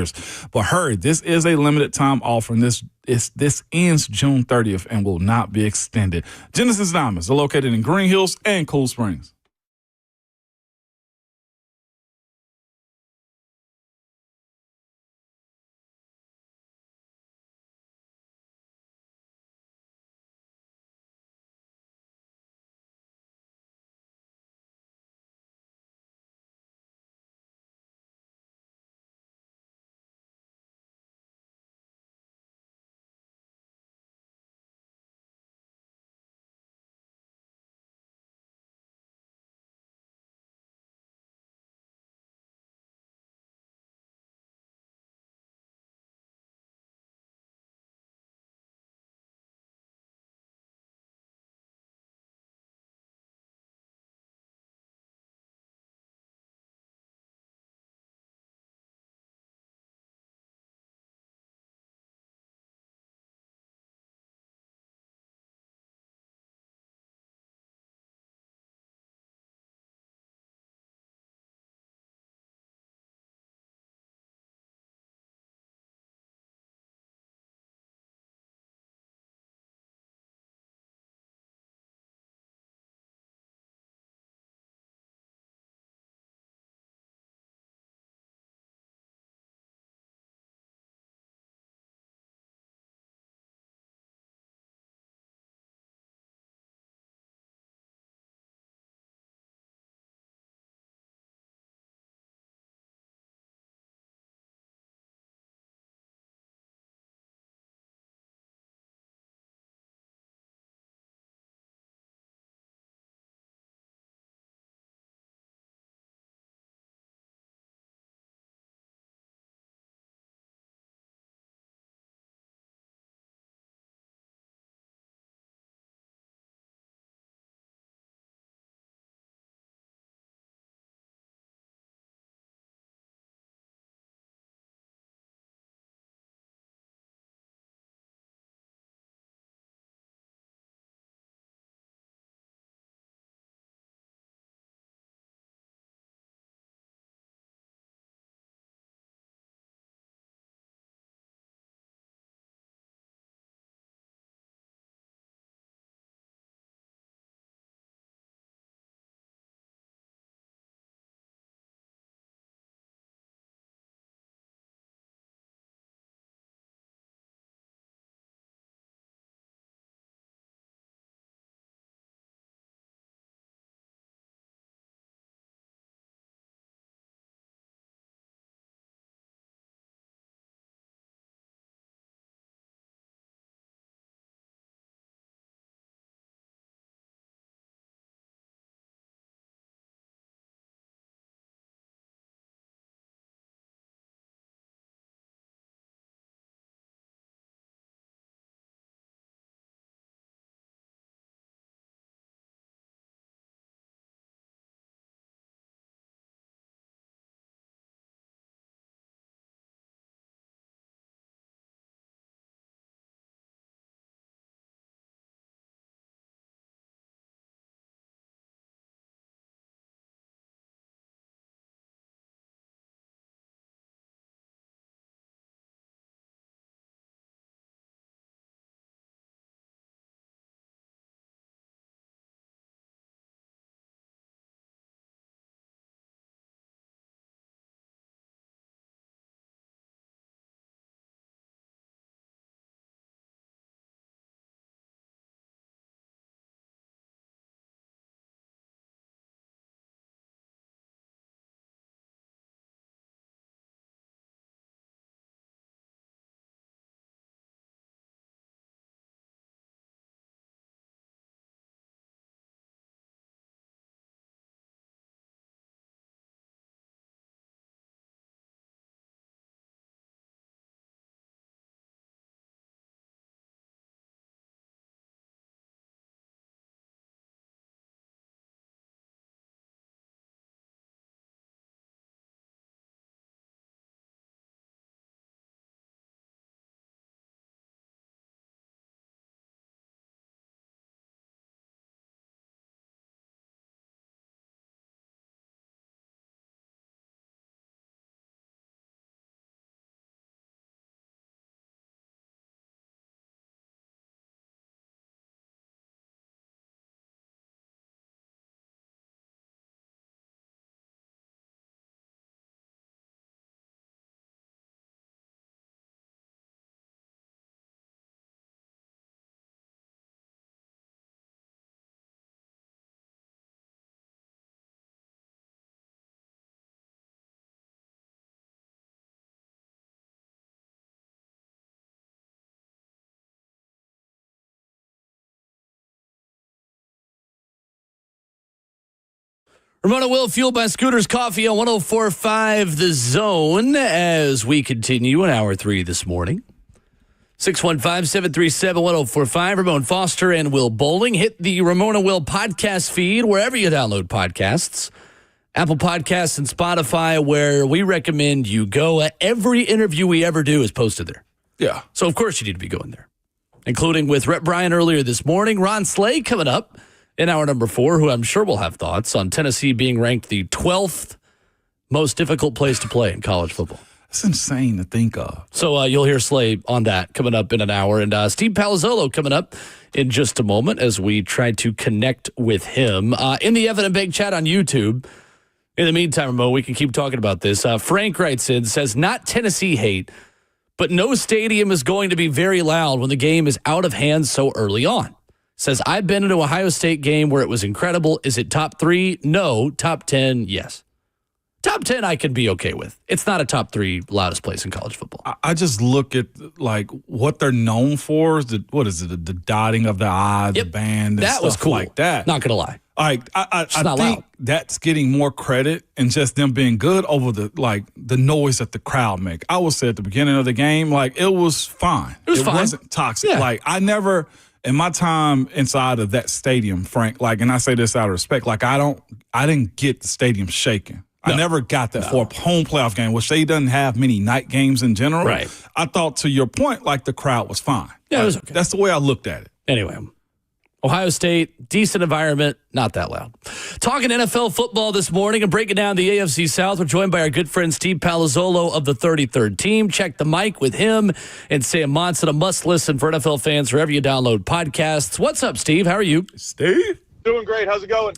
But hurry, this is a limited time offer, and this ends June 30th and will not be extended. Genesis Diamonds are located in Green Hills and Cool Springs. Ramona Will, fueled by Scooters Coffee on 104.5 The Zone as we continue in Hour 3 this morning. 615-737-1045. Ramon Foster and Will Bowling. Hit the Ramona Will podcast feed wherever you download podcasts. Apple Podcasts and Spotify, where we recommend you go. Every interview we ever do is posted there. Yeah. So, of course, you need to be going there, including with Rhett Brian earlier this morning. Ron Slay coming up in hour number 4, who I'm sure will have thoughts on Tennessee being ranked the 12th most difficult place to play in college football. That's insane to think of. So you'll hear Slay on that coming up in an hour. And Steve Palazolo coming up in just a moment as we try to connect with him. In the Evan and Bank chat on YouTube. In the meantime, Mo, we can keep talking about this. Frank writes in, says, not Tennessee hate, but no stadium is going to be very loud when the game is out of hand so early on. Says, I've been to an Ohio State game where it was incredible. Is it top 3? No. Top 10? Yes. Top 10 I can be okay with. It's not a top 3 loudest place in college football. I just look at like what they're known for is the dotting of the I, the band, and that stuff was cool. like that. Not gonna lie. I think loud. That's getting more credit and just them being good over the noise that the crowd make. I would say at the beginning of the game, like it was fine. It wasn't toxic. Yeah. Like I never in my time inside of that stadium, Frank, like, and I say this out of respect, like I didn't get the stadium shaking. No. I never got that for a home playoff game, which they doesn't have many night games in general. Right. I thought, to your point, like the crowd was fine. Yeah, it was okay. That's the way I looked at it. Anyway, Ohio State, decent environment, not that loud. Talking NFL football this morning and breaking down the AFC South. We're joined by our good friend Steve Palazolo of the 33rd Team. Check the mic with him and Sam Monson, a must-listen for NFL fans wherever you download podcasts. What's up, Steve? How are you? Steve? Doing great. How's it going?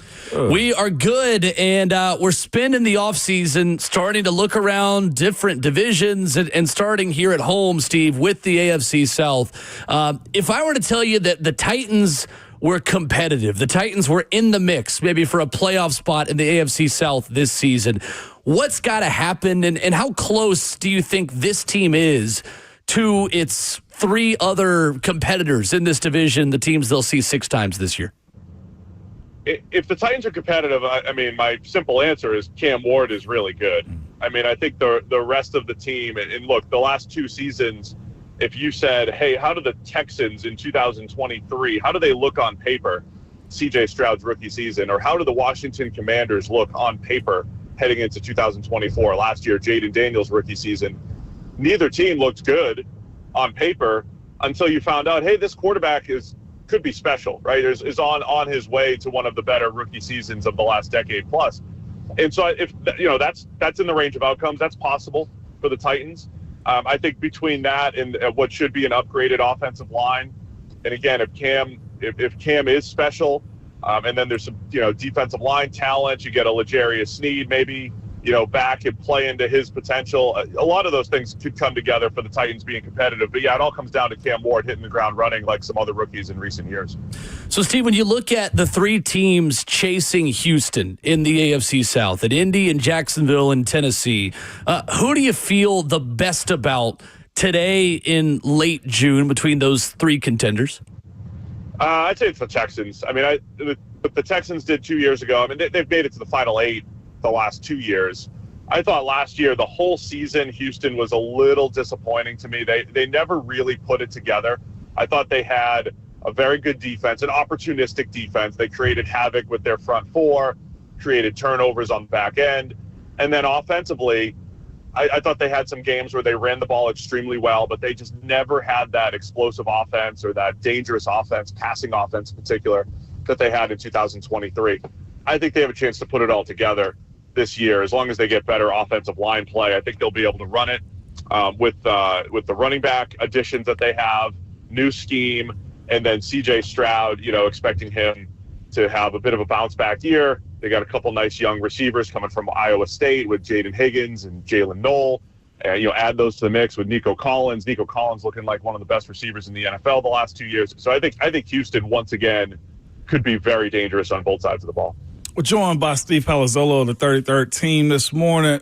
We are good, and we're spending the offseason starting to look around different divisions and starting here at home, Steve, with the AFC South. If I were to tell you that the Titans were competitive, the Titans were in the mix maybe for a playoff spot in the AFC South this season, what's got to happen, and how close do you think this team is to its 3 other competitors in this division, the teams they'll see 6 times this year? If the Titans are competitive, I mean, my simple answer is Cam Ward is really good. I mean, I think the rest of the team, and look, the last 2 seasons, if you said, hey, how do the Texans in 2023, how do they look on paper, C.J. Stroud's rookie season, or how do the Washington Commanders look on paper heading into 2024? Last year, Jaden Daniels' rookie season, neither team looked good on paper until you found out, hey, this quarterback could be special, right? Is on his way to one of the better rookie seasons of the last decade plus. And so if that's in the range of outcomes, that's possible for the Titans. I think between that and what should be an upgraded offensive line, and again, if Cam is special, and then there's some defensive line talent, you get a L'Jarius Sneed maybe back and play into his potential. A lot of those things could come together for the Titans being competitive. But yeah, it all comes down to Cam Ward hitting the ground running like some other rookies in recent years. So, Steve, when you look at the 3 teams chasing Houston in the AFC South, at Indy and Jacksonville and Tennessee, who do you feel the best about today in late June between those 3 contenders? I'd say it's the Texans. I mean, what the Texans did 2 years ago, I mean, they've made it to the Final 8 the last 2 years. I thought last year, the whole season, Houston was a little disappointing to me. They never really put it together. I thought they had a very good defense, an opportunistic defense. They created havoc with their front 4, created turnovers on the back end. And then offensively, I thought they had some games where they ran the ball extremely well, but they just never had that explosive offense or that dangerous offense, passing offense in particular, that they had in 2023. I think they have a chance to put it all together this year. As long as they get better offensive line play, I think they'll be able to run it with the running back additions that they have, new scheme, and then C.J. Stroud, expecting him to have a bit of a bounce back year. They got a couple nice young receivers coming from Iowa State with Jaden Higgins and Jalen Knoll. Add those to the mix with Nico Collins. Nico Collins looking like one of the best receivers in the NFL the last 2 years. So I think Houston once again could be very dangerous on both sides of the ball. We're joined by Steve Palazolo of the 33rd team this morning,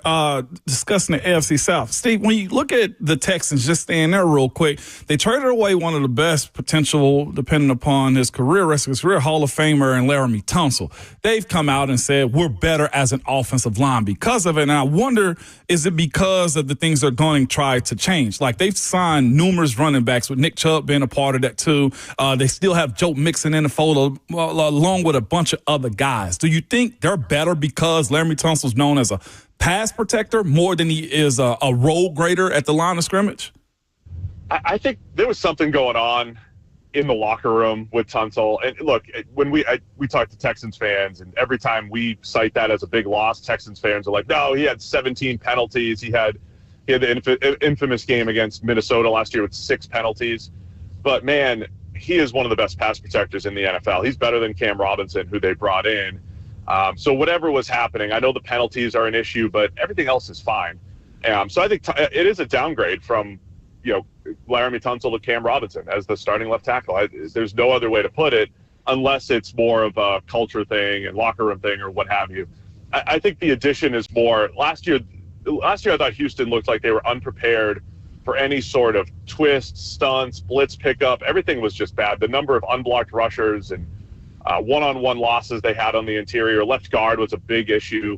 discussing the AFC South. Steve, when you look at the Texans, just staying there real quick, they traded away one of the best potential, depending upon his career, rest of his career, Hall of Famer and Laramie Tunsil. They've come out and said, we're better as an offensive line because of it. And I wonder, is it because of the things they're going to try to change? Like, they've signed numerous running backs, with Nick Chubb being a part of that too. They still have Joe Mixon in the fold, along with a bunch of other guys. Do you think they're better because Laramie Tunsil's known as a pass protector more than he is a role grader at the line of scrimmage? I think there was something going on in the locker room with Tunsil. And look, when we talk to Texans fans, and every time we cite that as a big loss, Texans fans are like, no, he had 17 penalties. He had the infamous game against Minnesota last year with 6 penalties. But, man, he is one of the best pass protectors in the NFL. He's better than Cam Robinson, who they brought in. So whatever was happening, I know the penalties are an issue, but everything else is fine. So I think it is a downgrade from, Laramie Tunsil to Cam Robinson as the starting left tackle. There's no other way to put it, unless it's more of a culture thing and locker room thing or what have you. I think the addition is more. Last year I thought Houston looked like they were unprepared for any sort of twist, stunts, blitz pickup. Everything was just bad. The number of unblocked rushers and one-on-one losses they had on the interior. Left guard was a big issue.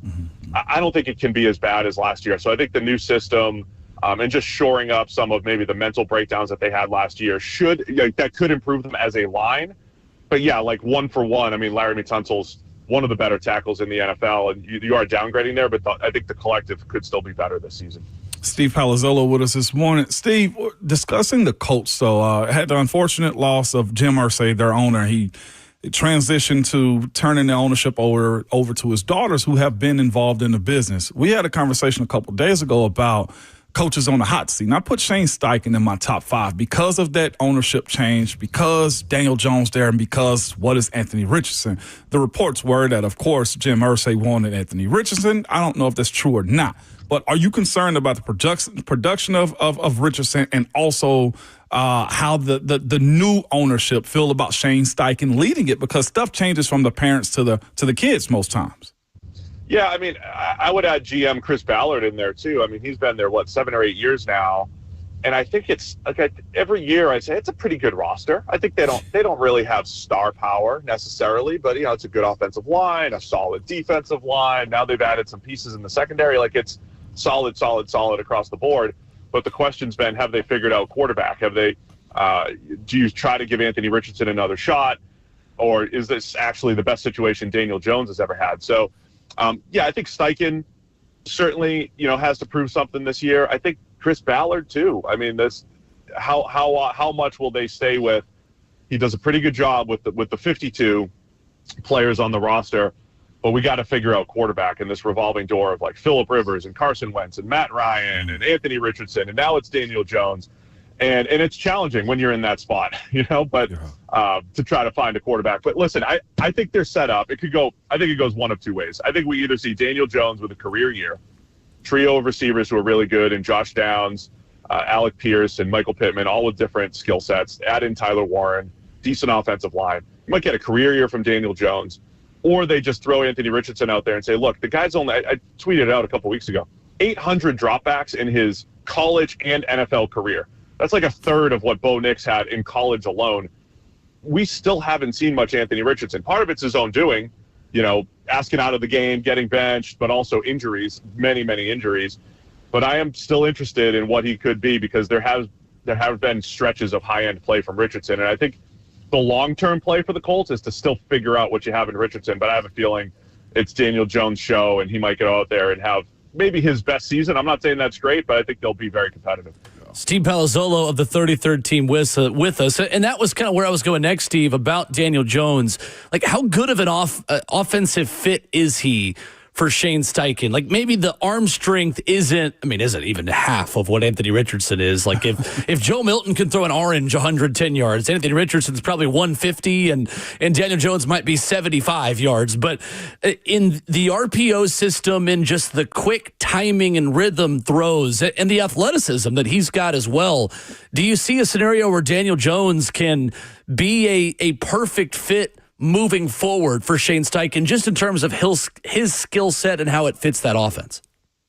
I don't think it can be as bad as last year. So I think the new system and just shoring up some of maybe the mental breakdowns that they had last year that could improve them as a line. But yeah, like one for one, I mean, Laramie Tunsil's one of the better tackles in the NFL, and you are downgrading there, but I think the collective could still be better this season. Steve Palazolo with us this morning. Steve, discussing the Colts, though, had the unfortunate loss of Jim Irsay, their owner. He transitioned to turning the ownership over to his daughters, who have been involved in the business. We had a conversation a couple of days ago about coaches on the hot seat. And I put Shane Steichen in my top 5 because of that ownership change, because Daniel Jones there, and because what is Anthony Richardson. The reports were that, of course, Jim Irsay wanted Anthony Richardson. I don't know if that's true or not. But are you concerned about the production of Richardson, and also how the new ownership feel about Shane Steichen leading it? Because stuff changes from the parents to the kids most times. Yeah, I mean, I would add GM Chris Ballard in there too. I mean, he's been there 7 or 8 years now, and I think it's like every year I say it's a pretty good roster. I think they don't really have star power necessarily, but it's a good offensive line, a solid defensive line. Now they've added some pieces in the secondary. Like, it's solid across the board. But the question's been, have they figured out quarterback? Have they? Do you try to give Anthony Richardson another shot, or is this actually the best situation Daniel Jones has ever had? So. I think Steichen certainly, has to prove something this year. I think Chris Ballard too. I mean, how much will they stay with? He does a pretty good job with the 52 players on the roster, but we got to figure out quarterback in this revolving door of like Phillip Rivers and Carson Wentz and Matt Ryan and Anthony Richardson, and now it's Daniel Jones. And it's challenging when you're in that spot, but to try to find a quarterback. But listen, I think they're set up. I think it goes one of two ways. I think we either see Daniel Jones with a career year, trio of receivers who are really good, and Josh Downs, Alec Pierce, and Michael Pittman, all with different skill sets. Add in Tyler Warren, decent offensive line. You might get a career year from Daniel Jones, or they just throw Anthony Richardson out there and say, look, the guy's only, I tweeted it out a couple weeks ago, 800 dropbacks in his college and NFL career. That's like a third of what Bo Nix had in college alone. We still haven't seen much Anthony Richardson. Part of it's his own doing, asking out of the game, getting benched, but also injuries, many, many injuries. But I am still interested in what he could be, because there have been stretches of high-end play from Richardson. And I think the long-term play for the Colts is to still figure out what you have in Richardson. But I have a feeling it's Daniel Jones' show, and he might get out there and have maybe his best season. I'm not saying that's great, but I think they'll be very competitive. Steve Palazolo of the 33rd team with us. And that was kind of where I was going next, Steve, about Daniel Jones. Like, how good of an offensive fit is he for Shane Steichen? Like, maybe the arm strength isn't even half of what Anthony Richardson is. Like, if Joe Milton can throw an orange 110 yards, Anthony Richardson's probably 150, and Daniel Jones might be 75 yards. But in the RPO system, in just the quick timing and rhythm throws and the athleticism that he's got as well, do you see a scenario where Daniel Jones can be a perfect fit moving forward for Shane Steichen, just in terms of his skill set and how it fits that offense?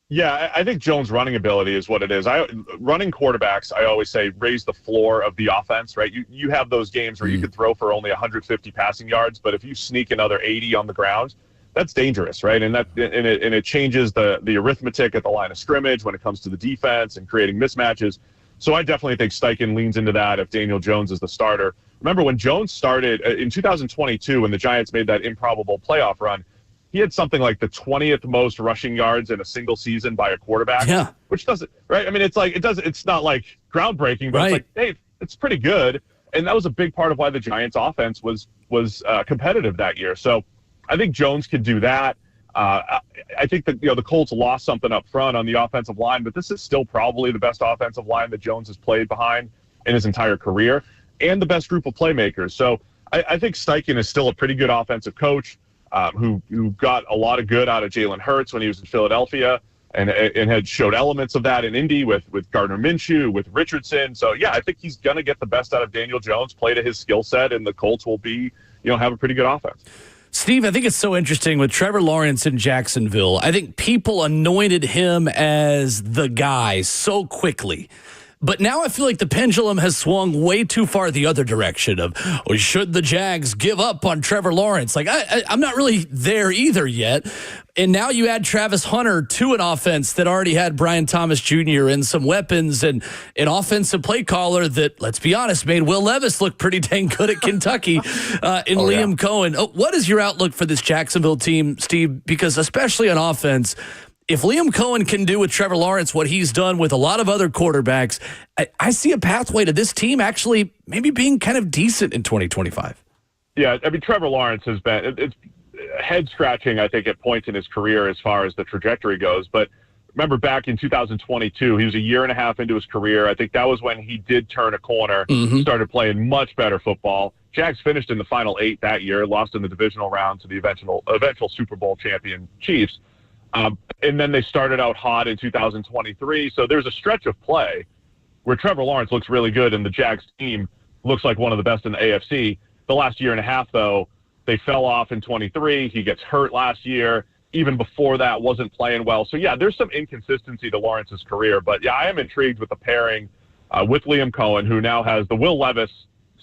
Yeah, I think Jones' running ability is what it is. Running quarterbacks, I always say, raise the floor of the offense, right? You have those games where you can throw for only 150 passing yards, but if you sneak another 80 on the ground, that's dangerous, right? And it changes the arithmetic at the line of scrimmage when it comes to the defense and creating mismatches. So I definitely think Steichen leans into that if Daniel Jones is the starter. Remember when Jones started in 2022, when the Giants made that improbable playoff run, he had something like the 20th most rushing yards in a single season by a quarterback. Yeah. Which doesn't, right? I mean, it's not like groundbreaking, but It's like, hey, it's pretty good. And that was a big part of why the Giants offense was competitive that year. So I think Jones could do that. I think that, the Colts lost something up front on the offensive line, but this is still probably the best offensive line that Jones has played behind in his entire career and the best group of playmakers. So I think Steichen is still a pretty good offensive coach. Who got a lot of good out of Jalen Hurts when he was in Philadelphia and had showed elements of that in Indy with Gardner Minshew, with Richardson. So, yeah, I think he's going to get the best out of Daniel Jones, play to his skill set, and the Colts will have a pretty good offense. Steve, I think it's so interesting with Trevor Lawrence in Jacksonville. I think people anointed him as the guy so quickly. But now I feel like the pendulum has swung way too far the other direction of, should the Jags give up on Trevor Lawrence? Like, I'm not really there either yet. And now you add Travis Hunter to an offense that already had Brian Thomas Jr. and some weapons and an offensive play caller that, let's be honest, made Will Levis look pretty dang good at Kentucky Liam Cohen. What is your outlook for this Jacksonville team, Steve? Because especially on offense, if Liam Cohen can do with Trevor Lawrence what he's done with a lot of other quarterbacks, I see a pathway to this team actually maybe being kind of decent in 2025. Yeah, I mean, Trevor Lawrence has been it's head-scratching, I think, at points in his career as far as the trajectory goes. But remember back in 2022, he was a year and a half into his career. I think that was when he did turn a corner, started playing much better football. Jags finished in the final 8 that year, lost in the divisional round to the eventual Super Bowl champion Chiefs. And then they started out hot in 2023. So there's a stretch of play where Trevor Lawrence looks really good and the Jags team looks like one of the best in the AFC. The last year and a half, though, they fell off in 23. He gets hurt last year. Even before that, wasn't playing well. So, yeah, there's some inconsistency to Lawrence's career. But, yeah, I am intrigued with the pairing with Liam Cohen, who now has the Will Levis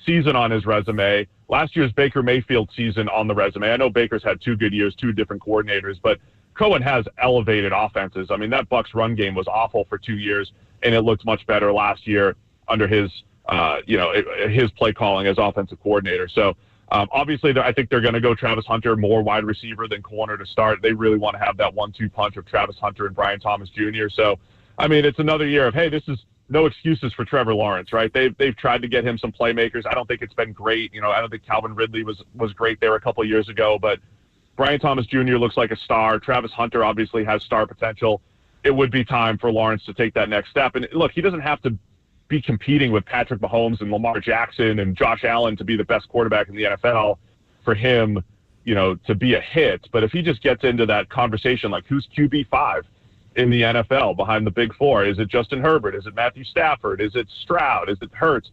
season on his resume, last year's Baker Mayfield season on the resume. I know Baker's had 2 good years, 2 different coordinators, but Cohen has elevated offenses. I mean, that Bucs run game was awful for 2 years, and it looked much better last year under his play calling as offensive coordinator. So obviously, I think they're going to go Travis Hunter, more wide receiver than corner to start. They really want to have that 1-2 punch of Travis Hunter and Brian Thomas Jr. So, I mean, it's another year of, hey, this is no excuses for Trevor Lawrence, right? They've tried to get him some playmakers. I don't think it's been great. I don't think Calvin Ridley was great there a couple of years ago, but Brian Thomas Jr. looks like a star. Travis Hunter obviously has star potential. It would be time for Lawrence to take that next step. And look, he doesn't have to be competing with Patrick Mahomes and Lamar Jackson and Josh Allen to be the best quarterback in the NFL for him, to be a hit. But if he just gets into that conversation, like who's QB5 in the NFL behind the big 4? Is it Justin Herbert? Is it Matthew Stafford? Is it Stroud? Is it Hurts?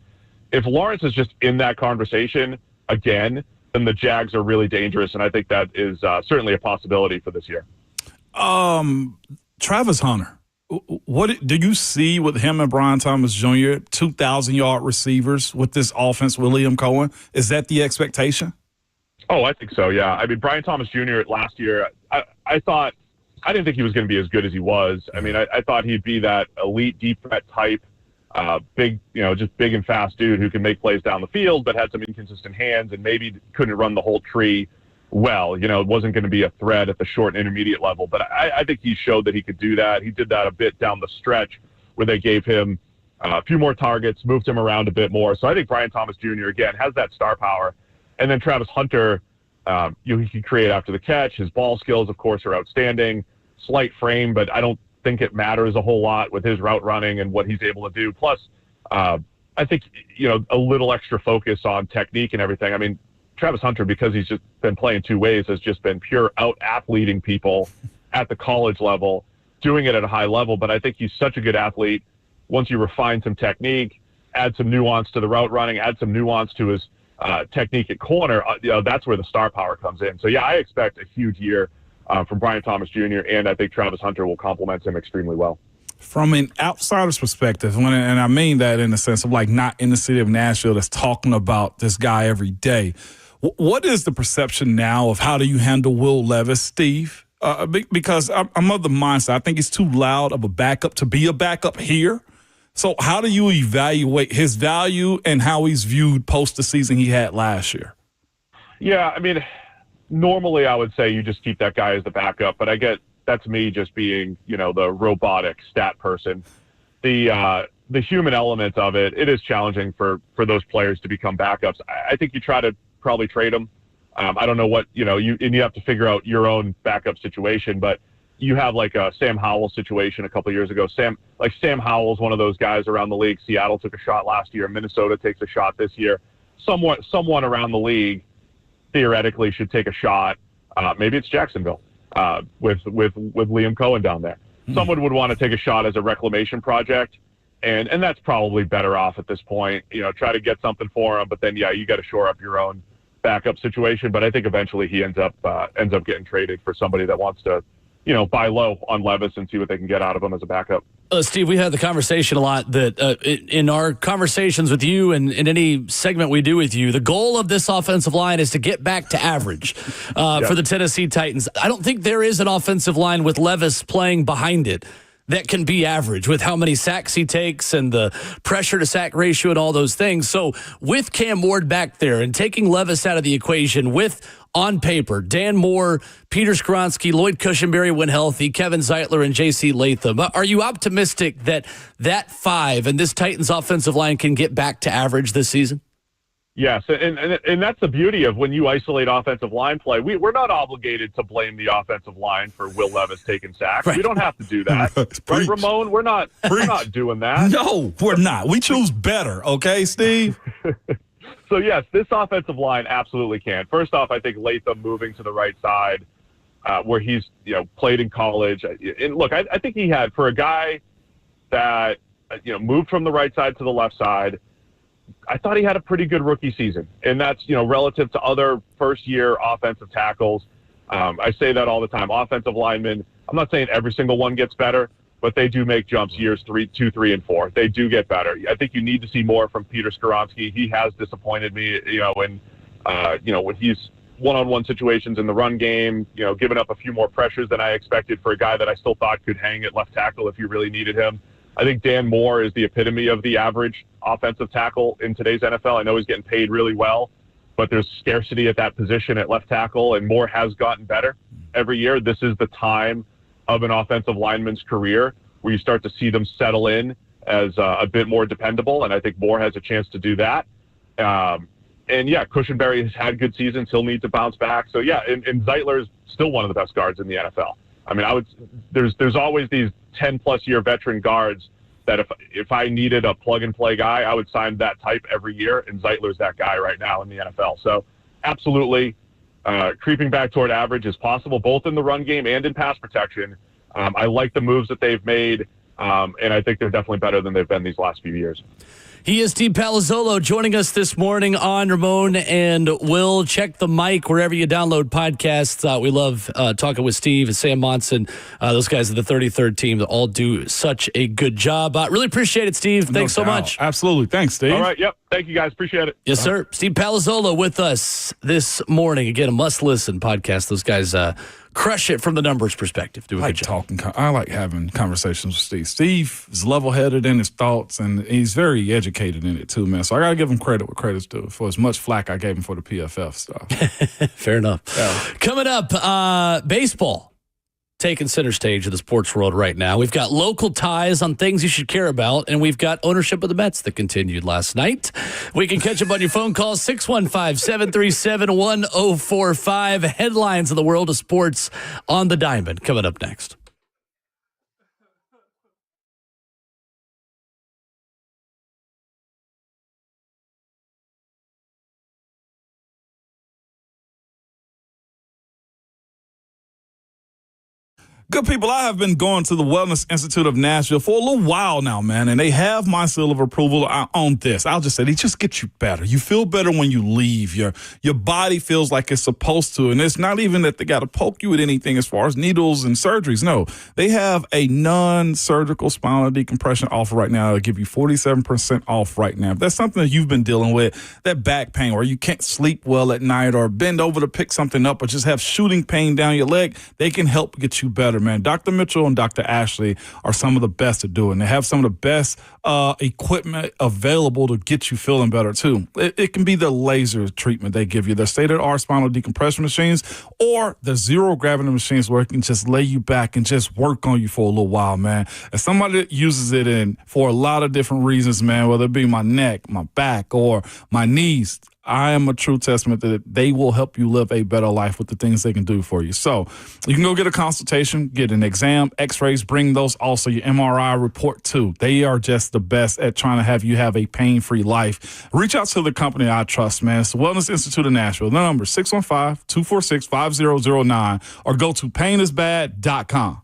If Lawrence is just in that conversation again, then the Jags are really dangerous, and I think that is certainly a possibility for this year. Travis Hunter, what do you see with him and Brian Thomas Jr., 2,000-yard receivers with this offense with Liam Cohen? Is that the expectation? Oh, I think so, yeah. I mean, Brian Thomas Jr. last year, I didn't think he was going to be as good as he was. I mean, I thought he'd be that elite deep threat type, big, just big and fast dude who can make plays down the field, but had some inconsistent hands and maybe couldn't run the whole tree well. It wasn't going to be a threat at the short and intermediate level, but I think he showed that he could do that. He did that a bit down the stretch where they gave him a few more targets, moved him around a bit more. So I think Brian Thomas Jr., again, has that star power. And then Travis Hunter, he can create after the catch. His ball skills, of course, are outstanding. Slight frame, but I don't think it matters a whole lot with his route running and what he's able to do. Plus, I think, a little extra focus on technique and everything. I mean, Travis Hunter, because he's just been playing 2 ways, has just been pure out-athleting people at the college level, doing it at a high level. But I think he's such a good athlete. Once you refine some technique, add some nuance to the route running, add some nuance to his technique at corner, that's where the star power comes in. So, yeah, I expect a huge year from Brian Thomas Jr., and I think Travis Hunter will complement him extremely well. From an outsider's perspective, and I mean that in the sense of like not in the city of Nashville that's talking about this guy every day, what is the perception now of how do you handle Will Levis, Steve? Because I'm of the mindset, I think he's too loud of a backup to be a backup here. So how do you evaluate his value and how he's viewed post the season he had last year? Yeah, I mean, normally I would say you just keep that guy as the backup, but I get that's me just being, the robotic stat person. The human element of it, it is challenging for those players to become backups. I think you try to probably trade them. I don't know what, you have to figure out your own backup situation, but you have like a Sam Howell situation a couple of years ago. Sam Howell's one of those guys around the league. Seattle took a shot last year. Minnesota takes a shot this year. Someone around the league theoretically should take a shot. Maybe it's Jacksonville with Liam Cohen down there. Someone would want to take a shot as a reclamation project, and that's probably better off at this point. Try to get something for him, but then you got to shore up your own backup situation. But I think eventually he ends up getting traded for somebody that wants to, buy low on Levis and see what they can get out of him as a backup. Steve, we had the conversation a lot that in our conversations with you and in any segment we do with you, the goal of this offensive line is to get back to average for the Tennessee Titans. I don't think there is an offensive line with Levis playing behind it that can be average with how many sacks he takes and the pressure to sack ratio and all those things. So with Cam Ward back there and taking Levis out of the equation with, on paper, Dan Moore, Peter Skoronski, Lloyd Cushenberry when healthy, Kevin Zeitler, and J.C. Latham, are you optimistic that five and this Titans offensive line can get back to average this season? Yes, and that's the beauty of when you isolate offensive line play. We're not obligated to blame the offensive line for Will Levis taking sacks. Right. We don't have to do that. Right, Ramon? We're not doing that. No, we're not. We choose better, okay, Steve? So, yes, this offensive line absolutely can. First off, I think Latham moving to the right side where he's played in college. And look, I think he had, for a guy that moved from the right side to the left side, I thought he had a pretty good rookie season, and that's, relative to other first-year offensive tackles. I say that all the time. Offensive linemen, I'm not saying every single one gets better, but they do make jumps years 2, 3, and 4. They do get better. I think you need to see more from Peter Skoronski. He has disappointed me, when he's one-on-one situations in the run game, giving up a few more pressures than I expected for a guy that I still thought could hang at left tackle if you really needed him. I think Dan Moore is the epitome of the average offensive tackle in today's NFL. I know he's getting paid really well, but there's scarcity at that position at left tackle, and Moore has gotten better every year. This is the time of an offensive lineman's career where you start to see them settle in as a bit more dependable, and I think Moore has a chance to do that. Cushenberry has had good seasons. He'll need to bounce back. So, and Zeitler is still one of the best guards in the NFL. I mean, there's always these 10-plus year veteran guards that if I needed a plug-and-play guy, I would sign that type every year, and Zeitler's that guy right now in the NFL. So, absolutely, creeping back toward average is possible, both in the run game and in pass protection. I like the moves that they've made, and I think they're definitely better than they've been these last few years. He is Steve Palazolo joining us this morning on Ramon and Will. Check the mic wherever you download podcasts. We love talking with Steve and Sam Monson. Those guys are the 33rd team that all do such a good job. Really appreciate it, Steve. Thanks so much. Absolutely. Thanks, Steve. All right. Yep. Thank you, guys. Appreciate it. Yes, sir. Steve Palazolo with us this morning. Again, a must-listen podcast. Those guys crush it from the numbers perspective. Do a good job. I like having conversations with Steve. Steve is level-headed in his thoughts, and he's very educated in it too, man. So I got to give him credit where credit's due for as much flack I gave him for the PFF stuff. Fair enough. Yeah. Coming up, baseball taking center stage of the sports world right now. We've got local ties on things you should care about, and we've got ownership of the Mets that continued last night. We can catch up on your phone calls, 615-737-1045. Headlines of the world of sports on the Diamond coming up next. Good people, I have been going to the Wellness Institute of Nashville for a little while now, man, and they have my seal of approval on this. I'll just say they just get you better. You feel better when you leave. Your body feels like it's supposed to, and it's not even that they got to poke you with anything as far as needles and surgeries. No, they have a non-surgical spinal decompression offer right now. It'll give you 47% off right now. If that's something that you've been dealing with, that back pain where you can't sleep well at night or bend over to pick something up or just have shooting pain down your leg, they can help get you better, man. Dr. Mitchell and Dr. Ashley are some of the best at doing. They have some of the best equipment available to get you feeling better, too. It can be the laser treatment they give you, the state-of-the-art spinal decompression machines, or the zero-gravity machines where it can just lay you back and just work on you for a little while, man. As somebody that uses it for a lot of different reasons, man, whether it be my neck, my back, or my knees, I am a true testament that they will help you live a better life with the things they can do for you. So you can go get a consultation, get an exam, x-rays, bring those, also your MRI report too. They are just the best at trying to have you have a pain-free life. Reach out to the company I trust, man. It's the Wellness Institute of Nashville. The number is 615-246-5009 or go to painisbad.com.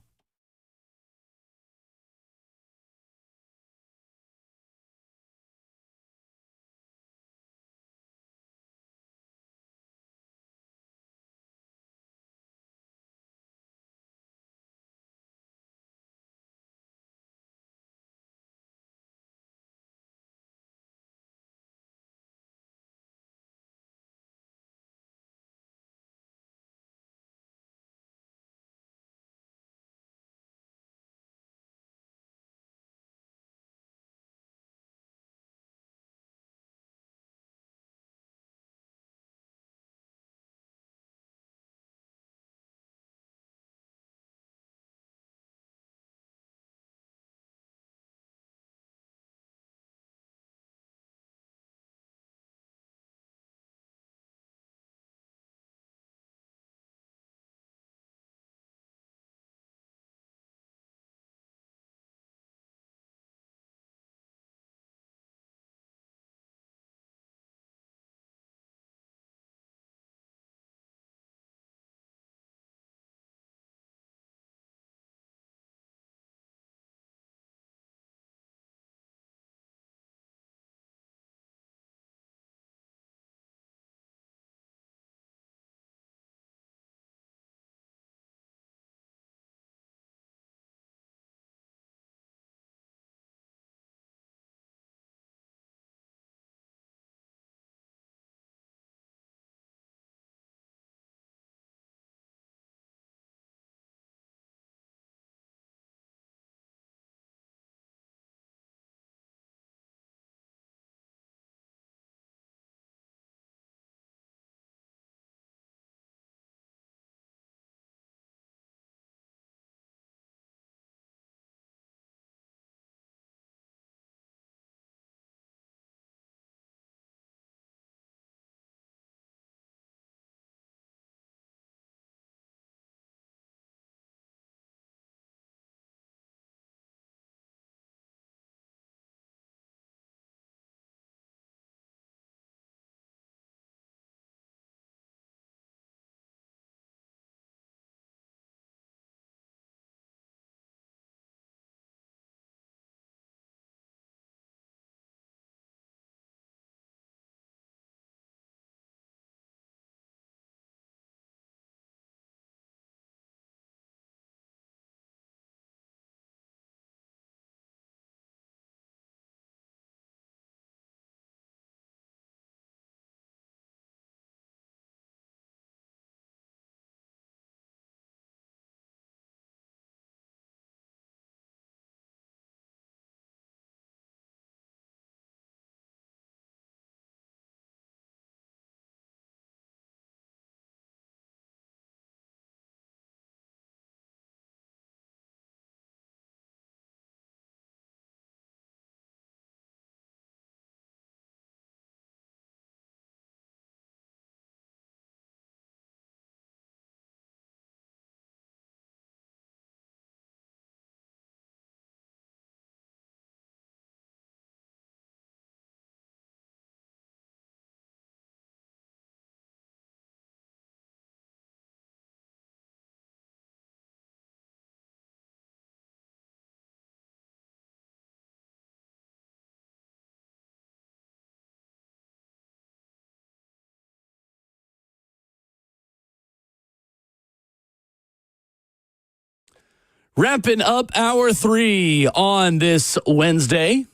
Wrapping up hour 3 on this Wednesday.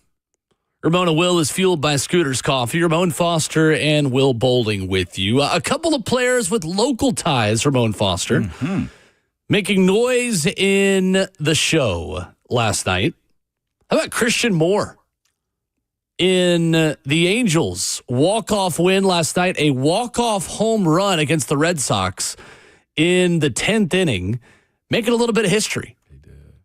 Ramona Will is fueled by Scooter's Coffee. Ramon Foster and Will Bolding with you. A couple of players with local ties, Ramon Foster, making noise in the show last night. How about Christian Moore in the Angels' walk-off win last night? A walk-off home run against the Red Sox in the 10th inning, making a little bit of history.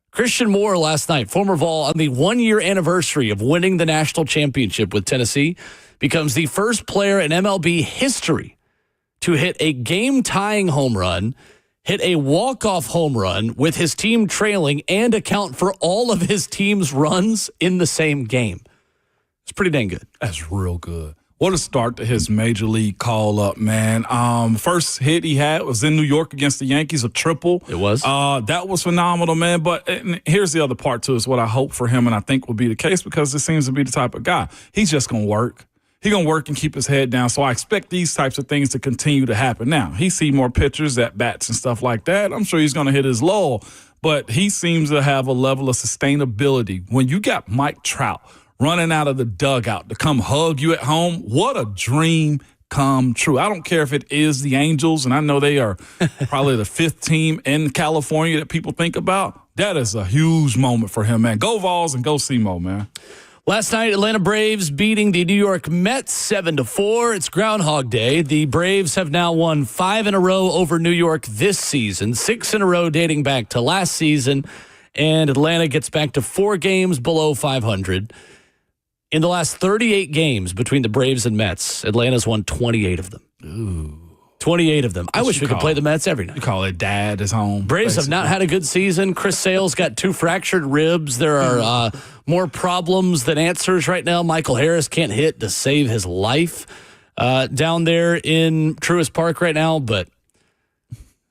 Christian Moore last night, former Vol, on the 1-year anniversary of winning the national championship with Tennessee, becomes the first player in MLB history to hit a game-tying home run, hit a walk-off home run with his team trailing, and account for all of his team's runs in the same game. It's pretty dang good. That's real good. What a start to his major league call-up, man. First hit he had was in New York against the Yankees, a triple. It was. That was phenomenal, man. But here's the other part, too, is what I hope for him and I think will be the case because it seems to be the type of guy. He's just going to work. He's going to work and keep his head down. So I expect these types of things to continue to happen. Now, he see more pitchers at bats and stuff like that. I'm sure he's going to hit his lull. But he seems to have a level of sustainability. When you got Mike Trout running out of the dugout to come hug you at home, what a dream come true. I don't care if it is the Angels, and I know they are probably the 5th team in California that people think about. That is a huge moment for him, man. Go Vols and go SEMO, man. Last night, Atlanta Braves beating the New York Mets 7-4. It's Groundhog Day. The Braves have now won 5 in a row over New York this season, 6 in a row dating back to last season, and Atlanta gets back to 4 games below 500. In the last 38 games between the Braves and Mets, Atlanta's won 28 of them. Ooh. 28 of them. I wish we could play the Mets every night. You call it dad is home. Braves basically. have not had a good season. Chris Sale's got 2 fractured ribs. There are more problems than answers right now. Michael Harris can't hit to save his life down there in Truist Park right now, but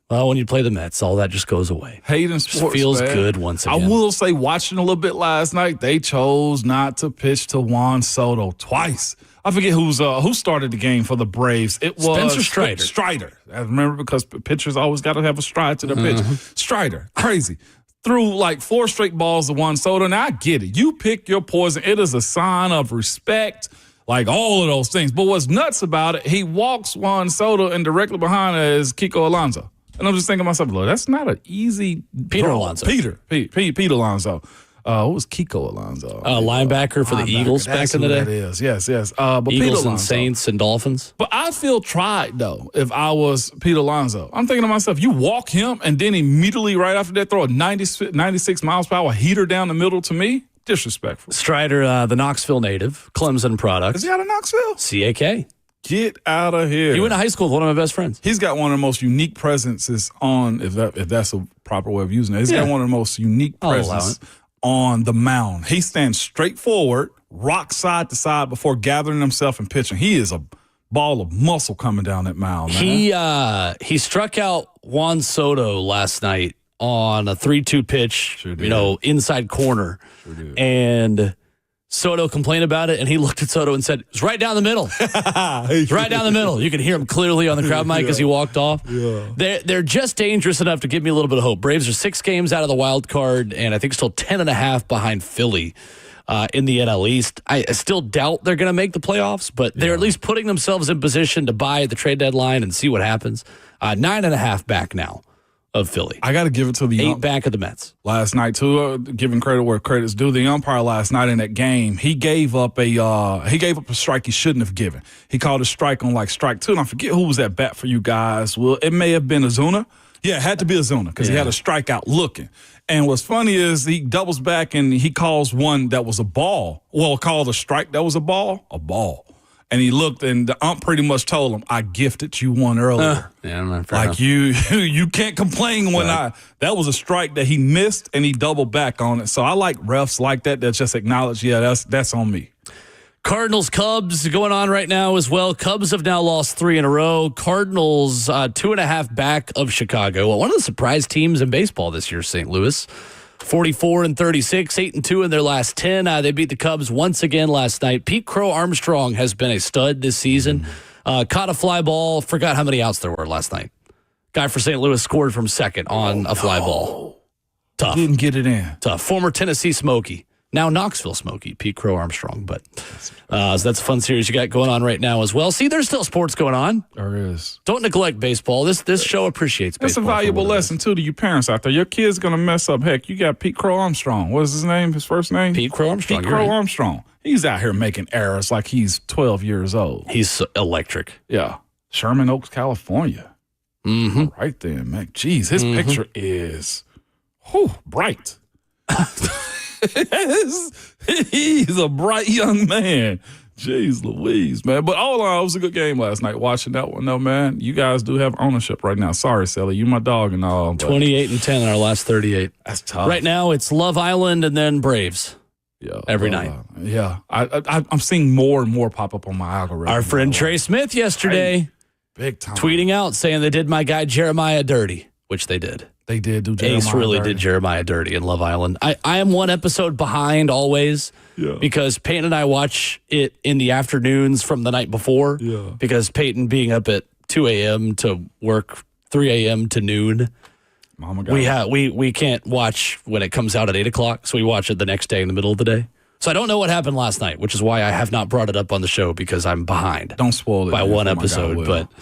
well, when you play the Mets, all that just goes away. Hating sports, just feels man. good once again. I will say, watching a little bit last night, they chose not to pitch to Juan Soto twice. I forget who started the game for the Braves. It was Spencer Strider. Strider. I remember because pitchers always got to have a stride to their pitch. Strider, crazy. Threw like 4 straight balls to Juan Soto. Now, I get it. You pick your poison. It is a sign of respect, like all of those things. But what's nuts about it, he walks Juan Soto and directly behind is Kiko Alonso. And I'm just thinking to myself, look, that's not an easy Peter draw. Alonso. Peter Alonso. What was Kiko Alonso? Linebacker for the Eagles back in the day. That is, yes. But Eagles Peter and Alonso. Saints and Dolphins. But I feel tried, though, if I was Pete Alonso. I'm thinking to myself, you walk him and then immediately right after that throw a 96 miles per hour heater down the middle to me? Disrespectful. Strider, the Knoxville native, Clemson product. Is he out of Knoxville? CAK. Get out of here. He went to high school with one of my best friends. He's got one of the most unique presences on, if that's a proper way of using it. He's got one of the most unique presences on the mound. He stands straight forward, rock side to side before gathering himself and pitching. He is a ball of muscle coming down that mound, man. He struck out Juan Soto last night on a 3-2 pitch, inside corner. Sure did. And Soto complained about it, and he looked at Soto and said, "It's right down the middle. It's right down the middle." You could hear him clearly on the crowd mic as he walked off. Yeah. They're just dangerous enough to give me a little bit of hope. Braves are 6 games out of the wild card, and I think still 10.5 behind Philly in the NL East. I still doubt they're going to make the playoffs, but they're at least putting themselves in position to buy at the trade deadline and see what happens. 9.5 back now of Philly. I got to give it to the 8 back of the Mets last night too. Giving credit where credit's due. The umpire last night in that game, he gave up a strike he shouldn't have given. He called a strike on like strike 2, and I forget who was at bat for you guys. Well, it may have been Ozuna. Yeah, it had to be Ozuna because he had a strikeout looking. And what's funny is he doubles back and he calls one that was a ball. Well, called a strike that was a ball. And he looked, and the ump pretty much told him, "I gifted you one earlier." Like you can't complain when that was a strike that he missed, and he doubled back on it. So I like refs like that just acknowledge, that's on me. Cardinals Cubs going on right now as well. Cubs have now lost 3 in a row. Cardinals 2.5 back of Chicago. Well, one of the surprise teams in baseball this year, St. Louis. 44-36, 8-2 in their last 10. They beat the Cubs once again last night. Pete Crow Armstrong has been a stud this season. Caught a fly ball. Forgot how many outs there were last night. Guy for St. Louis scored from second on a fly ball. Tough. Didn't get it in. Tough. Former Tennessee Smoky. Now Knoxville Smoky, Pete Crow Armstrong. But so that's a fun series you got going on right now as well. See, there's still sports going on. There is. Don't neglect baseball. This show appreciates baseball. That's a valuable lesson, too, to you parents out there. Your kid's going to mess up. Heck, you got Pete Crow Armstrong. What is his name? His first name? Pete Crow Armstrong. Pete Crow Armstrong. He's out here making errors like he's 12 years old. He's electric. Yeah. Sherman Oaks, California. Mm-hmm. Right there, man. Jeez, his picture is bright. He's a bright young man. Jeez Louise, man. But all in all, it was a good game last night. Watching that one, though, man. You guys do have ownership right now. Sorry, Sally. You my dog and all. 28-10 in our last 38. That's tough. Right now, it's Love Island and then Braves. Yeah, every night. Yeah. I'm seeing more and more pop up on my algorithm. Our friend Trey Smith yesterday big time tweeting out saying they did my guy Jeremiah dirty, which they did. They did do Jeremiah Ace really dirty. did Jeremiah dirty in Love Island. I am one episode behind always because Peyton and I watch it in the afternoons from the night before because Peyton being up at 2 a.m. to work 3 a.m. to noon. We can't watch when it comes out at 8 o'clock, so we watch it the next day in the middle of the day. So I don't know what happened last night, which is why I have not brought it up on the show because I'm behind. Don't spoil it by one episode, but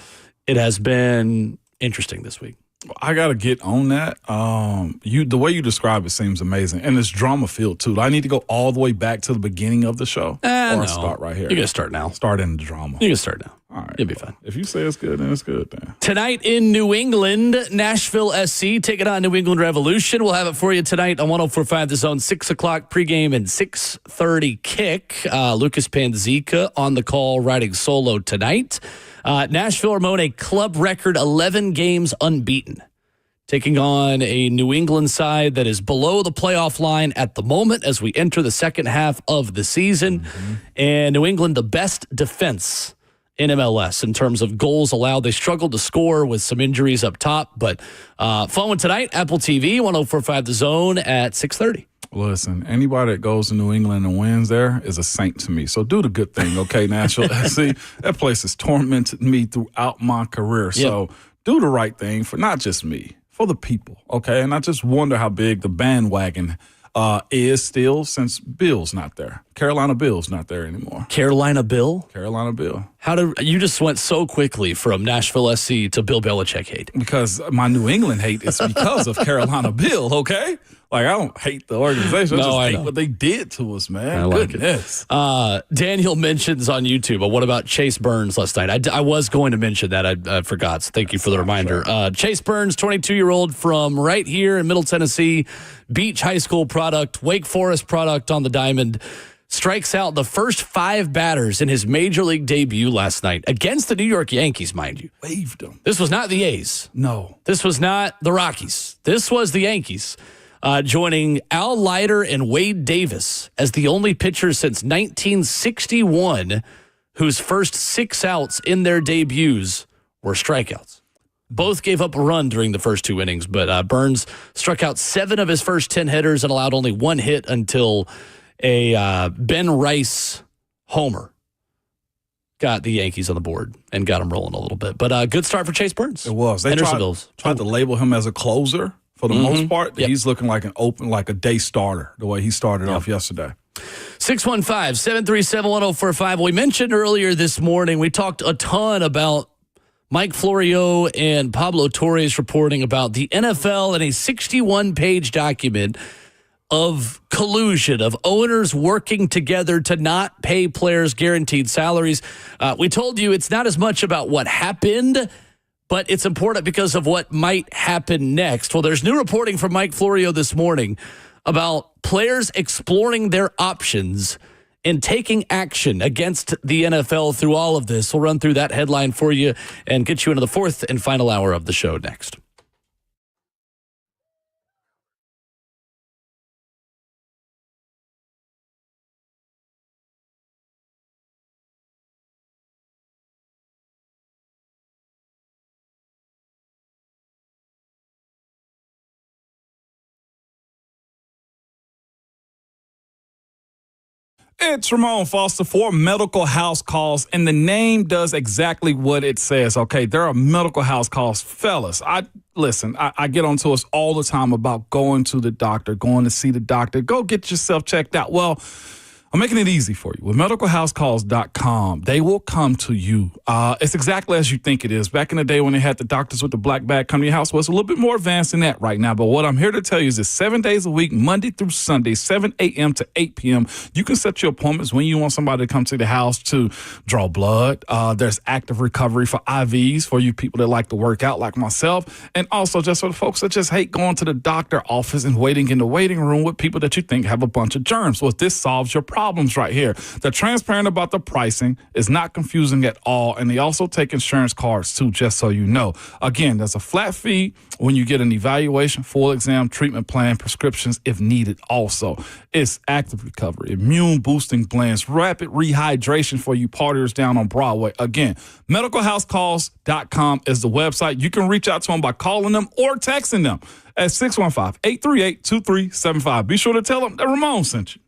it has been interesting this week. I got to get on that. The way you describe it seems amazing, and it's drama filled too. Do I need to go all the way back to the beginning of the show, or start right here? You can start now. Start in the drama. You can start now. All right, you'll be fine. If you say it's good, then it's good. Then tonight in New England, Nashville SC taking on New England Revolution. We'll have it for you tonight on 104.5 The Zone. 6 o'clock pregame and 6:30 kick. Lucas Panzica on the call, riding solo tonight. Nashville Ramon, a club record 11 games unbeaten, taking on a New England side that is below the playoff line at the moment as we enter the second half of the season. Mm-hmm. And New England, the best defense in MLS in terms of goals allowed. They struggled to score with some injuries up top, but fun one tonight, Apple TV, 104.5 The Zone at 6:30. Listen, anybody that goes to New England and wins there is a saint to me. So do the good thing, okay, Nashville? See, that place has tormented me throughout my career. So do the right thing for not just me, for the people, okay? And I just wonder how big the bandwagon is still since Bill's not there. Carolina Bill's not there anymore. Carolina Bill? Carolina Bill. You just went so quickly from Nashville SC to Bill Belichick hate? Because my New England hate is because of Carolina Bill, okay? Like, I don't hate the organization. I hate what they did to us, man. I like Goodness. it. Daniel mentions on YouTube, what about Chase Burns last night? I was going to mention that. I forgot. So thank you for the reminder. Chase Burns, 22-year-old from right here in Middle Tennessee, Beach High School product, Wake Forest product on the diamond, strikes out the first 5 batters in his major league debut last night against the New York Yankees, mind you. Waved them. This was not the A's. No. This was not the Rockies. This was the Yankees. Joining Al Leiter and Wade Davis as the only pitchers since 1961 whose first 6 outs in their debuts were strikeouts. Both gave up a run during the first 2 innings, but Burns struck out 7 of his first 10 hitters and allowed only 1 hit until a Ben Rice homer got the Yankees on the board and got them rolling a little bit. But good start for Chase Burns. It was. They tried to label him as a closer. For the most part, he's looking like a day starter, the way he started off yesterday. 615-737-1045. We mentioned earlier this morning, we talked a ton about Mike Florio and Pablo Torres reporting about the NFL and a 61-page document of collusion, of owners working together to not pay players guaranteed salaries. We told you it's not as much about what happened, but it's important because of what might happen next. Well, there's new reporting from Mike Florio this morning about players exploring their options and taking action against the NFL through all of this. We'll run through that headline for you and get you into the 4th and final hour of the show next. It's Ramon Foster for Medical House Calls, and the name does exactly what it says. Okay, there are medical house calls. Fellas, listen, I get onto us all the time about going to the doctor, going to see the doctor. Go get yourself checked out. Well, I'm making it easy for you. With medicalhousecalls.com, they will come to you. It's exactly as you think it is. Back in the day when they had the doctors with the black bag come to your house, well, it's a little bit more advanced than that right now. But what I'm here to tell you is it's 7 days a week, Monday through Sunday, 7 a.m. to 8 p.m. You can set your appointments when you want somebody to come to the house to draw blood. There's active recovery for IVs for you people that like to work out like myself. And also just for the folks that just hate going to the doctor office and waiting in the waiting room with people that you think have a bunch of germs. Well, this solves your problems right here. They're transparent about the pricing. It's not confusing at all. And they also take insurance cards too, just so you know. Again, there's a flat fee when you get an evaluation, full exam, treatment plan, prescriptions if needed also. It's active recovery, immune boosting blends, rapid rehydration for you partiers down on Broadway. Again, medicalhousecalls.com is the website. You can reach out to them by calling them or texting them at 615-838-2375. Be sure to tell them that Ramon sent you.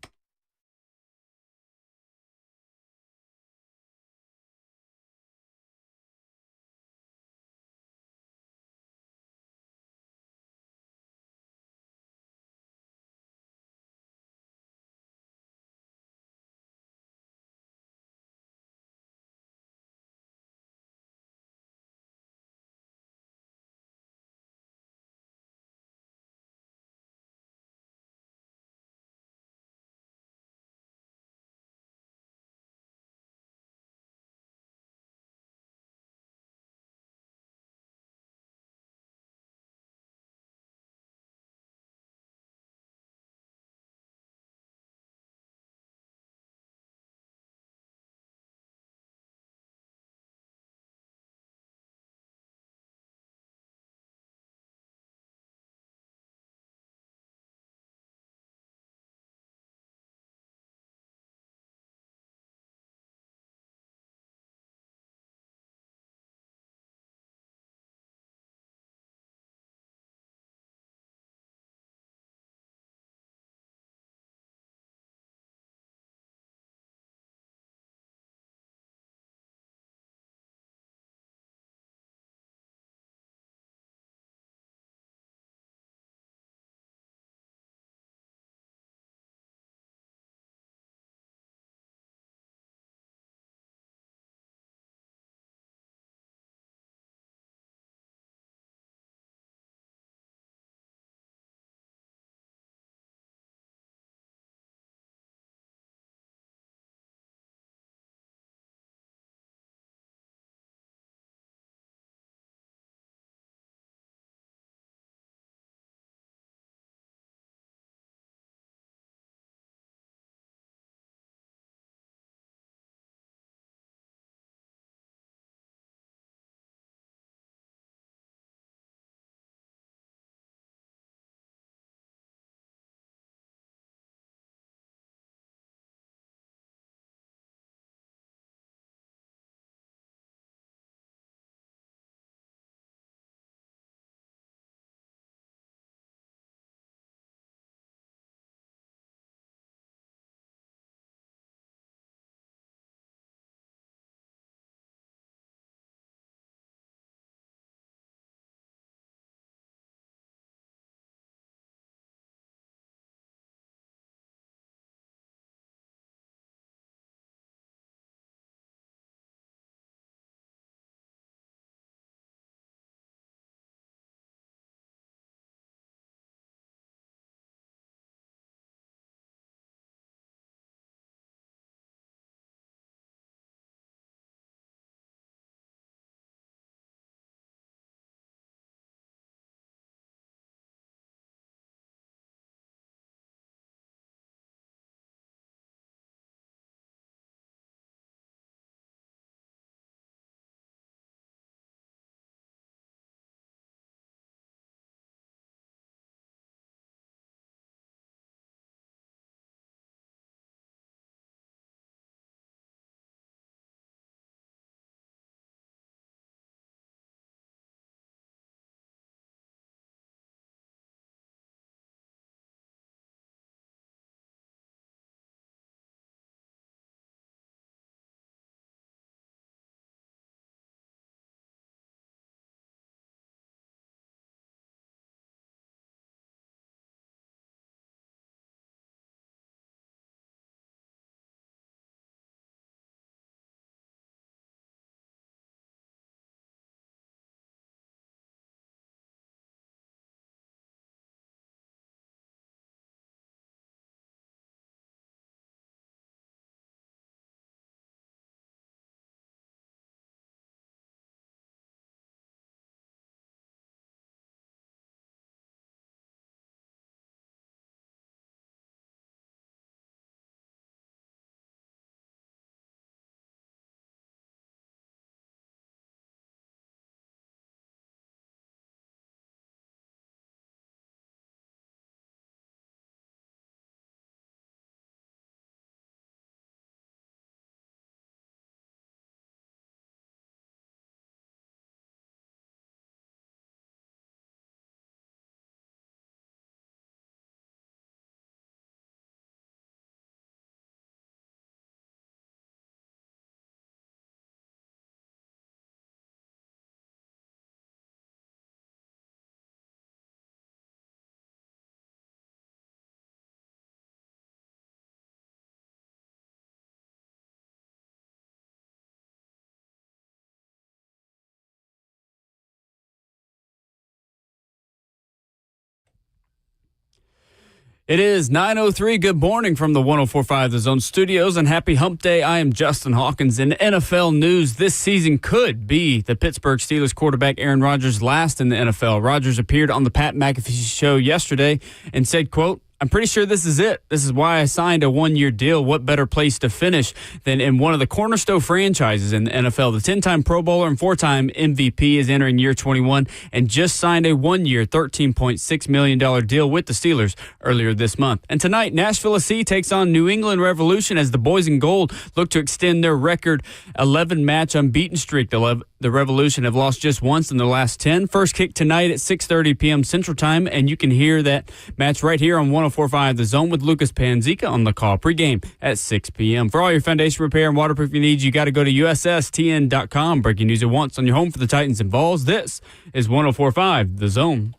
It is 9:03. Good morning from the 104.5 The Zone studios, and happy hump day. I am Justin Hawkins. In NFL news, this season could be the Pittsburgh Steelers quarterback Aaron Rodgers' last in the NFL. Rodgers appeared on the Pat McAfee show yesterday and said, quote, "I'm pretty sure this is it. This is why I signed a one-year deal. What better place to finish than in one of the cornerstone franchises in the NFL? The 10-time Pro Bowler and 4-time MVP is entering year 21 and just signed a one-year $13.6 million deal with the Steelers earlier this month. And tonight, Nashville SC takes on New England Revolution as the boys in gold look to extend their record 11-match unbeaten streak. The Revolution have lost just once in their last 10. First kick tonight at 6:30 p.m. Central Time, and you can hear that match right here on 104.5 The Zone with Lucas Panzica on the call. Pregame at 6 p.m. For all your foundation repair and waterproofing needs, you got to go to USSTN.com. Breaking news at once on your home for the Titans and Vols. This is 104.5 The Zone.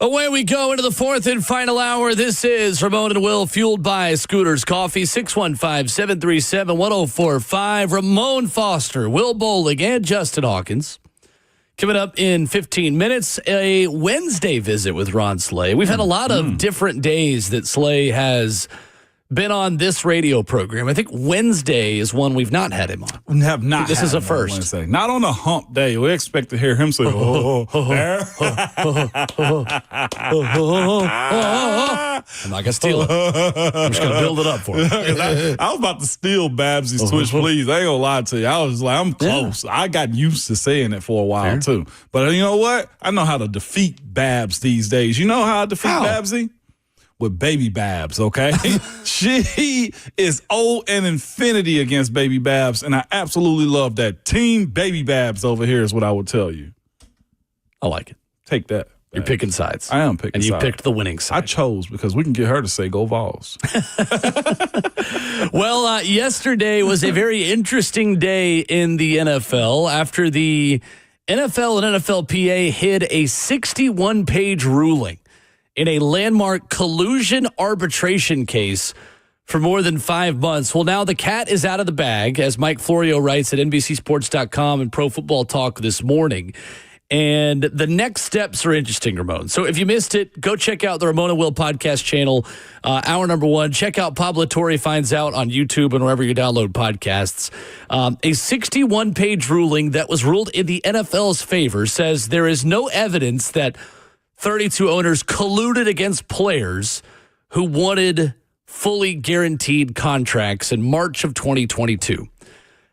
Away we go into the fourth and final hour. This is Ramon and Will, fueled by Scooters Coffee, 615-737-1045. Ramon Foster, Will Bowling, and Justin Hawkins. Coming up in 15 minutes, a Wednesday visit with Ron Slay. We've had a lot of different days that Slay has been on this radio program. I think Wednesday is one we've not had him on. We have not. This is a first. Wednesday. Not on a hump day. We expect to hear him say, I'm not going to steal it. I'm just going to build it up for him. I was about to steal Babsy's Twitch, please. I ain't going to lie to you. I was like, I'm close. I got used to saying it for a while, too. But you know what? I know how to defeat Babs these days. You know how I defeat Babsy? With Baby Babs, okay? She is old and infinity against Baby Babs, and I absolutely love that. Team Baby Babs over here is what I would tell you. I like it. Take that. You're picking sides. I am picking sides. And you picked the winning side. I chose because we can get her to say go Vols. Well, yesterday was a very interesting day in the NFL after the NFL and NFLPA hid a 61-page ruling in a landmark collusion arbitration case for more than 5 months. Well, now the cat is out of the bag, as Mike Florio writes at NBCSports.com and Pro Football Talk this morning. And the next steps are interesting, Ramon. So if you missed it, go check out the Ramon and Will podcast channel, hour number 1. Check out Pablo Torre Finds Out on YouTube and wherever you download podcasts. A 61-page ruling that was ruled in the NFL's favor says there is no evidence that 32 owners colluded against players who wanted fully guaranteed contracts in March of 2022.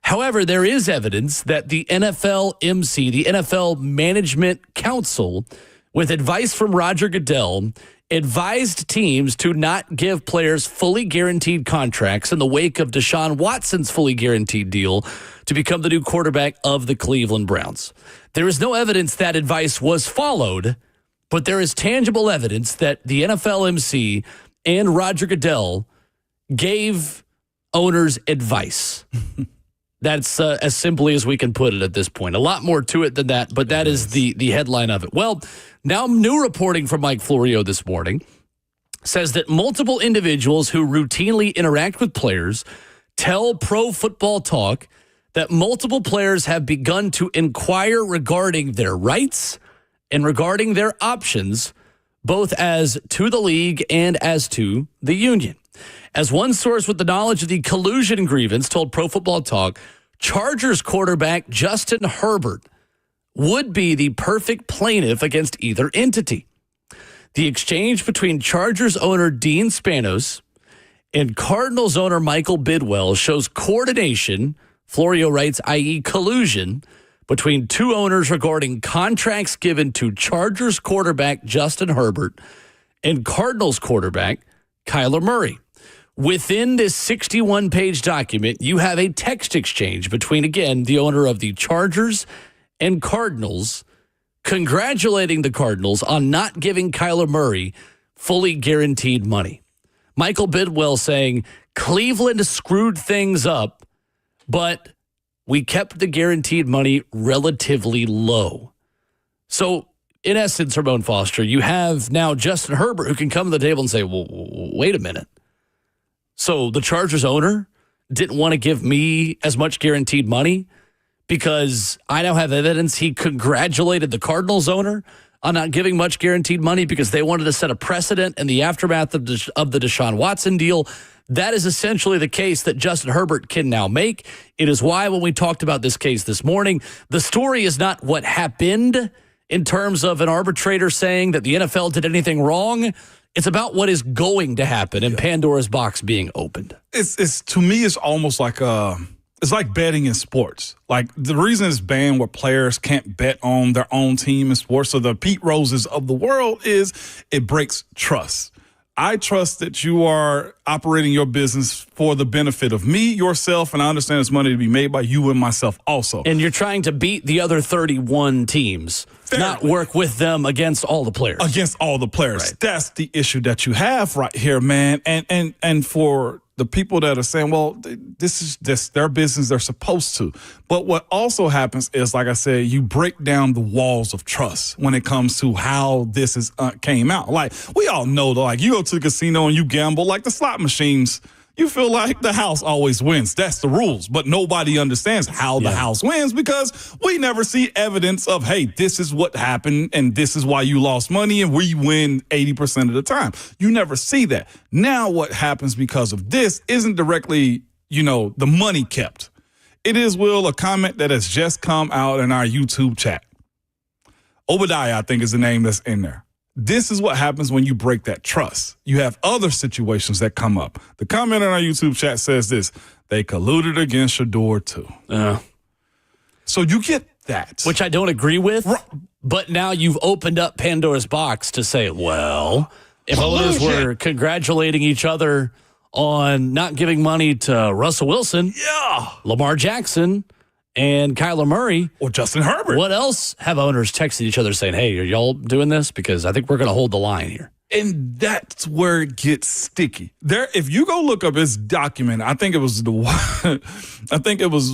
However, there is evidence that the NFL-MC, the NFL Management Council, with advice from Roger Goodell, advised teams to not give players fully guaranteed contracts in the wake of Deshaun Watson's fully guaranteed deal to become the new quarterback of the Cleveland Browns. There is no evidence that advice was followed, but there is tangible evidence that the NFL MC and Roger Goodell gave owners advice. That's as simply as we can put it at this point. A lot more to it than that, but that is the headline of it. Well, now new reporting from Mike Florio this morning says that multiple individuals who routinely interact with players tell Pro Football Talk that multiple players have begun to inquire regarding their rights and regarding their options, both as to the league and as to the union. As one source with the knowledge of the collusion grievance told Pro Football Talk, Chargers quarterback Justin Herbert would be the perfect plaintiff against either entity. The exchange between Chargers owner Dean Spanos and Cardinals owner Michael Bidwell shows coordination, Florio writes, i.e. collusion, between two owners regarding contracts given to Chargers quarterback Justin Herbert and Cardinals quarterback Kyler Murray. Within this 61-page document, you have a text exchange between, again, the owner of the Chargers and Cardinals, congratulating the Cardinals on not giving Kyler Murray fully guaranteed money. Michael Bidwell saying, Cleveland screwed things up, but we kept the guaranteed money relatively low. So in essence, Ramon Foster, you have now Justin Herbert who can come to the table and say, well, wait a minute. So the Chargers owner didn't want to give me as much guaranteed money because I now have evidence he congratulated the Cardinals owner on not giving much guaranteed money because they wanted to set a precedent in the aftermath of the Deshaun Watson deal. That is essentially the case that Justin Herbert can now make. It is why when we talked about this case this morning, the story is not what happened in terms of an arbitrator saying that the NFL did anything wrong. It's about what is going to happen and Pandora's box being opened. It's to me, it's almost like it's like betting in sports. Like the reason it's banned where players can't bet on their own team in sports, so the Pete Roses of the world, is it breaks trust. I trust that you are operating your business for the benefit of me, yourself, and I understand it's money to be made by you and myself also. And you're trying to beat the other 31 teams, not work with them against all the players. Against all the players. Right. That's the issue that you have right here, man. And for the people that are saying, well, this is their business, they're supposed to. But what also happens is, like I said, you break down the walls of trust when it comes to how this is came out. Like, we all know, like, you go to the casino and you gamble, like the slot machines, you feel like the house always wins. That's the rules. But nobody understands how the house wins because we never see evidence of, hey, this is what happened and this is why you lost money and we win 80% of the time. You never see that. Now what happens because of this isn't directly, the money kept. It is, Will, a comment that has just come out in our YouTube chat. Obadiah, I think, is the name that's in there. This is what happens when you break that trust. You have other situations that come up. The comment in our YouTube chat says this: they colluded against Shador too. So you get that. Which I don't agree with, but now you've opened up Pandora's box to say, well, if owners were congratulating each other on not giving money to Russell Wilson, Lamar Jackson, and Kyler Murray, or Justin Herbert. What else have owners texted each other saying, hey, are y'all doing this? Because I think we're going to hold the line here. And that's where it gets sticky. There, if you go look up his document, I think it was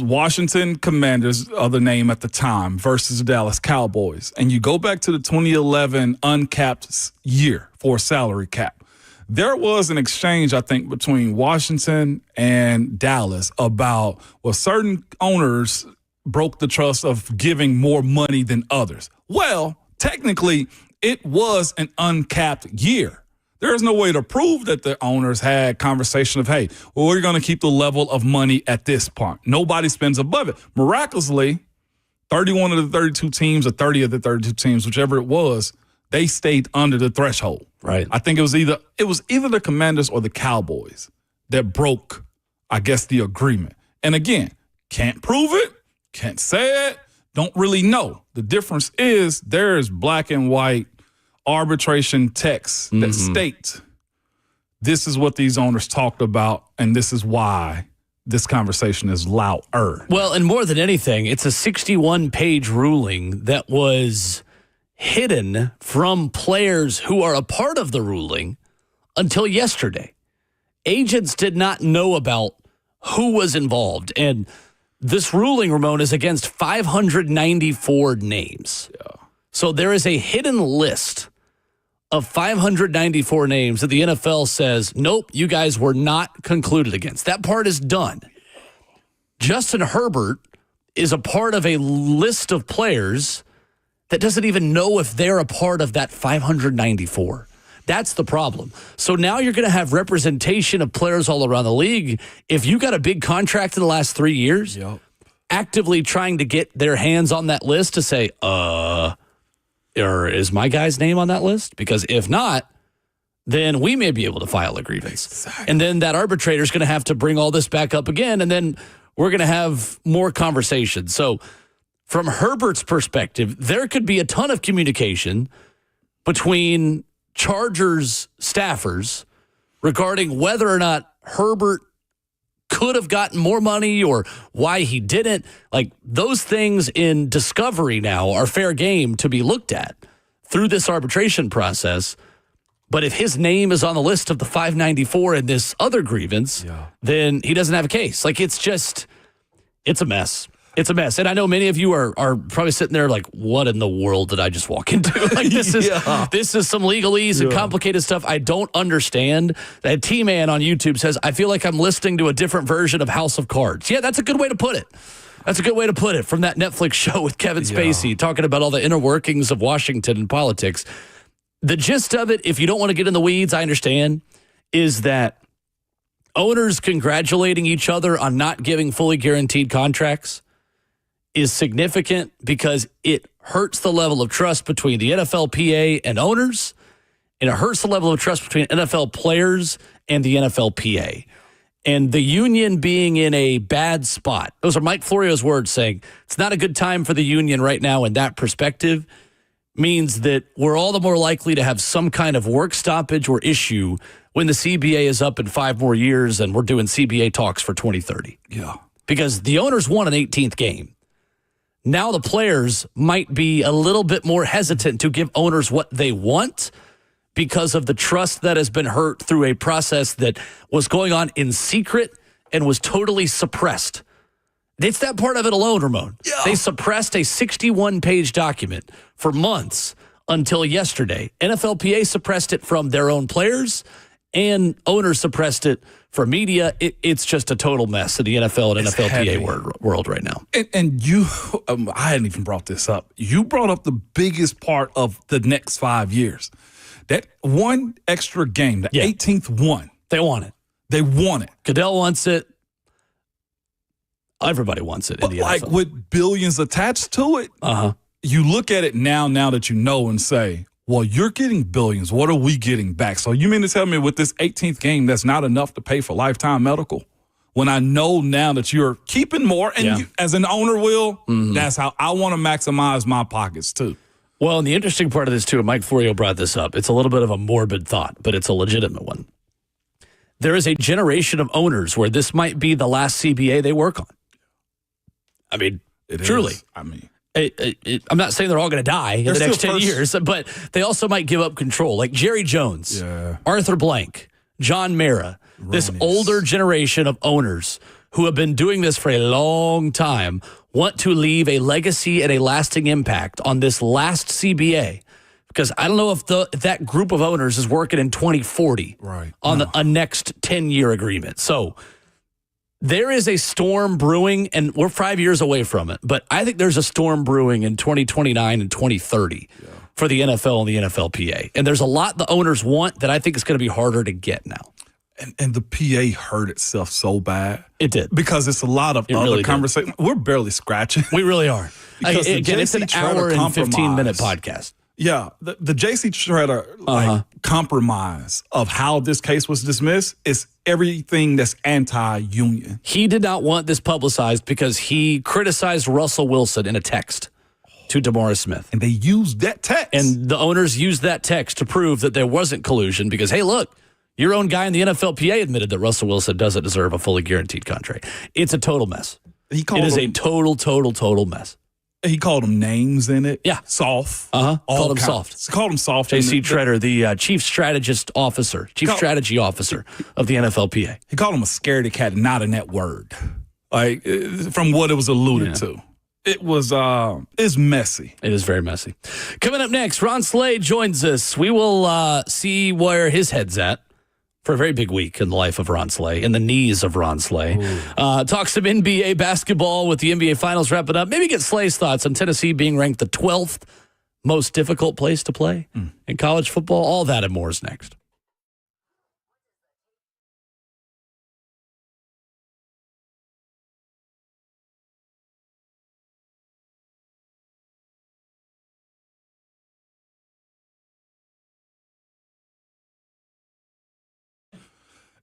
Washington Commanders, other name at the time, versus the Dallas Cowboys. And you go back to the 2011 uncapped year for salary cap. There was an exchange, I think, between Washington and Dallas about, well, certain owners broke the trust of giving more money than others. Well, technically, it was an uncapped year. There is no way to prove that the owners had conversation of, hey, well, we're going to keep the level of money at this point. Nobody spends above it. Miraculously, 31 of the 32 teams or 30 of the 32 teams, whichever it was, they stayed under the threshold. Right. I think it was either the Commanders or the Cowboys that broke, I guess, the agreement. And again, can't prove it, can't say it, don't really know. The difference is there is black and white arbitration texts that state this is what these owners talked about, and this is why this conversation is louder. Well, and more than anything, it's a 61-page ruling that was hidden from players who are a part of the ruling until yesterday. Agents did not know about who was involved. And this ruling, Ramon, is against 594 names. Yeah. So there is a hidden list of 594 names that the NFL says, nope, you guys were not concluded against. That part is done. Justin Herbert is a part of a list of players that doesn't even know if they're a part of that 594. That's the problem. So now you're going to have representation of players all around the league. If you got a big contract in the last 3 years, actively trying to get their hands on that list to say, or is my guy's name on that list? Because if not, then we may be able to file a grievance. Exactly. And then that arbitrator is going to have to bring all this back up again, and then we're going to have more conversations. So from Herbert's perspective, there could be a ton of communication between Chargers staffers regarding whether or not Herbert could have gotten more money or why he didn't. Like, those things in discovery now are fair game to be looked at through this arbitration process. But if his name is on the list of the 594 in this other grievance, then he doesn't have a case. Like, it's a mess. It's a mess. And I know many of you are probably sitting there like, what in the world did I just walk into? Like, this is some legalese and complicated stuff I don't understand. That T-Man on YouTube says, I feel like I'm listening to a different version of House of Cards. Yeah, that's a good way to put it. That's a good way to put it from that Netflix show with Kevin Spacey talking about all the inner workings of Washington and politics. The gist of it, if you don't want to get in the weeds, I understand, is that owners congratulating each other on not giving fully guaranteed contracts is significant because it hurts the level of trust between the NFLPA and owners, and it hurts the level of trust between NFL players and the NFLPA. And the union being in a bad spot. Those are Mike Florio's words saying it's not a good time for the union right now in that perspective means that we're all the more likely to have some kind of work stoppage or issue when the CBA is up in 5 more years and we're doing CBA talks for 2030. Yeah. Because the owners won an 18th game. Now the players might be a little bit more hesitant to give owners what they want because of the trust that has been hurt through a process that was going on in secret and was totally suppressed. It's that part of it alone, Ramon. Yeah. They suppressed a 61-page document for months until yesterday. NFLPA suppressed it from their own players, and owners suppressed it for media. It's just a total mess in the NFL and NFLPA world right now. And you, I hadn't even brought this up. You brought up the biggest part of the next 5 years. That one extra game, the 18th one. They want it. They want it. Goodell wants it. Everybody wants it in the NFL. Like with billions attached to it, you look at it now that you know and say, well, you're getting billions. What are we getting back? So you mean to tell me with this 18th game, that's not enough to pay for lifetime medical? When I know now that you're keeping more, and you, as an owner will, that's how I want to maximize my pockets too. Well, and the interesting part of this too, and Mike Florio brought this up, it's a little bit of a morbid thought, but it's a legitimate one. There is a generation of owners where this might be the last CBA they work on. I mean, truly. I mean, I'm not saying they're all going to die in the next 10 years, but they also might give up control. Like Jerry Jones, Arthur Blank, John Mara, this older generation of owners who have been doing this for a long time want to leave a legacy and a lasting impact on this last CBA. Because I don't know if that group of owners is working in 2040 on a next 10-year agreement. So there is a storm brewing, and we're 5 years away from it. But I think there's a storm brewing in 2029 and 2030 for the NFL and the NFLPA. And there's a lot the owners want that I think is going to be harder to get now. And the PA hurt itself so bad. It did. Because it's a lot of other conversations. We're barely scratching. We really are. Again, it's an hour and 15-minute podcast. Yeah. The J.C. Tretter compromise of how this case was dismissed is everything that's anti-union. He did not want this publicized because he criticized Russell Wilson in a text to DeMaurice Smith. And they used that text. And the owners used that text to prove that there wasn't collusion because, hey, look, your own guy in the NFLPA admitted that Russell Wilson doesn't deserve a fully guaranteed contract. It's a total mess. It is a total mess. He called them names in it. Yeah. Soft. Called him soft. Called him soft. J.C. Tretter, the chief strategy officer of the NFLPA. He called him a scaredy cat, not a net word. Like, from what it was alluded to. It was, it's messy. It is very messy. Coming up next, Ron Slay joins us. We will see where his head's at for a very big week in the life of Ron Slay, in the knees of Ron Slay. Talk some NBA basketball with the NBA Finals wrapping up. Maybe get Slay's thoughts on Tennessee being ranked the 12th most difficult place to play in college football. All that and more is next.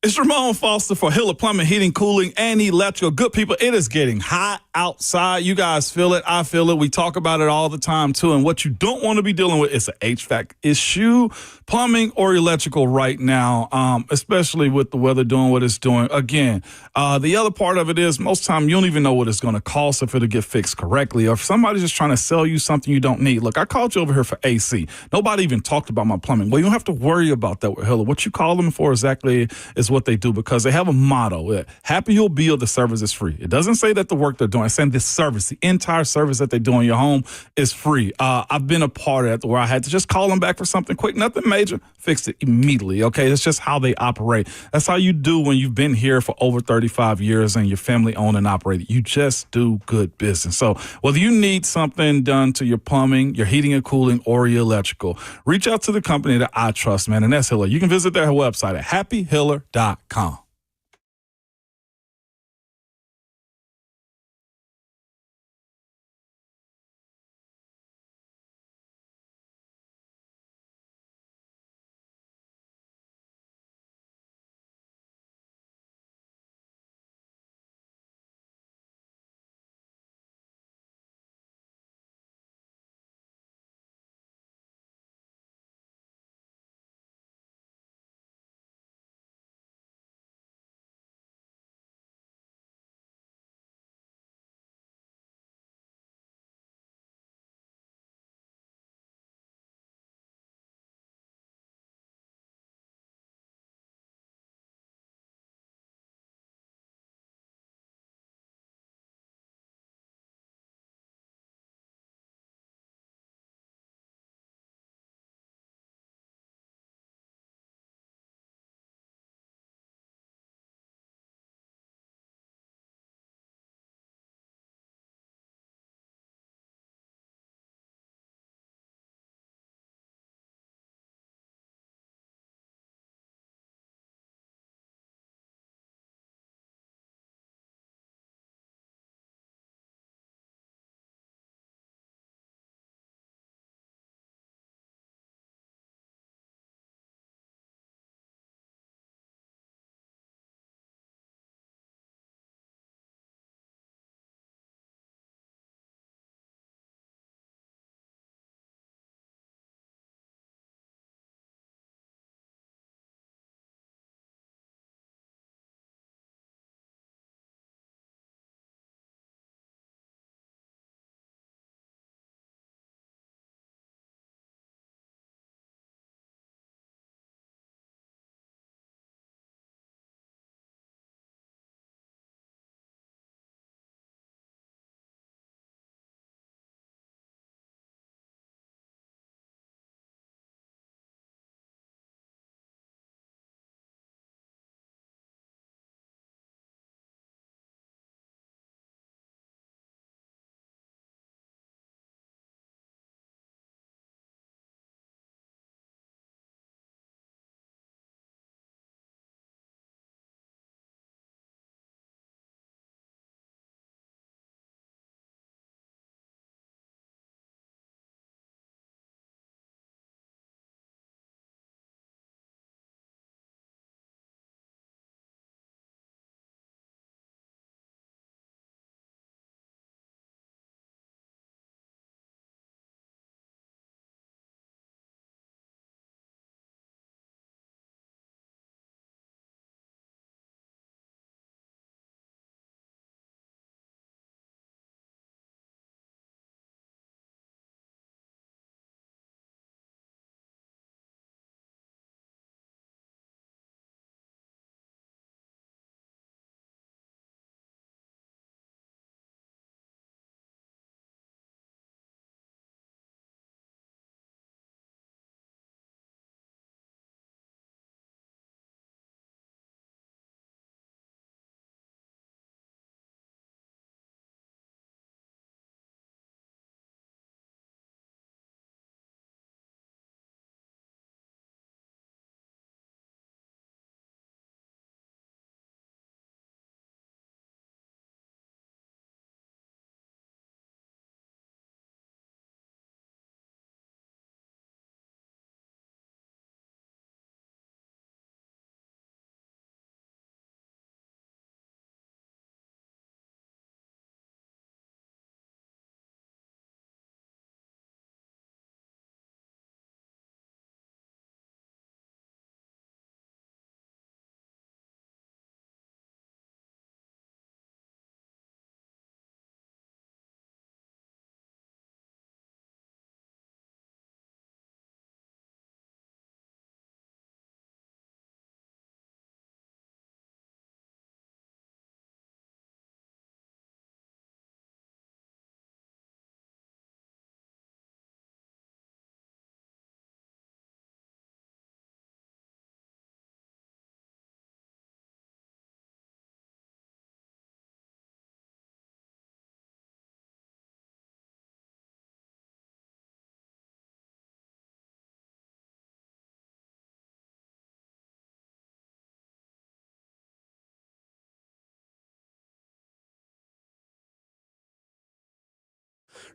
It's Ramon Foster for Hiller Plumbing, Heating, Cooling, and Electrical. Good people, it is getting hot outside. You guys feel it. I feel it. We talk about it all the time, too. And what you don't want to be dealing with is an HVAC issue, plumbing or electrical right now, especially with the weather doing what it's doing. Again, the other part of it is most time you don't even know what it's going to cost if it'll get fixed correctly, or if somebody's just trying to sell you something you don't need. Look, I called you over here for AC. Nobody even talked about my plumbing. Well, you don't have to worry about that with Hiller. What you call them for exactly is is what they do because they have a motto. Happy you'll be, or the service is free. It doesn't say that the work they're doing. It's saying this service, the entire service that they do in your home is free. I've been a part of that where I had to just call them back for something quick, nothing major, fixed it immediately. Okay, that's just how they operate. That's how you do when you've been here for over 35 years and you're family owned and operated. You just do good business. So whether you need something done to your plumbing, your heating and cooling, or your electrical, reach out to the company that I trust, man, and that's Hiller. You can visit their website at happyhiller.com.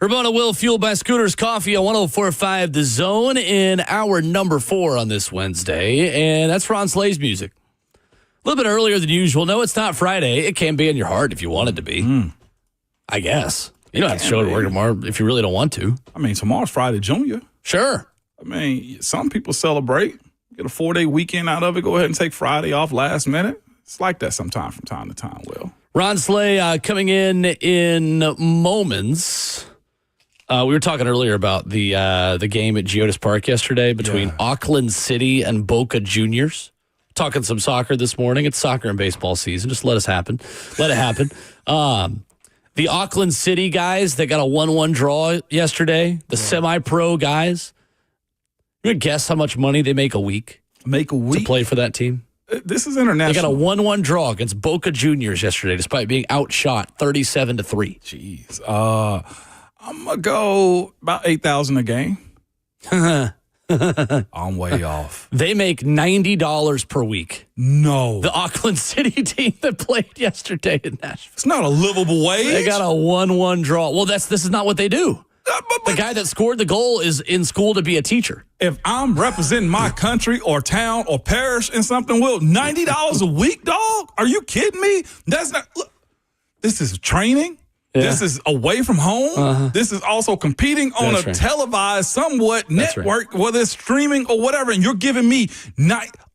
Ramona Will, fueled by Scooters Coffee on 104.5 The Zone in hour number 4 on this Wednesday. And that's Ron Slay's music. A little bit earlier than usual. No, it's not Friday. It can be in your heart if you want it to be. I guess. You don't have to show it to work tomorrow if you really don't want to. I mean, tomorrow's Friday Junior. Sure. I mean, some people celebrate, get a 4-day weekend out of it, go ahead and take Friday off last minute. It's like that sometimes from time to time, Will. Ron Slay coming in moments. We were talking earlier about the game at Geodis Park yesterday between Auckland City and Boca Juniors. Talking some soccer this morning. It's soccer and baseball season. Just let us happen. Let it happen. The Auckland City guys that got a 1-1 draw yesterday, the semi-pro guys, you would guess how much money they make a week? To play for that team? This is international. They got a 1-1 draw against Boca Juniors yesterday, despite being outshot 37-3. Jeez. I'm going to go about $8,000 a game. I'm way off. They make $90 per week. No. The Auckland City team that played yesterday in Nashville. It's not a livable wage. They got a 1-1 draw. Well, this is not what they do. The guy that scored the goal is in school to be a teacher. If I'm representing my country or town or parish in something, Will, $90 a week, dog? Are you kidding me? That's not. Look, this is training. Yeah. This is away from home. This is also competing on televised somewhat network, whether it's streaming or whatever, and you're giving me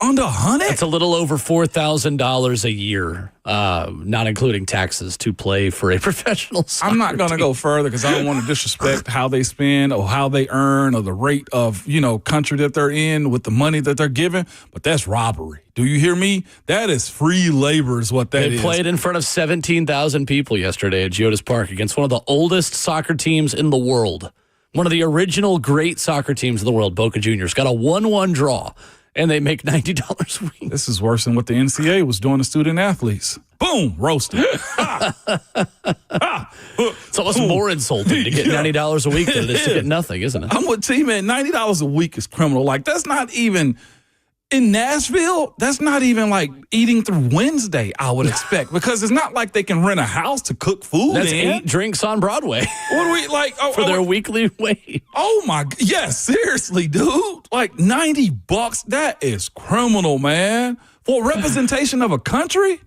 under 100? It's a little over $4,000 a year, not including taxes, to play for a professional soccer I'm not going to go further because I don't want to disrespect how they spend or how they earn or the rate of, country that they're in with the money that they're given, but that's robbery. Do you hear me? That is free labor is what that is. They played in front of 17,000 people yesterday at Geodis Park against one of the oldest soccer teams in the world. One of the original great soccer teams in the world, Boca Juniors, got a 1-1 draw, and they make $90 a week. This is worse than what the NCAA was doing to student athletes. Boom, roasted. It's almost more insulting to get $90 a week than it is to get nothing, isn't it? I'm with T-Man. $90 a week is criminal. Like, that's not even... In Nashville, that's not even like eating through Wednesday, I would expect, because it's not like they can rent a house to cook food That's in. 8 drinks on Broadway. What do we like? For their weekly wage. Oh, my. Yes, seriously, dude. Like $90, that is criminal, man. For representation of a country?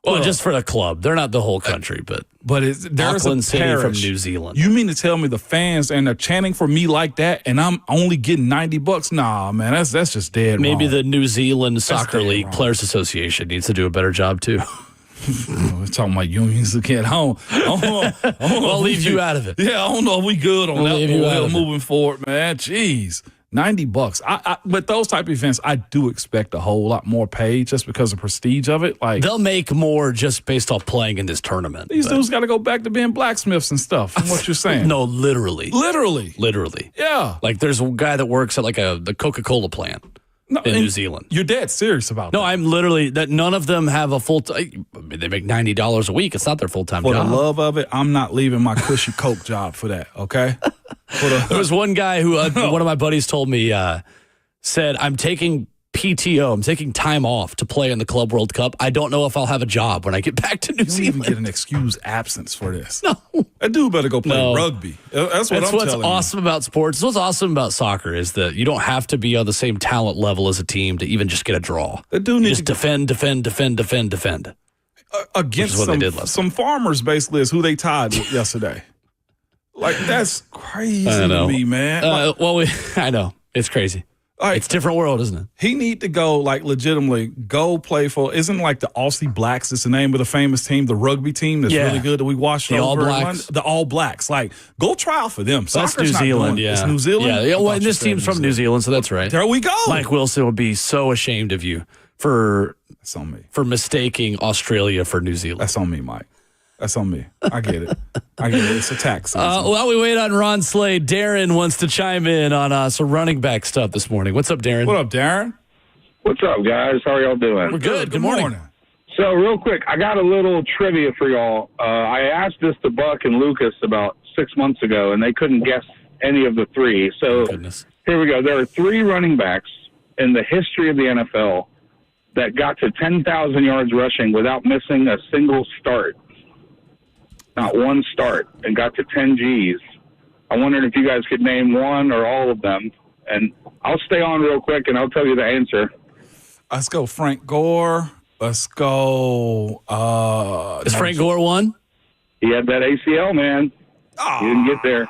Well, just for the club. They're not the whole country, but there's Auckland City parish from New Zealand. You mean to tell me the fans and they're chanting for me like that, and I'm only getting $90? Nah, man, that's just dead. Maybe wrong. the New Zealand Soccer League wrong. Players Association needs to do a better job too. We're talking about unions again. I'll leave you out of it. Yeah, I don't know if we good on that. We're moving forward, man. Jeez. $90. But those type of events, I do expect a whole lot more pay just because of prestige of it. Like, they'll make more just based off playing in this tournament. These dudes got to go back to being blacksmiths and stuff. From what you're saying? No, literally. Yeah. Like, there's a guy that works at the Coca-Cola plant in New Zealand. You're dead serious about that? No, I'm literally that. None of them have a full. They make $90 a week. It's not their full time job. For the love of it, I'm not leaving my cushy Coke job for that. Okay. There was one guy who one of my buddies told me said, "I'm taking PTO. I'm taking time off to play in the Club World Cup. I don't know if I'll have a job when I get back to New Zealand." You don't even get an excused absence for this. No. That dude better go play rugby. That's what's awesome about sports. What's awesome about soccer is that you don't have to be on the same talent level as a team to even just get a draw. That dude needs to defend. Against some farmers, basically, is who they tied with yesterday. Like, that's crazy to me, man. I know. It's crazy. It's a different world, isn't it? He need to go, legitimately go play for, isn't the Aussie Blacks, it's the name of the famous team, the rugby team that's really good that we watched the over. All Blacks. The All Blacks. Go try out for them. That's New Zealand, It's New Zealand? Yeah, well, and this team's from New Zealand, so that's right. There we go. Mike Wilson would be so ashamed of you That's on me. for mistaking Australia for New Zealand. That's on me, Mike. That's on me. I get it. It's a tax. While we wait on Ron Slade, Darren wants to chime in on some running back stuff this morning. What's up, Darren? What up, Darren? What's up, guys? How are y'all doing? We're good. Good morning. So, real quick, I got a little trivia for y'all. I asked this to Buck and Lucas about 6 months ago, and they couldn't guess any of the three. So, here we go. There are 3 running backs in the history of the NFL that got to 10,000 yards rushing without missing a single start. Not one start, and got to 10 Gs I wondered if you guys could name one or all of them. And I'll stay on real quick, and I'll tell you the answer. Let's go Frank Gore. Let's go. Is Frank Gore one? He had that ACL, man. He didn't get there.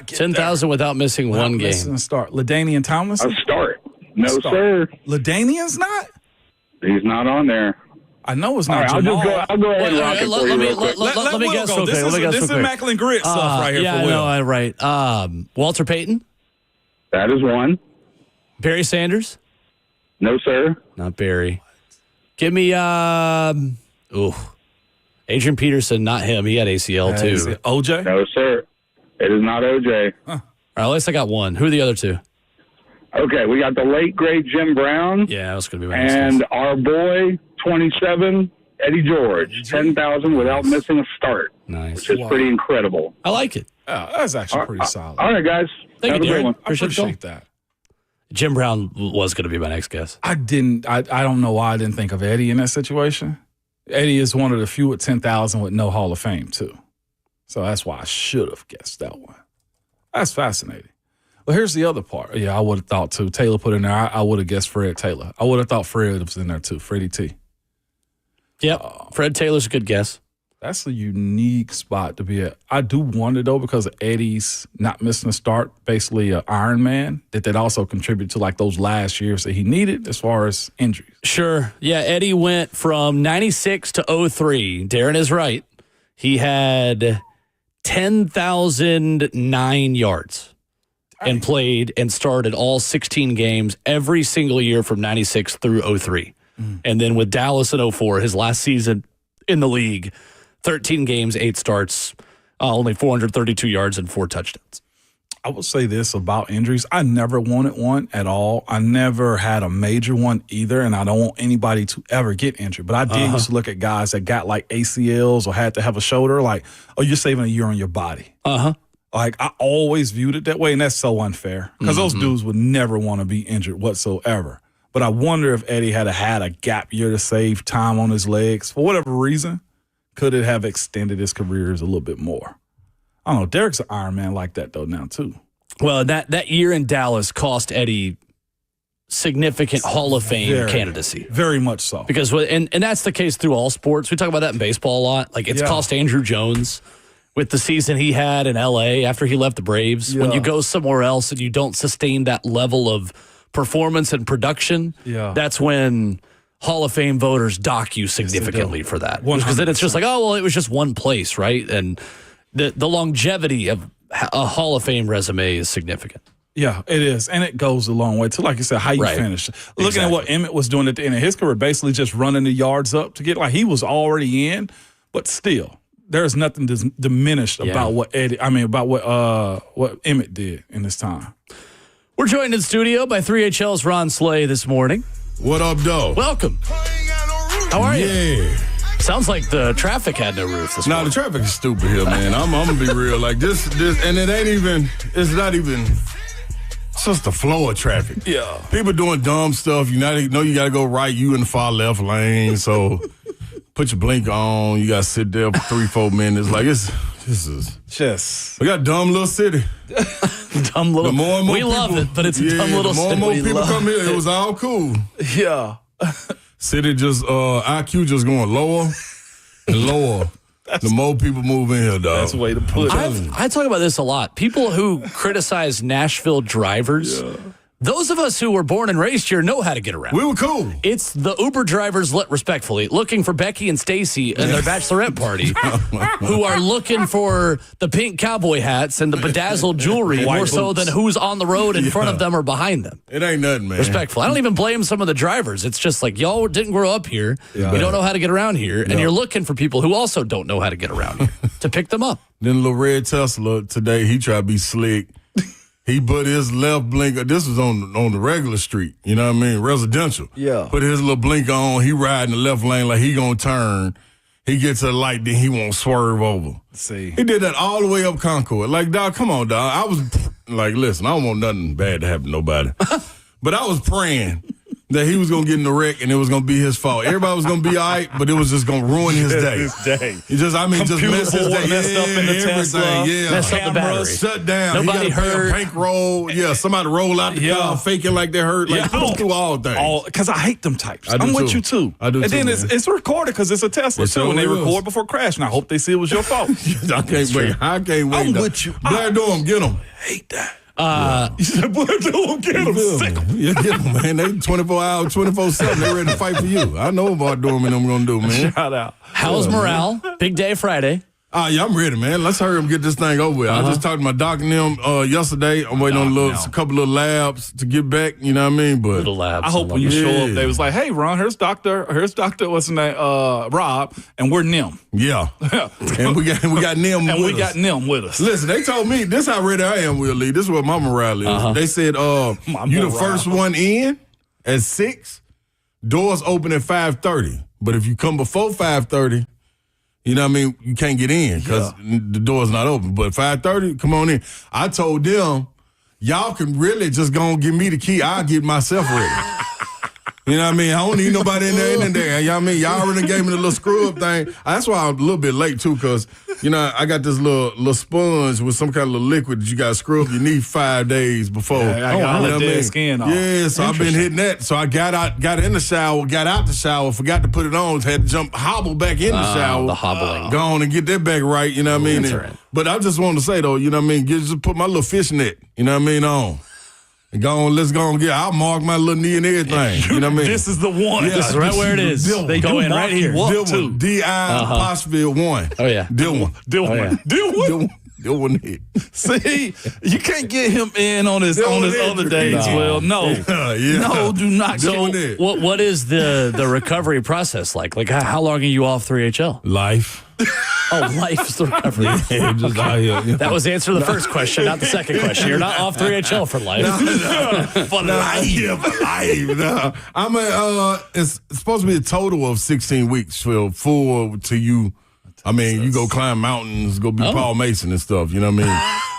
10,000 without missing one game. Missing a start. LaDainian Tomlinson? A start. No, sir. LaDainian's not? He's not on there. I know it's not. All right, Jamal. I'll go ahead and rock it for you real quick. Let me guess real quick. This is Macklin Grit stuff right here yeah, for Will. No, right. Walter Payton? That is one. Barry Sanders? No, sir. Not Barry. Give me, Adrian Peterson, not him. He had ACL too. Is it OJ? No, sir. It is not OJ. All right, at least I got one. Who are the other two? Okay, we got the late, great Jim Brown. Yeah, that's going to be my next And guess. our boy, 27, Eddie George. 10,000 without missing a start. Nice. Which is pretty incredible. I like it. Yeah, that's actually pretty solid. All right, guys. Thank Have you, a good Darren. one. I appreciate that. Jim Brown was going to be my next guess. I don't know why I didn't think of Eddie in that situation. Eddie is one of the few at 10,000 with no Hall of Fame, too. So that's why I should have guessed that one. That's fascinating. Well, here's the other part. Yeah, I would have thought, too. Taylor put in there. I would have guessed Fred Taylor. I would have thought Fred was in there, too. Freddie T. Yep. Fred Taylor's a good guess. That's a unique spot to be at. I do wonder, though, because of Eddie's not missing a start, basically an Iron Man, that also contribute to, like, those last years that he needed as far as injuries. Sure. Yeah, Eddie went from 96 to 03. Darren is right. He had 10,009 yards and played and started all 16 games every single year from 96 through 03. And then with Dallas in 04, his last season in the league, 13 games, 8 starts, only 432 yards and 4 touchdowns. I will say this about injuries. I never wanted one at all. I never had a major one either, and I don't want anybody to ever get injured. But I did used to look at guys that got like ACLs or had to have a shoulder, like, oh, you're saving a year on your body. Like, I always viewed it that way, and that's so unfair because those dudes would never want to be injured whatsoever. But I wonder if Eddie had a gap year to save time on his legs for whatever reason. Could it have extended his careers a little bit more? I don't know. Derek's an Iron Man like that, though, now, too. Well, that year in Dallas cost Eddie significant Hall of Fame candidacy. Very much so. Because, and that's the case through all sports. We talk about that in baseball a lot. Like, it's cost Andrew Jones with the season he had in L.A. after he left the Braves. When you go somewhere else and you don't sustain that level of performance and production, that's when Hall of Fame voters dock you significantly for that. Because then it's just like, oh, well, it was just one place, right? And the longevity of a Hall of Fame resume is significant. Yeah, it is. And it goes a long way, too. Like you said, how you finish. Looking at what Emmett was doing at the end of his career, basically just running the yards up to get, like, he was already in, but still, there's nothing diminished about what Emmett did in this time. We're joined in studio by 3HL's Ron Slay this morning. What up, though? Welcome. How are you? Sounds like the traffic had no roof this morning. The traffic is stupid here, man. I'm going to be real. Like, this, and it ain't even, it's not even, it's just the flow of traffic. Yeah. People doing dumb stuff. You know you got to go right, you in the far left lane, so put your blinker on. You got to sit there for 3-4 minutes. Like, this is just, we got a dumb little city. Dumb little, more and more we people, love it, but it's a dumb little the more city. and more people come here, it was all cool. Yeah. City just, IQ just going lower and lower. The more people move in here, dog. That's the way to put it. I talk about this a lot. People who criticize Nashville drivers, those of us who were born and raised here know how to get around. We were cool. It's the Uber drivers, respectfully, looking for Becky and Stacy and their bachelorette party, who are looking for the pink cowboy hats and the bedazzled jewelry more so than who's on the road in front of them or behind them. It ain't nothing, man. Respectful. I don't even blame some of the drivers. It's just like, y'all didn't grow up here. You don't know how to get around here. And you're looking for people who also don't know how to get around here to pick them up. Then little red Tesla today, he tried to be slick. He put his left blinker. This was on the regular street, you know what I mean, residential. Yeah. Put his little blinker on. He riding the left lane like he gonna turn. He gets to the light, then he won't swerve over. See, he did that all the way up Concord. Like, dog, come on, dog. I was like, listen, I don't want nothing bad to happen to nobody, but I was praying that he was going to get in the wreck and it was going to be his fault. Everybody was going to be all right, but it was just going to ruin his day. His day. He just mess his day. Messed up in the Tesla. Yeah. Messed up the battery. Shut down. Nobody he got heard. A bankroll. Yeah, somebody roll out the car faking like they hurt. Like, put them through all things. Because I hate them types. I do I'm with too. you, too. I do, and too, then man. it's recorded because it's a Tesla, It too, and they sure is. record before crashing. I hope they see it was your fault. I can't wait. I can't wait. I'm with you. Blair Durham, get him. Hate that. You said, Blair Durham, get him. Sick 'em. Yeah, get them, man. They 24 hours, 24/7. They ready to fight for you. I know what Durham and them going to do, man. Shout out. How's morale? Big day Friday. Yeah, I'm ready, man. Let's hurry up and get this thing over with. I just talked to my doc and them yesterday. I'm waiting on a couple of labs to get back. You know what I mean? But Little labs. I hope when you show up, they was like, hey, Ron, here's Doctor, what's his name, Rob, and we're Nim. yeah, and we got Nim And with we us. got Nim with us. Listen, they told me this how ready I am, Will Lee. This is what my morale is. They said, you the first one in at 6. Doors open at 5:30. But if you come before 5:30, you know what I mean, you can't get in because the door's not open. But 5:30, come on in. I told them, y'all can really just go and give me the key. I'll get myself ready. You know what I mean? I don't need nobody in there. You know what I mean? Y'all already gave me the little screw-up thing. That's why I'm a little bit late, too, because, you know, I got this little sponge with some kind of little liquid that you got to screw up. You need 5 days before. Yeah, I got all the dead skin off. Yeah, so I've been hitting that. So I got in the shower, got out the shower, forgot to put it on, had to hobble back in the shower. The hobbling. Go on and get that back right, you know what I mean? That's And- right. But I just want to say, though, you know what I mean, just put my little fishnet, you know what I mean, on. And let's go and I'll mark my little knee and everything. You know what I mean? This is the one. Yeah, This is right where it is. They go in right here. Dillon, D-I-1. Oh, yeah. Dillon. Dillon hit. See, you can't get him in on his other days. No. Well, no. Yeah. No, do not Dillon go. hit. What is the recovery process like? Like, how long are you off 3HL? Life. Oh, life is the recovery. Yeah, just out here. You know. That was answer the first question, not the second question. You're not off 3HL for life. For life. Yeah, for life. No. It's supposed to be a total of 16 weeks for full to you. I mean, you go climb mountains, go be Paul Mason and stuff, you know what I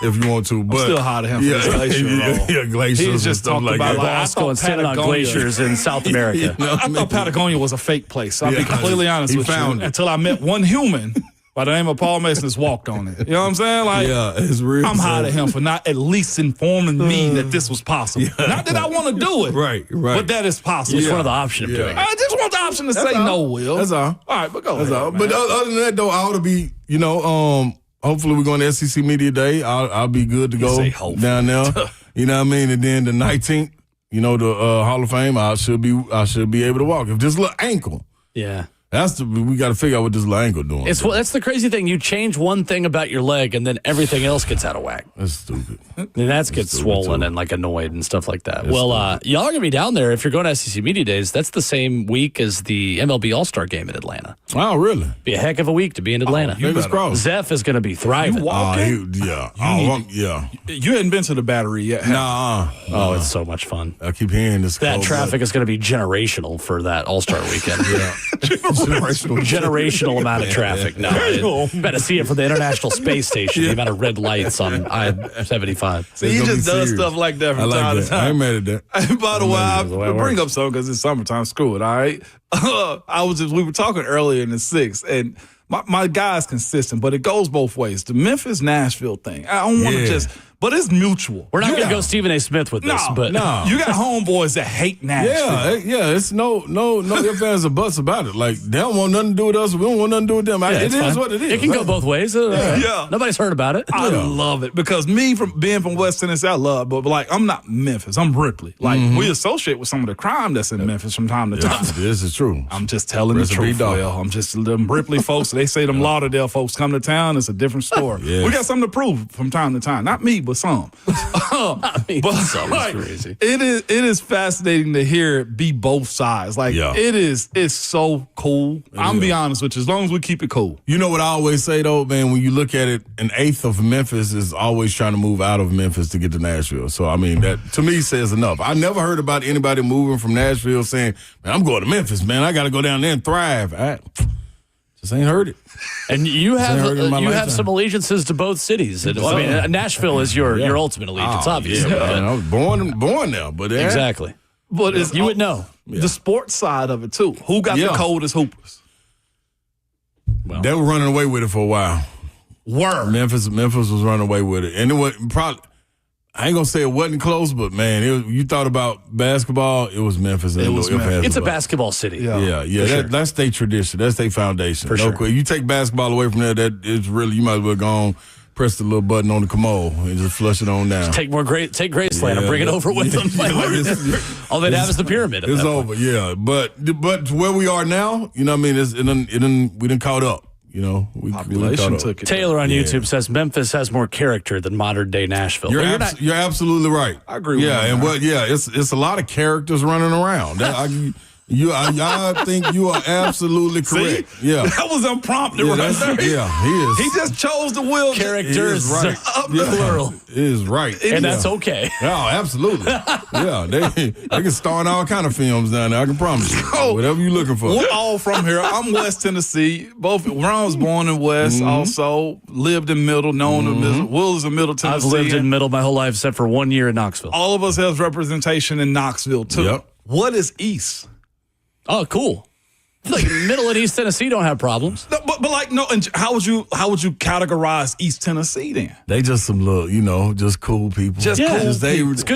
mean? If you want to. But still hot at him for this glacier roll. Yeah, glaciers He's and just stuff talking like about that. like, Boss going standing on Patagonia. glaciers in South America. I thought Patagonia was a fake place. I'll be completely honest He with found you. it. Until I met one human by the name of Paul Mason that's walked on it. You know what I'm saying? Like, Yeah, it's real. I'm hot at him for not at least informing me that this was possible. Not that I want to do it. Right. But that is possible. Just one of the option of doing it. I just want the option to say all. no, Will. That's all. All right, but go That's ahead, all. man. But other than that, though, I ought to be, you know, hopefully we're going to SEC Media Day. I'll be good to go say hopefully. down there. You know what I mean? And then the 19th, you know, the Hall of Fame, I should be able to walk. If this little ankle, Yeah. we got to figure out what this little ankle doing. That's the crazy thing. You change one thing about your leg, and then everything else gets out of whack. That's stupid. And that gets swollen and like annoyed and stuff like that. Well, y'all are gonna be down there if you're going to SEC Media Days. That's the same week as the MLB All-Star Game in Atlanta. Oh, really? Be a heck of a week to be in Atlanta. Fingers crossed. Zeph is gonna be thriving. Yeah. Yeah. You hadn't been to the Battery yet. Nah. Oh, it's so much fun. I keep hearing this. That cold traffic is going to be generational for that All-Star weekend. Generational. Generational amount of traffic. No, better see it for the International Space Station. The amount of red lights on I-75. See, he gonna just be does serious. stuff like that I from like time that. to time. I ain't mad at that. By the way, That's the way I it bring works. up something because it's summertime. Screw it, all right? We were talking earlier in the 6th, and my guy's consistent, but it goes both ways. The Memphis-Nashville thing, I don't want to but it's mutual. We're not going to go Stephen A. Smith with this, but you got homeboys that hate Nashville. Yeah. It's no ifs, ands, or buts about it. Like, they don't want nothing to do with us. We don't want nothing to do with them. It it's is fine. what it is. It can go both ways. Yeah. Nobody's heard about it. I love it because me being from West Tennessee, I love it, but like I'm not Memphis. I'm Ripley. Like we associate with some of the crime that's in Memphis from time to time. This is true. I'm just telling Rest the in truth, peace, dog. Will. I'm just them Ripley folks. They say them Lauderdale folks come to town. It's a different story. Yeah. We got something to prove from time to time. Not me, but some. Some is crazy. It is fascinating to hear it be both sides. Like it's so cool. I'm be honest with you. As long as we keep it cool. You know what I always say, though, man? When you look at it, an eighth of Memphis is always trying to move out of Memphis to get to Nashville. So, I mean, that to me says enough. I never heard about anybody moving from Nashville saying, man, I'm going to Memphis, man. I got to go down there and thrive. I just ain't heard it. And you have heard it in my lifetime. some allegiances to both cities. And, I mean, Nashville is your ultimate allegiance, obviously. Yeah, man, I was born there, but Exactly. But it's You would know. the sports side of it too. Who got the coldest hoopers? Well, they were running away with it for a while. Memphis was running away with it, and it was probably. I ain't gonna say it wasn't close, but man, you thought about basketball, it was Memphis. It's a basketball city. Yeah. That's their tradition. That's their foundation. For sure. You take basketball away from there, that is really, you might as well go on, press the little button on the commode and just flush it on down. Just take Graceland and bring it over with them. All they'd have is the pyramid. It's over, But where we are now, you know what I mean? We done caught up. You know, population took it. Taylor on YouTube says Memphis has more character than modern day Nashville. You're absolutely right. I agree with you. It's a lot of characters running around. I think you are absolutely correct. See? Yeah, that was unprompted right there. Yeah, he is. He just chose the will. Characters, right. Plural. It is right. And that's okay. Oh, absolutely. They can star in all kind of films down there. I can promise you. Whatever you're looking for. We're all from here. I'm West Tennessee. Ron was born in West. Also lived in Middle. Known in Middle. Will is in Middle Tennessee. I've lived in Middle my whole life, except for 1 year in Knoxville. All of us have representation in Knoxville too. Yep. What is East? Oh, cool. Like Middle and East Tennessee don't have problems. No, but and how would you categorize East Tennessee then? They just some little, just cool people. It's good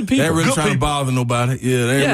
people. They really good trying people. to bother nobody.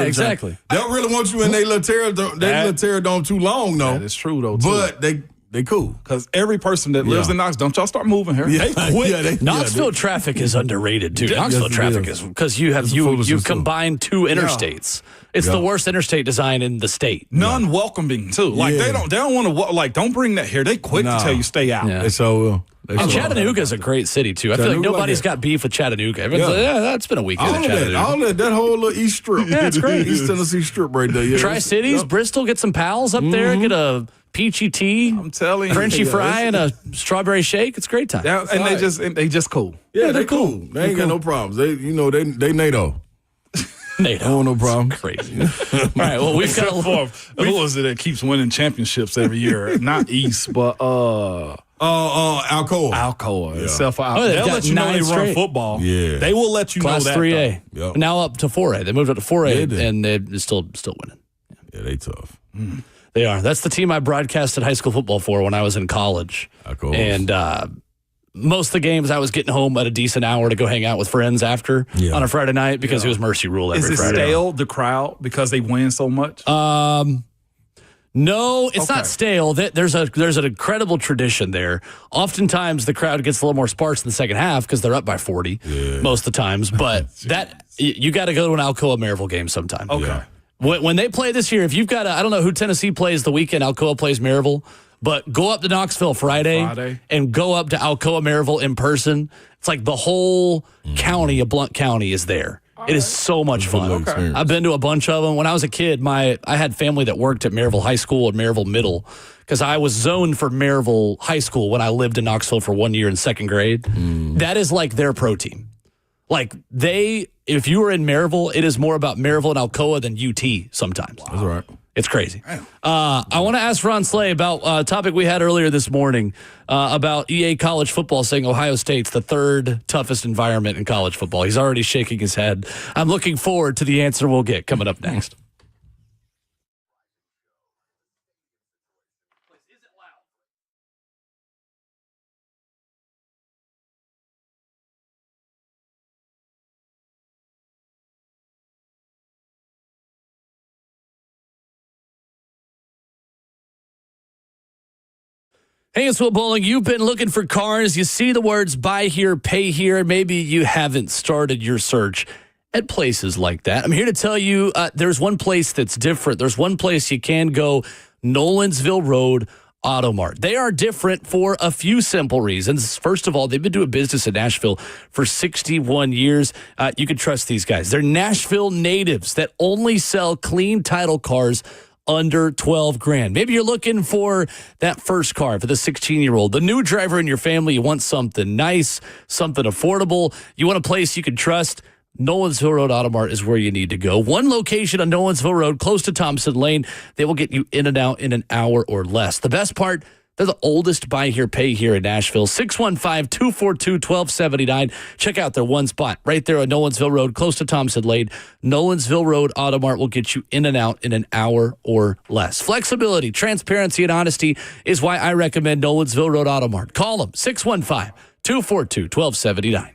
Exactly. They don't really want you in their little territory too long, though. That is true, though, too. But they cool. Because every person that lives in Knoxville, don't y'all start moving here. Yeah. They quit. Knoxville traffic is underrated, too. Knoxville traffic is because you've combined two interstates. It's the worst interstate design in the state. Non-welcoming too. Like they don't want to don't bring that here. They quick to tell you stay out. They so will. And Chattanooga is a great city too. I feel like nobody's got beef with Chattanooga. Everyone's like, that's been a weekend in Chattanooga. That whole little East Strip. Yeah, it's great. East Tennessee Strip right there. Yeah, Tri-Cities, Bristol, get some pals up there, get a peachy tea. I'm telling you, Frenchy fry and a strawberry shake. It's a great time. They just cool. Yeah, they cool. They ain't got no problems. They NATO. NATO. Oh, no problem. Crazy. All right, well, we've got who was it that keeps winning championships every year? Not East, but Alcoa. Alcoa. Yeah. They'll let you know they run football. Yeah. They will let you Class know that. 3A. Yep. Now up to 4A. They moved up to 4A, and they're still winning. Yeah, they tough. They are. That's the team I broadcasted high school football for when I was in college. Alcoa. And most of the games I was getting home at a decent hour to go hang out with friends after on a Friday night because it was Mercy Rule every Friday. Is it stale, the crowd, because they win so much? No, it's not stale. There's an incredible tradition there. Oftentimes, the crowd gets a little more sparse in the second half because they're up by 40 most of the times. But you got to go to an Alcoa Maryville game sometime. Okay. Yeah. When they play this year, if you've got I don't know who Tennessee plays the weekend, Alcoa plays Maryville, but go up to Knoxville Friday and go up to Alcoa Maryville in person. It's like the whole county of Blount County is there. It is so much fun. Okay. I've been to a bunch of them. When I was a kid, I had family that worked at Maryville High School and Maryville Middle because I was zoned for Maryville High School when I lived in Knoxville for 1 year in second grade. That is like their pro team. Like if you were in Maryville, it is more about Maryville and Alcoa than UT sometimes. Wow. That's right. It's crazy. I want to ask Ron Slay about a topic we had earlier this morning about EA college football saying Ohio State's the third toughest environment in college football. He's already shaking his head. I'm looking forward to the answer we'll get coming up next. Hey, it's Will Bowling. You've been looking for cars. You see the words buy here, pay here. Maybe you haven't started your search at places like that. I'm here to tell you there's one place that's different. There's one place you can go, Nolensville Road Auto Mart. They are different for a few simple reasons. First of all, they've been doing business in Nashville for 61 years. You can trust these guys. They're Nashville natives that only sell clean title cars under 12 grand. Maybe you're looking for that first car for the 16-year-old, the new driver in your family. You want something nice, something affordable. You want a place you can trust. Nolensville Road Auto Mart is where you need to go. One location on Nolensville Road, close to Thompson Lane. They will get you in and out in an hour or less. The best part, They're the oldest buy here, pay here in Nashville. 615-242-1279. Check out their one spot right there on Nolensville Road, close to Thompson Lane. Nolensville Road Auto Mart will get you in and out in an hour or less. Flexibility, transparency, and honesty is why I recommend Nolensville Road Auto Mart. Call them 615-242-1279.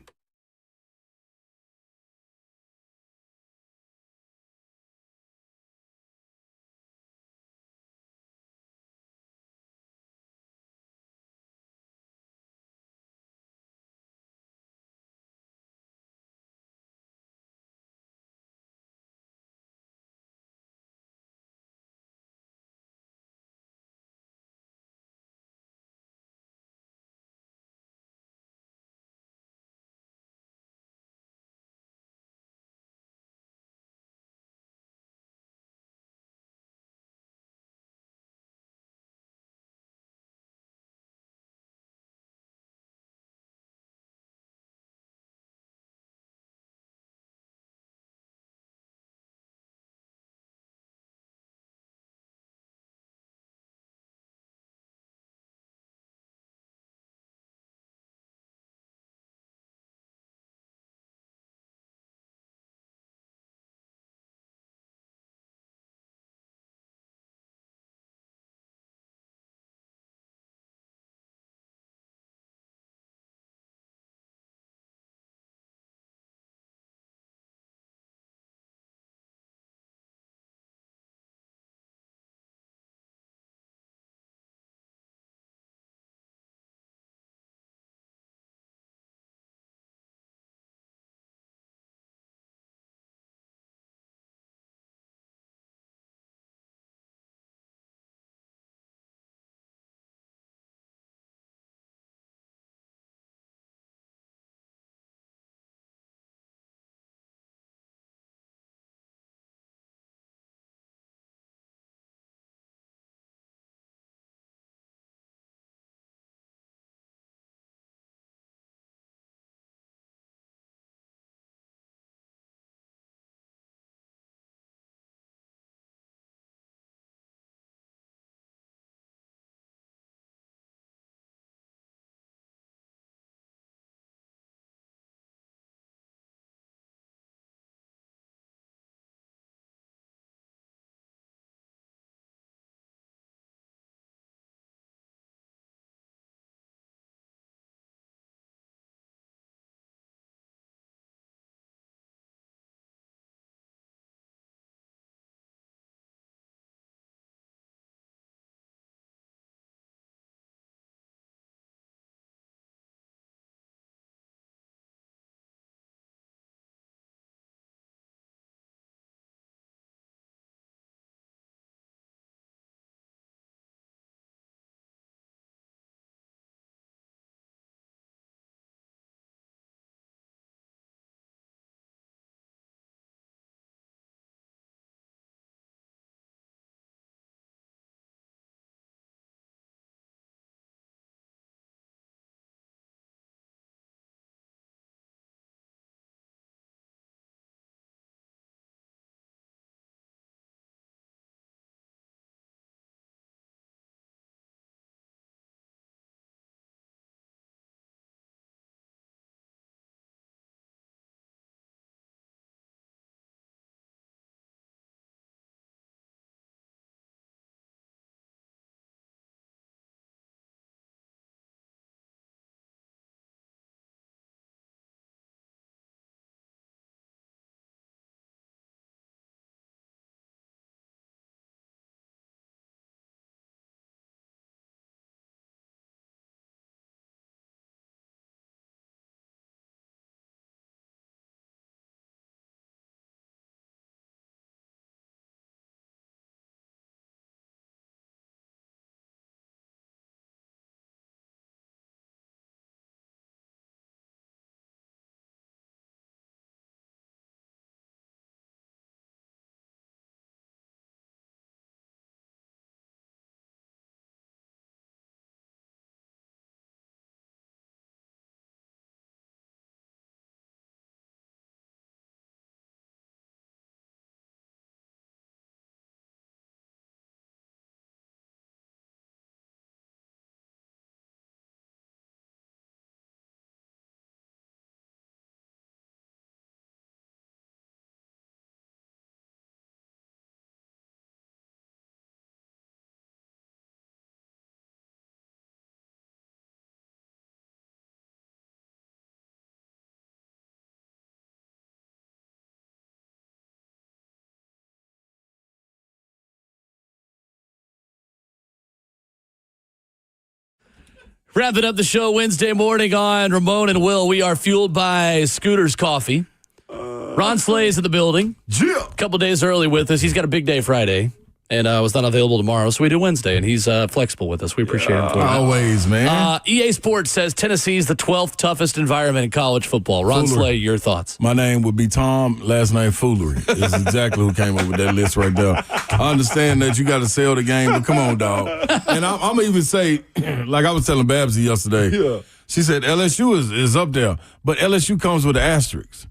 Wrapping up the show Wednesday morning on Ramon and Will. We are fueled by Scooter's Coffee. Ron Slay's in the building. Yeah. A couple days early with us. He's got a big day Friday. And was not available tomorrow, so we do Wednesday, and he's flexible with us. We appreciate him for that. Always, man. EA Sports says Tennessee's the 12th toughest environment in college football. Ron Slay, your thoughts? My name would be Tom, last name Foolery. Is exactly who came up with that list right there. I understand that you got to sell the game, but come on, dog. And I'm going to even say, like I was telling Babsy yesterday, she said LSU is up there, but LSU comes with an asterisk.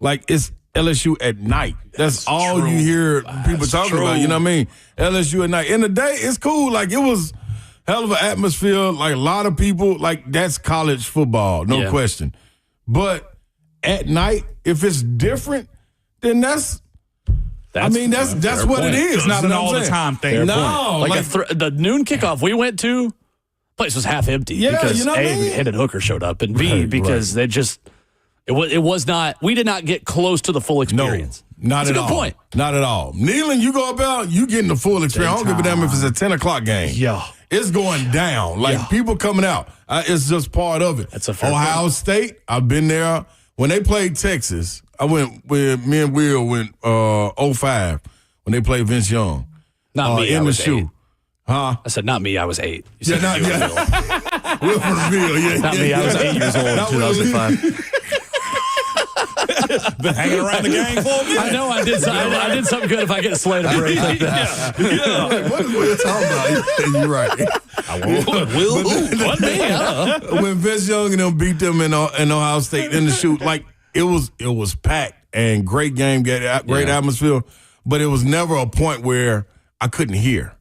Like, it's LSU at night. That's all true. You hear people talking about. You know what I mean? LSU at night. In the day, it's cool. Like, it was hell of an atmosphere. Like, a lot of people, like, that's college football, no question. But at night, if it's different, then that's what it is. It's not an all-the-time thing. No. Like the noon kickoff we went to, place was half empty because, A, Hendon Hooker showed up, and B, because they just – It was not. We did not get close to the full experience. No, not at all. That's a good point. Not at all. Kneeling, you go up out, you getting the full experience. I don't give a damn if it's a 10 o'clock game. Yeah, it's going down. Like people coming out. It's just part of it. That's a fair Ohio point. State. I've been there when they played Texas. I went with me and Will went 05 when they played Vince Young. Not me. In I was the shoe. 8. Huh? I said not me. I was 8. You said not Will from the Ville. Yeah, not me. I was 8 years old in 2005. Been hanging around the gang for a minute. I know I did something good if I get Slay to break like that. What is Will talking about? You're right. When Vince Young and them beat them in Ohio State in the shoot, like it was packed and great game, great atmosphere, but it was never a point where I couldn't hear.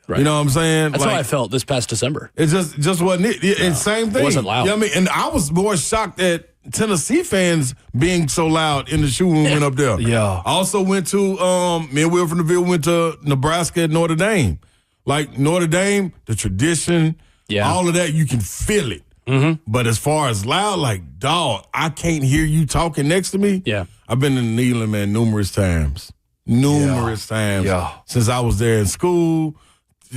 Right. You know what I'm saying? That's how I felt this past December. It just wasn't it. And same thing. It wasn't loud. You know what I mean? And I was more shocked at Tennessee fans being so loud in the shoe when we went up there. Yeah. I also went to, me and Will from the Ville went to Nebraska at Notre Dame. Like Notre Dame, the tradition, all of that, you can feel it. Mm-hmm. But as far as loud, like, dog, I can't hear you talking next to me. Yeah. I've been in Neyland, man, numerous times. Since I was there in school.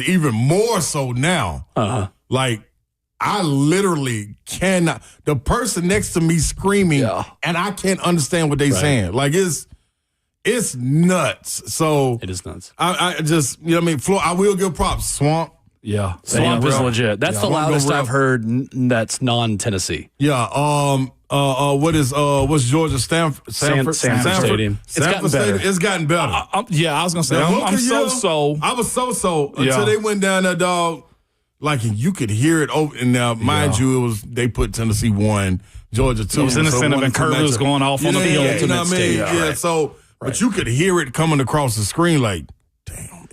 Even more so now. Like, I literally cannot. The person next to me screaming, and I can't understand what they're saying. Like, it's nuts. So it is nuts. I just, you know what I mean? I will give props. Swamp. Yeah. Swamp is legit. That's the loudest I've heard that's non-Tennessee. Yeah. What's Georgia Sanford Stadium? It's gotten better. It's gotten better. I was gonna say I'm so. I was so until they went down there, dog. Like you could hear it over. And now, mind you, they put Tennessee 1, Georgia 2. It was in the center, and Kirby was going off on the field. You know what I mean? Yeah. So, but you could hear it coming across the screen. Like, damn.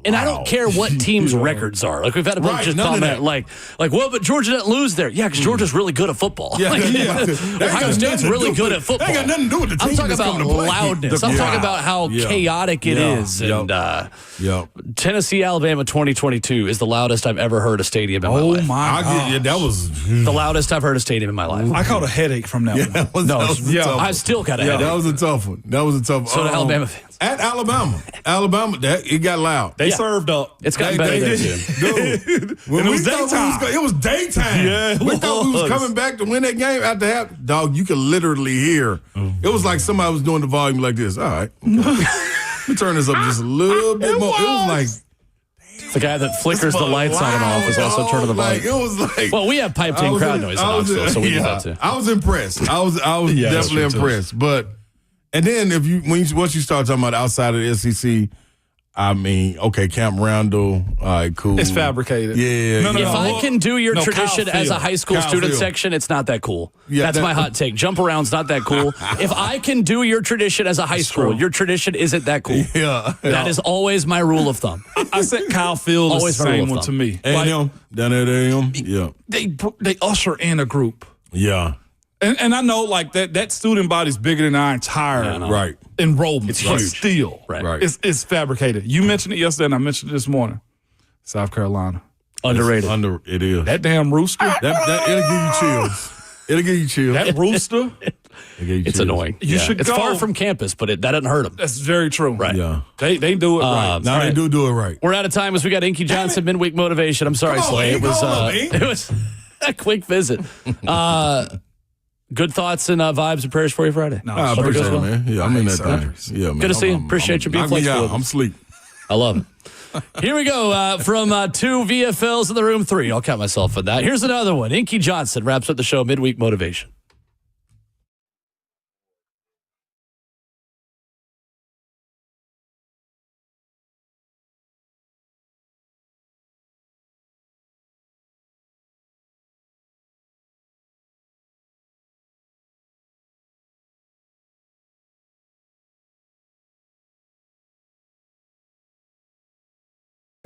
And I don't care what teams' records are. Like, we've had a bunch of comment, like, well, but Georgia didn't lose there. Yeah, because Georgia's really good at football. Yeah, Ohio State's really good at football. They got nothing to do with the team. I'm talking about loudness. I'm talking about how chaotic it is. And Tennessee, Alabama 2022 is the loudest I've ever heard a stadium in my life. Oh, my God. That was the loudest I've heard a stadium in my life. I caught a headache from that one. I still got a headache. That was a tough one. So do Alabama fans. At Alabama, it got loud. They served up. It's gotten better there, too. Dude, when it was daytime. It was daytime. Yeah, we thought we was coming back to win that game after half. Dog, you could literally hear. It was like somebody was doing the volume like this. All right. Let me turn this up just a little bit more. It was like, the guy that flickers the lights on and off is also turning the volume. It was like, well, we have piped-in crowd noise in Knoxville, so we do that too. I was impressed. I was definitely impressed. But and then once you start talking about outside of the SEC, I mean, okay, Camp Randall, all right, cool. It's fabricated. Yeah. If I can do your tradition as a high school student section, it's not that cool. Yeah, that's my hot take. Jump around's not that cool. If I can do your tradition as a high school, your tradition isn't that cool. Yeah. That is always my rule of thumb. I said Kyle Field is the same one to me. A&M, down at A&M, yeah. They usher in a group. Yeah. And I know, like, that student body's bigger than our entire enrollment. It's huge. Still, right. It's fabricated. You mentioned it yesterday, and I mentioned it this morning. South Carolina. Underrated. It is. That damn rooster. It'll give you chills. It'll give you chills. That rooster. It's annoying. It's far from campus, but that doesn't hurt them. That's very true. Right. Yeah. They do it right. Now they do it right. We're out of time as we got Inky Johnson midweek motivation. I'm sorry, Slay. It was Quick visit. Good thoughts and vibes and prayers for you Friday. No, I appreciate it, man. Yeah, I'm in that thing. Yeah, man. Good to see you. Appreciate you being flexible. I'm asleep. I love it. Here we go. From 2 VFLs in the room, 3. I'll count myself for that. Here's another one. Inky Johnson wraps up the show midweek motivation.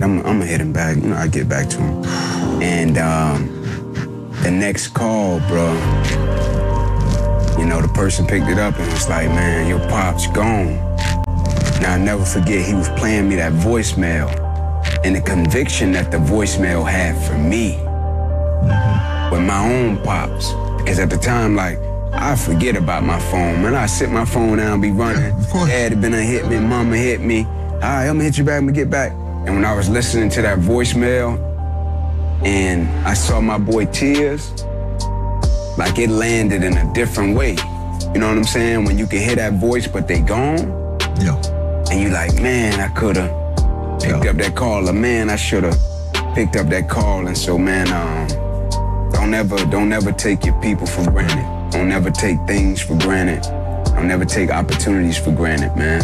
I'm heading back. I get back to him. And the next call, bro, the person picked it up and was like, man, your pop's gone. Now, I'll never forget, he was playing me that voicemail and the conviction that the voicemail had for me with my own pops. Because at the time, I forget about my phone. Man, I sit my phone down, be running. Dad had been hit me, mama hit me. All right, I'm gonna hit you back, I'm gonna get back. And when I was listening to that voicemail and I saw my boy tears, it landed in a different way. You know what I'm saying? When you can hear that voice, but they gone. Yeah. And you like, man, I could have picked up that call, or man, I should have picked up that call. And so, man, don't ever take your people for granted. Don't ever take things for granted. Don't ever take opportunities for granted, man.